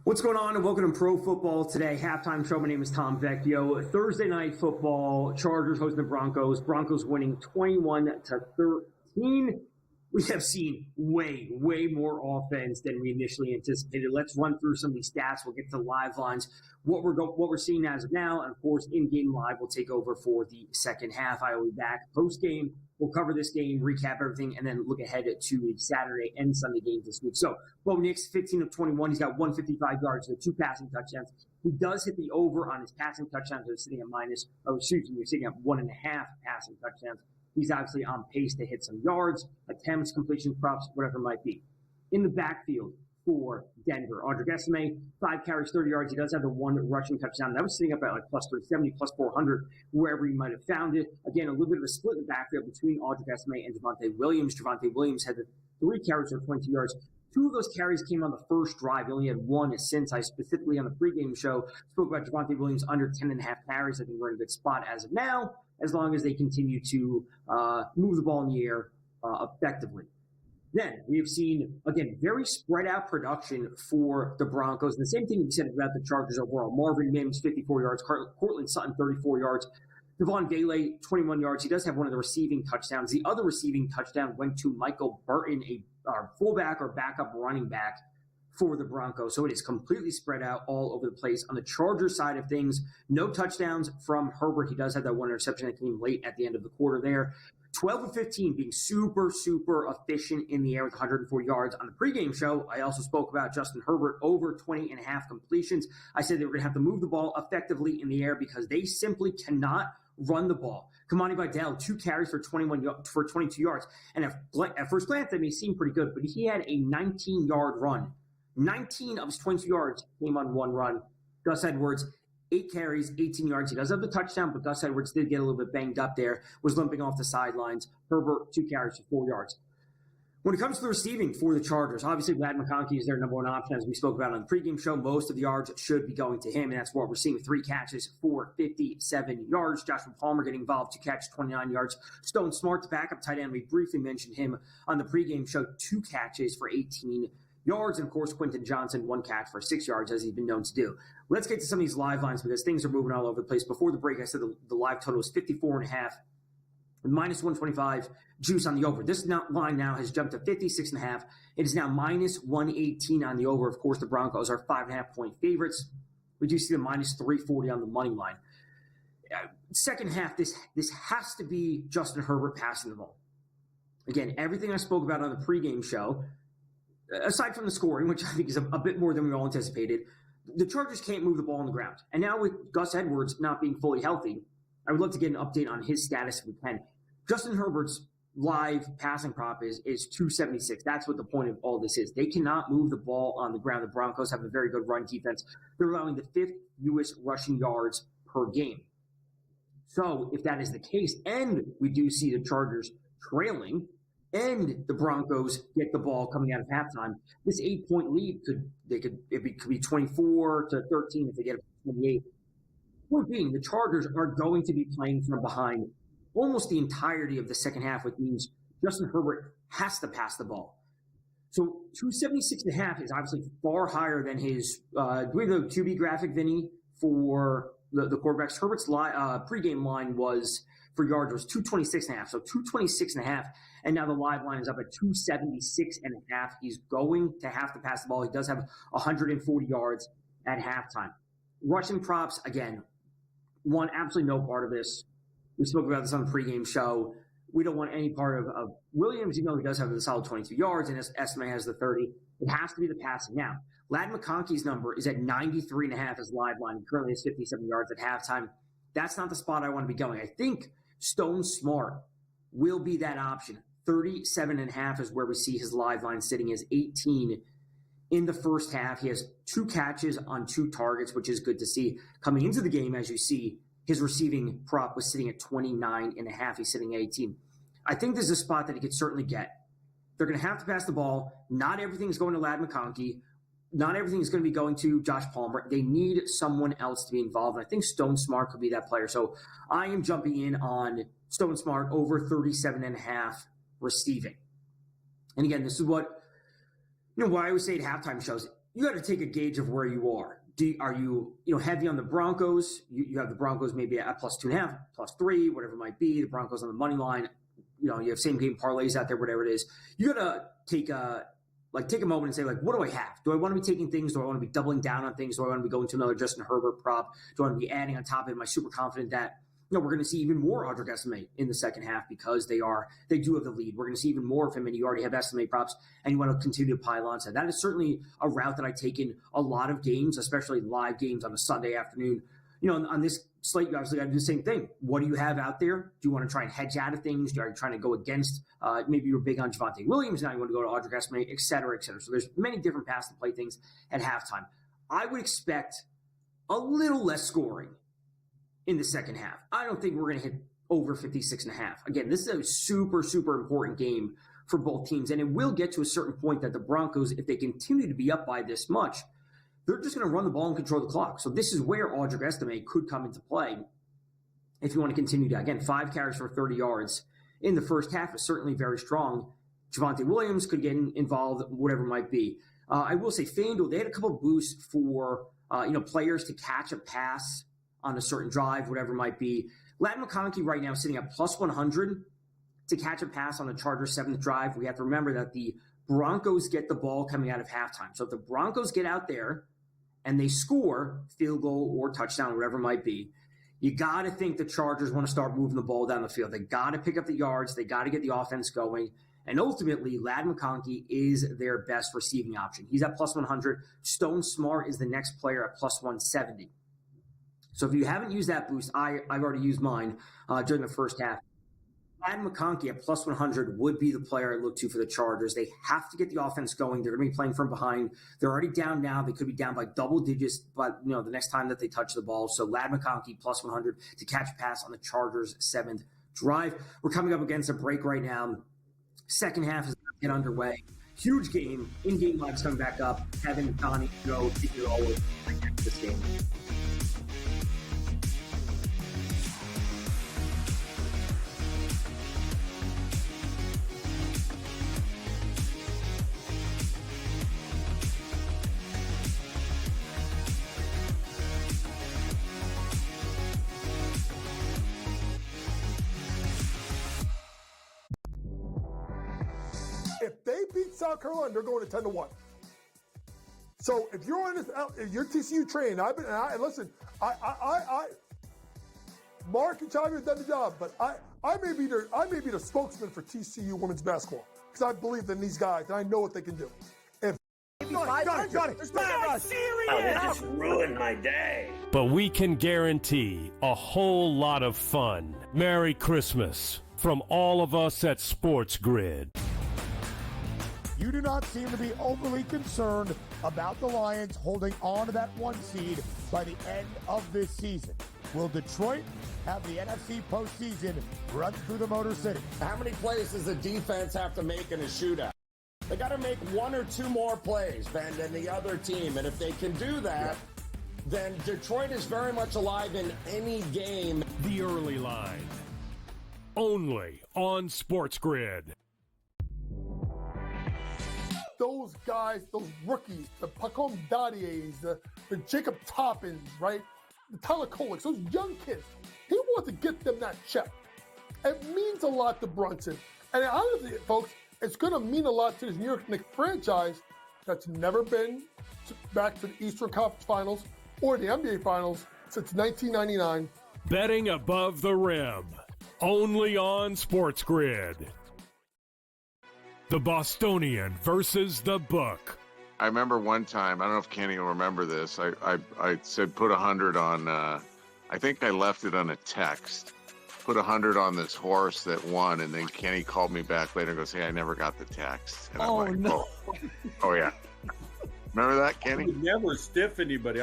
Speaker 14: What's going on, and welcome to Pro Football Today. Halftime show. My name is Tom Vecchio. Thursday night football. Chargers hosting the Broncos. Broncos winning 21-13. We have seen way more offense than we initially anticipated. Let's run through some of these stats. We'll get to the live lines. What we're seeing as of now, and of course, in-game live will take over for the second half. I will be back post-game. We'll cover this game, recap everything, and then look ahead to the Saturday and Sunday games this week. So, Bo Nix, 15 of 21. He's got 155 yards with 2 passing touchdowns. He does hit the over on his passing touchdowns. They're sitting at sitting at 1.5 passing touchdowns. He's obviously on pace to hit some yards, attempts, completion, props, whatever it might be. In the backfield for Denver, Audric Estimé, 5 carries, 30 yards. He does have the 1 rushing touchdown. That was sitting up at like plus 370, plus 400, wherever you might have found it. Again, a little bit of a split in the backfield between Audric Estimé and Javonte Williams. Javonte Williams had the 3 carries for 22 yards. 2 of those carries came on the first drive. He only had 1 since. I specifically on the pregame show spoke about Javonte Williams under 10.5 carries. I think we're in a good spot as of now, as long as they continue to move the ball in the air effectively. Then we have seen, again, very spread out production for the Broncos. And the same thing we said about the Chargers overall. Marvin Mims, 54 yards. Cortland Sutton, 34 yards. Devon Vele, 21 yards. He does have one of the receiving touchdowns. The other receiving touchdown went to Michael Burton, a fullback or backup running back for the Broncos. So it is completely spread out all over the place. On the Chargers side of things, no touchdowns from Herbert. He does have that 1 interception that came late at the end of the quarter there. 12 of 15 being super efficient in the air with 104 yards. On the pregame show, I also spoke about Justin Herbert over 20.5 completions. I said they were going to have to move the ball effectively in the air because they simply cannot run the ball. Kamani Vidal, 2 carries for 22 yards. And at first glance, that may seem pretty good, but he had a 19-yard run. 19 of his 22 yards came on 1 run. Gus Edwards, 8 carries, 18 yards. He does have the touchdown, but Gus Edwards did get a little bit banged up there, was limping off the sidelines. Herbert, 2 carries for 4 yards. When it comes to the receiving for the Chargers, obviously Vlad McConkey is their number 1 option, as we spoke about on the pregame show. Most of the yards should be going to him, and that's what we're seeing. 3 catches for 57 yards. Joshua Palmer getting involved, 2 catches, 29 yards. Stone Smart, the backup tight end, we briefly mentioned him on the pregame show. 2 catches for 18 yards. And, of course, Quentin Johnson, 1 catch for 6 yards, as he's been known to do. Let's get to some of these live lines because things are moving all over the place. Before the break, I said the live total is 54.5, minus 125 juice on the over. This line now has jumped to 56.5. It is now minus 118 on the over. Of course, the Broncos are 5.5-point favorites. We do see the minus 340 on the money line. Second half, this has to be Justin Herbert passing the ball. Again, everything I spoke about on the pregame show, aside from the scoring, which I think is a bit more than we all anticipated, the Chargers can't move the ball on the ground. And now with Gus Edwards not being fully healthy, I would love to get an update on his status if we can. Justin Herbert's live passing prop is 276. That's what the point of all this is. They cannot move the ball on the ground. The Broncos have a very good run defense. They're allowing the 5th fewest rushing yards per game. So if that is the case, and we do see the Chargers trailing, and the Broncos get the ball coming out of halftime, this 8-point lead could be 24-13 if they get it 28. Point being, the Chargers are going to be playing from behind almost the entirety of the second half, which means Justin Herbert has to pass the ball. So 276.5 is obviously far higher than his. Do we have the QB graphic, Vinny, for the quarterbacks? Herbert's pregame line was for yards was 226.5. So 226.5. And now the live line is up at 276.5. He's going to have to pass the ball. He does have 140 yards at halftime. Rushing props, again, one, absolutely no part of this. We spoke about this on the pregame show. We don't want any part of Williams, even though he does have the solid 22 yards and Estime has the 30. It has to be the passing. Now, Ladd McConkey's number is at 93.5 as live line. He currently has 57 yards at halftime. That's not the spot I want to be going. I think Stone Smart will be that option. 37.5 is where we see his live line sitting as 18 in the first half. He has 2 catches on 2 targets, which is good to see. Coming into the game, as you see, his receiving prop was sitting at 29.5. He's sitting at 18. I think there's a spot that he could certainly get. They're going to have to pass the ball. Not everything's going to Ladd McConkey. Not everything is going to be going to Josh Palmer. They need someone else to be involved. And I think Stone Smart could be that player. So I am jumping in on Stone Smart over 37.5 receiving. And again, this is what I always say at halftime shows. You got to take a gauge of where you are. Are you heavy on the Broncos? You have the Broncos maybe at +2.5, +3, whatever it might be. The Broncos on the money line. You have same game parlays out there, whatever it is. You got to take a moment and say, what do I have? Do I want to be taking things? Do I want to be doubling down on things? Do I want to be going to another Justin Herbert prop? Do I want to be adding on top of it? Am I super confident that we're going to see even more Audric Estime in the second half because they do have the lead. We're going to see even more of him, and you already have Estime props, and you want to continue to pile on. So that is certainly a route that I take in a lot of games, especially live games on a Sunday afternoon. On this slate, you obviously got to do the same thing. What do you have out there? Do you want to try and hedge out of things? Are you trying to go against, maybe you're big on Javonte Williams, now you want to go to Audric Estime, et cetera, et cetera. So there's many different paths to play things at halftime. I would expect a little less scoring in the second half. I don't think we're going to hit over 56.5. Again, this is a super, super important game for both teams, and it will get to a certain point that the Broncos, if they continue to be up by this much, they're just going to run the ball and control the clock. So this is where Audric Estime could come into play if you want to continue to. Again, 5 carries for 30 yards in the first half is certainly very strong. Javonte Williams could get involved, whatever it might be. I will say FanDuel, they had a couple of boosts for players to catch a pass on a certain drive, whatever it might be. Ladd McConkey right now is sitting at +100 to catch a pass on the Chargers' 7th drive. We have to remember that the Broncos get the ball coming out of halftime. So if the Broncos get out there and they score field goal or touchdown, whatever it might be, you got to think the Chargers want to start moving the ball down the field. They got to pick up the yards. They got to get the offense going. And ultimately, Ladd McConkey is their best receiving option. He's at +100. Stone Smart is the next player at +170. So if you haven't used that boost, I've already used mine during the first half. Ladd McConkey at +100 would be the player I look to for the Chargers. They have to get the offense going. They're going to be playing from behind. They're already down now. They could be down by double digits, but the next time that they touch the ball. So Ladd McConkey +100 to catch a pass on the Chargers' 7th drive. We're coming up against a break right now. Second half is going to get underway. Huge game. In-game lives coming back up. Kevin, Donnie, Joe, take it all over this game.
Speaker 16: If they beat South Carolina, they're going to 10-1. So if you're on this, if you're TCU trained, listen, Mark and Chavi have done the job, but I may be the spokesman for TCU women's basketball because I believe in these guys and I know what they can do.
Speaker 6: That just ruined my day.
Speaker 4: But we can guarantee a whole lot of fun. Merry Christmas from all of us at SportsGrid.
Speaker 12: You do not seem to be overly concerned about the Lions holding on to that 1 seed by the end of this season. Will Detroit have the NFC postseason run through the Motor City?
Speaker 17: How many plays does the defense have to make in a shootout? They got to make 1 or 2 more plays than the other team. And if they can do that, then Detroit is very much alive in any game.
Speaker 4: The early line. Only on SportsGrid.
Speaker 16: Those guys, those rookies, the Pacom Daddiers, the Jacob Toppins, right? The Tyler Koleks, those young kids. He wants to get them that check. It means a lot to Brunson. And honestly, folks, it's going to mean a lot to this New York Knicks franchise that's never been back to the Eastern Conference Finals or the NBA Finals since 1999.
Speaker 4: Betting above the rim. Only on SportsGrid. The Bostonian versus the Book.
Speaker 18: I remember one time, I don't know if Kenny will remember this, I said put 100 on, I think I left it on a text, put 100 on this horse that won, and then Kenny called me back later and goes, hey, I never got the text. And I'm like,
Speaker 19: no.
Speaker 18: Oh, yeah. Remember that, Kenny?
Speaker 19: I would never stiff anybody.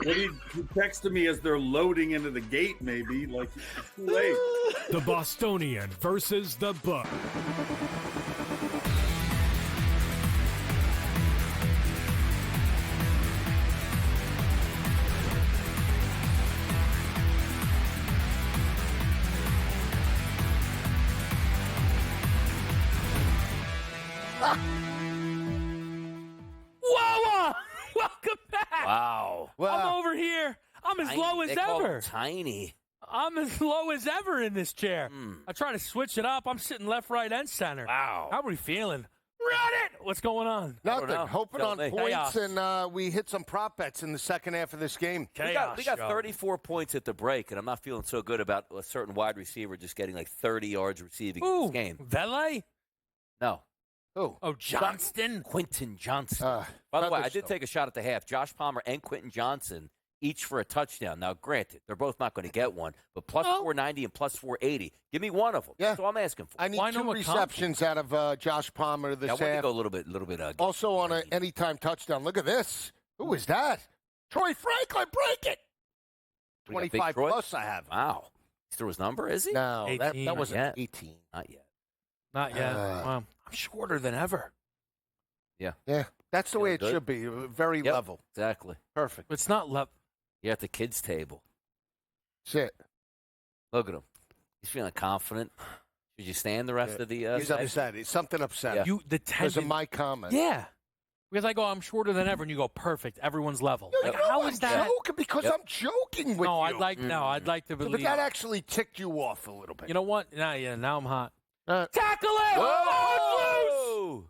Speaker 19: When he texted me as they're loading into the gate, maybe, like, it's too late.
Speaker 4: The Bostonian versus the Book.
Speaker 1: Whoa! Welcome back.
Speaker 3: Wow.
Speaker 1: I'm over here. I'm as low as
Speaker 3: They call
Speaker 1: ever.
Speaker 3: him tiny.
Speaker 1: I'm as low as ever in this chair. I try to switch it up. I'm sitting left, right, and center.
Speaker 3: Wow.
Speaker 1: How are we feeling? Run it! What's going on?
Speaker 2: Nothing. Hoping
Speaker 3: Tell
Speaker 2: on
Speaker 3: me.
Speaker 2: points, and we hit some prop bets in the second half of this game.
Speaker 3: We got 34 points at the break, and I'm not feeling so good about a certain wide receiver just getting like 30 yards receiving in this game.
Speaker 1: Vele?
Speaker 3: No.
Speaker 2: Who?
Speaker 1: Oh, Johnston?
Speaker 3: Quentin Johnston. By the way, I did take a shot at the half. Josh Palmer and Quentin Johnson each for a touchdown. Now, granted, they're both not going to get one, but plus 490 and plus 480. Give me one of them.
Speaker 2: Yeah.
Speaker 3: That's all I'm asking for.
Speaker 2: I need 2 receptions out of Josh Palmer this
Speaker 3: I
Speaker 2: half.
Speaker 3: want to go a little bit.
Speaker 2: Also on an anytime touchdown. Look at this. Who is that? Troy Franklin, break it.
Speaker 3: We got Big
Speaker 2: 25
Speaker 3: Troy?
Speaker 2: plus I have.
Speaker 3: Wow. He's through his number, is he?
Speaker 2: No,
Speaker 1: 18.
Speaker 2: that wasn't
Speaker 3: Not yet.
Speaker 2: 18.
Speaker 3: Not yet.
Speaker 1: Not yet. Wow. I'm shorter than ever.
Speaker 3: Yeah.
Speaker 2: Yeah, that's the way it
Speaker 3: good.
Speaker 2: should be. Very
Speaker 3: Yep,
Speaker 2: level.
Speaker 3: Exactly.
Speaker 2: Perfect.
Speaker 1: It's not level.
Speaker 3: You're at the kids' table.
Speaker 2: Sit.
Speaker 3: Look at him. He's feeling confident. Should you stand the rest of the
Speaker 2: He's
Speaker 3: session?
Speaker 2: upset. He's something upset.
Speaker 3: Yeah.
Speaker 1: You the
Speaker 2: Because of my comment.
Speaker 1: Yeah. Because I go, I'm shorter than ever, and you go, perfect. Everyone's level.
Speaker 2: No,
Speaker 1: Like,
Speaker 2: you know
Speaker 1: how
Speaker 2: I'm
Speaker 1: is that?
Speaker 2: joking because I'm joking with
Speaker 1: No,
Speaker 2: you.
Speaker 1: I'd like to believe.
Speaker 2: But that actually ticked you off a little bit.
Speaker 1: You know what? Now I'm hot.
Speaker 2: Uh,
Speaker 1: Tackle it!
Speaker 3: Whoa!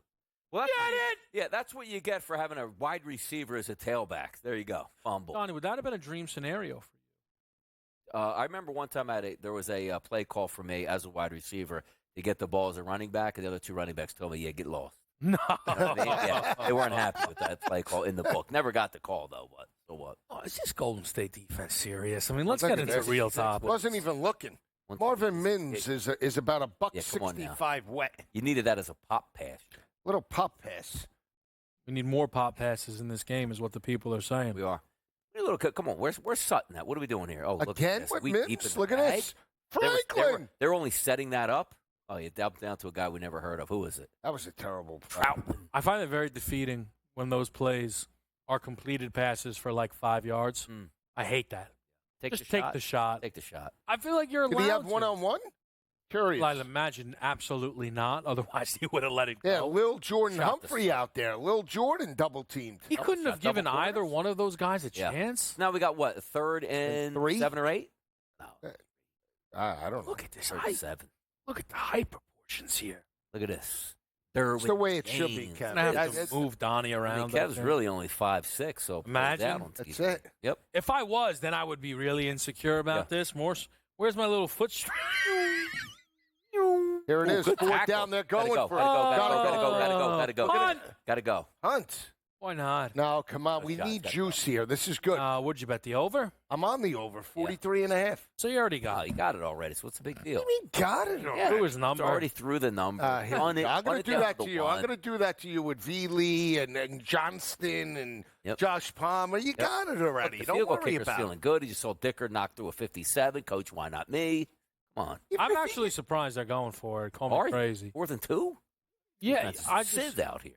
Speaker 3: Well,
Speaker 1: Get it!
Speaker 3: Yeah, that's what you get for having a wide receiver as a tailback. There you go. Fumble.
Speaker 1: Donnie, would that have been a dream scenario for you?
Speaker 3: I remember one time there was a play call for me as a wide receiver to get the ball as a running back, and the other 2 running backs told me, yeah, get lost.
Speaker 1: No.
Speaker 3: Yeah, they weren't happy with that play call in the book. Never got the call, though. But so what?
Speaker 1: Oh, is this Golden State defense serious? I mean, let's
Speaker 2: Look
Speaker 1: get
Speaker 2: at
Speaker 1: into
Speaker 2: this.
Speaker 1: real topics.
Speaker 2: Wasn't even looking. Marvin Mims is about a buck
Speaker 3: Yeah, come on now.
Speaker 2: 65 wet.
Speaker 3: You needed that as a pop pass.
Speaker 2: Little pop pass.
Speaker 1: We need more pop passes in this game, is what the people are saying.
Speaker 3: We are. Come on, where's Sutton at? What are we doing here? Oh, look
Speaker 2: Again
Speaker 3: at this.
Speaker 2: with
Speaker 3: We
Speaker 2: Mims?
Speaker 3: deep in the
Speaker 2: Look at
Speaker 3: bag?
Speaker 2: this. Franklin.
Speaker 3: They're only setting that up. Oh, you're down to a guy we never heard of. Who is it?
Speaker 2: That was a terrible
Speaker 3: Troutman.
Speaker 1: I find it very defeating when those plays are completed passes for like 5 yards. I hate that. Just take the shot.
Speaker 3: Take the shot.
Speaker 1: I feel like you're allowed
Speaker 2: Did he have
Speaker 1: to.
Speaker 2: one-on-one? Curious.
Speaker 1: I'd imagine absolutely not. Otherwise, he would have let it go.
Speaker 2: Yeah, Lil Jordan
Speaker 1: Shot the
Speaker 2: Humphrey out there. Lil Jordan double-teamed.
Speaker 1: He couldn't have given either one of those guys a
Speaker 3: Yeah.
Speaker 1: chance.
Speaker 3: Now we got what? 3rd and
Speaker 2: 3?
Speaker 3: 7 or 8?
Speaker 2: I don't know.
Speaker 1: Look at this
Speaker 3: 3rd
Speaker 1: height.
Speaker 3: and 7.
Speaker 1: Look at the height proportions here.
Speaker 3: Look at this.
Speaker 2: It's the way it should be,
Speaker 3: Gaines.
Speaker 2: Kevin.
Speaker 1: Gonna have
Speaker 2: That's-
Speaker 1: to move Donnie
Speaker 3: I
Speaker 1: around.
Speaker 3: mean, Kev's really only 5'6", so play
Speaker 1: Imagine.
Speaker 3: that on
Speaker 2: That's
Speaker 3: TV.
Speaker 2: it.
Speaker 3: Yep.
Speaker 1: If I was, then I would be really insecure about this. Where's my little foot strap?
Speaker 2: Here it is.
Speaker 3: Good
Speaker 2: 4
Speaker 3: tackle.
Speaker 2: down there going
Speaker 3: Gotta
Speaker 2: for
Speaker 3: Gotta go.
Speaker 1: Hunt.
Speaker 3: Gotta go.
Speaker 2: Hunt.
Speaker 1: Why not?
Speaker 2: No, come on. We
Speaker 3: Shot,
Speaker 2: need
Speaker 3: gotta
Speaker 2: juice here. This is good.
Speaker 1: Would you bet the over?
Speaker 2: I'm on the over, 43 and a half.
Speaker 1: So you already
Speaker 3: Oh,
Speaker 1: got it.
Speaker 3: you got it already, so what's the big deal?
Speaker 2: We got it already.
Speaker 1: Threw his number.
Speaker 3: It's already through the number.
Speaker 2: Here,
Speaker 3: Run it,
Speaker 2: I'm
Speaker 3: run
Speaker 2: going
Speaker 3: it
Speaker 2: to do
Speaker 3: down
Speaker 2: that
Speaker 3: the
Speaker 2: to you.
Speaker 3: one.
Speaker 2: I'm going to do that to you with V. Lee and Johnston and
Speaker 3: Yep.
Speaker 2: Josh Palmer. You got it already.
Speaker 3: The
Speaker 2: Don't
Speaker 3: field goal
Speaker 2: worry
Speaker 3: kicker's
Speaker 2: about
Speaker 3: feeling
Speaker 2: it.
Speaker 3: good. He just saw Dicker knock through a 57. Coach, why not me? Come on.
Speaker 1: I'm actually surprised they're going for it. Call me
Speaker 3: Are you?
Speaker 1: crazy.
Speaker 3: 4th and 2?
Speaker 1: Yeah,
Speaker 3: That's
Speaker 1: I just
Speaker 3: Sid out here.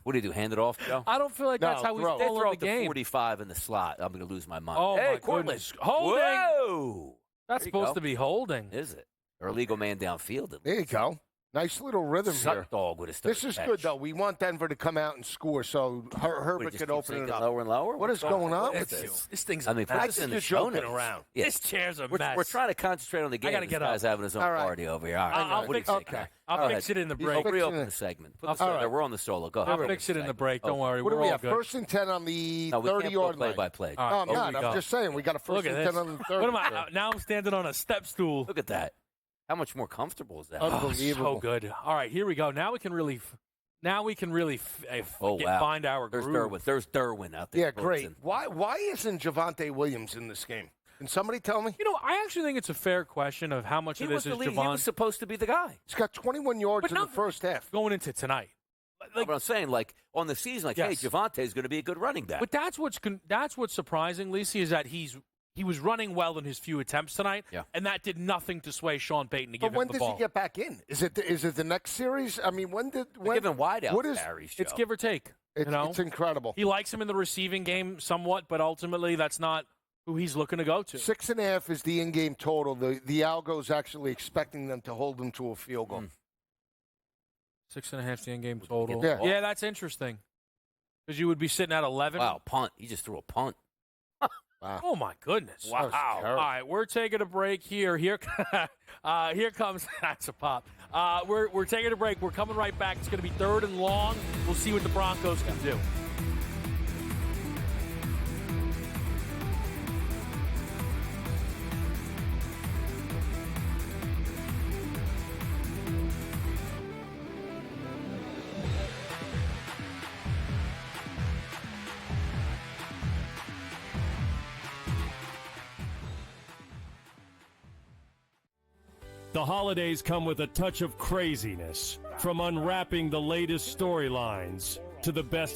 Speaker 3: What do you do? Hand it off, Joe?
Speaker 1: I don't feel like that's how we
Speaker 2: throw.
Speaker 3: They
Speaker 1: follow
Speaker 3: throw
Speaker 1: the
Speaker 3: it to
Speaker 1: game.
Speaker 3: 45 in the slot. I'm going to lose my mind.
Speaker 1: Oh,
Speaker 3: hey,
Speaker 1: my
Speaker 3: Cortland.
Speaker 1: goodness. Holding.
Speaker 3: Whoa.
Speaker 1: That's
Speaker 3: There you
Speaker 1: supposed
Speaker 3: go.
Speaker 1: to be holding.
Speaker 3: Is it? Or illegal man downfield.
Speaker 2: There you go. Nice little rhythm here.
Speaker 3: Dog with his
Speaker 2: This is
Speaker 3: catch.
Speaker 2: good, though. We want Denver to come out and score, so Herbert could open it up.
Speaker 3: Lower and lower?
Speaker 2: What is going on with this?
Speaker 20: This thing's
Speaker 3: I mean, put this in the show notes.
Speaker 20: around.
Speaker 3: Yeah.
Speaker 20: This chair's a
Speaker 3: We're
Speaker 20: mess.
Speaker 3: trying to concentrate on the game.
Speaker 20: I gotta
Speaker 3: This
Speaker 20: get
Speaker 3: guy's
Speaker 20: up.
Speaker 3: having his own
Speaker 2: All right.
Speaker 3: party over here. All right.
Speaker 1: I'll
Speaker 3: What do you
Speaker 1: fix-
Speaker 3: say,
Speaker 1: okay.
Speaker 3: Kai?
Speaker 1: I'll
Speaker 3: Go
Speaker 1: fix
Speaker 3: ahead.
Speaker 1: it in the
Speaker 3: You
Speaker 1: break.
Speaker 3: reopen the segment. Put the
Speaker 2: All right.
Speaker 3: We're on the solo. Go ahead.
Speaker 1: I'll fix it in the break. Don't worry.
Speaker 2: What do
Speaker 1: We're
Speaker 2: we
Speaker 1: all
Speaker 2: have?
Speaker 1: good.
Speaker 2: First and 10 on the
Speaker 3: No, we can't
Speaker 2: 30-yard
Speaker 3: play
Speaker 2: line.
Speaker 3: by play.
Speaker 1: All
Speaker 2: No,
Speaker 1: right,
Speaker 2: I'm
Speaker 1: here
Speaker 2: not.
Speaker 1: we
Speaker 2: I'm
Speaker 1: go.
Speaker 2: just saying. We got a
Speaker 1: Look
Speaker 2: first
Speaker 1: at
Speaker 2: and
Speaker 1: this.
Speaker 2: 10 on the 30.
Speaker 1: What am I? Now I'm standing on a step stool.
Speaker 3: Look at that. How much more comfortable is that?
Speaker 2: Unbelievable.
Speaker 1: So good. All right, here we go. Now we can really find our
Speaker 3: There's
Speaker 1: groove.
Speaker 3: Derwin. There's Derwin out there.
Speaker 2: Yeah, great. Why isn't Javonte Williams in this game? Can somebody tell me?
Speaker 1: You know, I actually think it's a fair question of how much of this is
Speaker 3: He
Speaker 1: Javon
Speaker 3: was supposed to be the guy.
Speaker 2: He's got 21 yards
Speaker 1: But
Speaker 2: in
Speaker 1: not
Speaker 2: the first half.
Speaker 1: going into tonight.
Speaker 3: But I'm saying, like, on the season, like,
Speaker 1: Yes.
Speaker 3: hey, Javonte's going to be a good running back.
Speaker 1: But that's what's surprising, Lisi, is that he was running well in his few attempts tonight, and that did nothing to sway Sean Payton to give
Speaker 2: But when
Speaker 1: him the
Speaker 2: does
Speaker 1: ball.
Speaker 2: he get back in? Is it the next series? I mean, when?
Speaker 3: Giving wideout
Speaker 2: what is?
Speaker 3: carries,
Speaker 1: It's
Speaker 3: Joe.
Speaker 1: give or take.
Speaker 2: It's incredible.
Speaker 1: He likes him in the receiving game somewhat, but ultimately that's not who he's looking to go to.
Speaker 2: 6.5 is the in-game total. The algo's actually expecting them to hold them to a field goal.
Speaker 1: 6.5 the in-game total.
Speaker 2: Yeah.
Speaker 1: That's interesting. Because you would be sitting at 11.
Speaker 3: Wow, punt. He just threw a punt.
Speaker 2: Wow.
Speaker 1: Oh, my goodness.
Speaker 2: That was
Speaker 1: All
Speaker 2: terrible.
Speaker 1: right, we're taking a break here. Here comes – that's a pop. We're taking a break. We're coming right back. It's going to be third and long. We'll see what the Broncos can do.
Speaker 4: The holidays come with a touch of craziness, from unwrapping the latest storylines to the best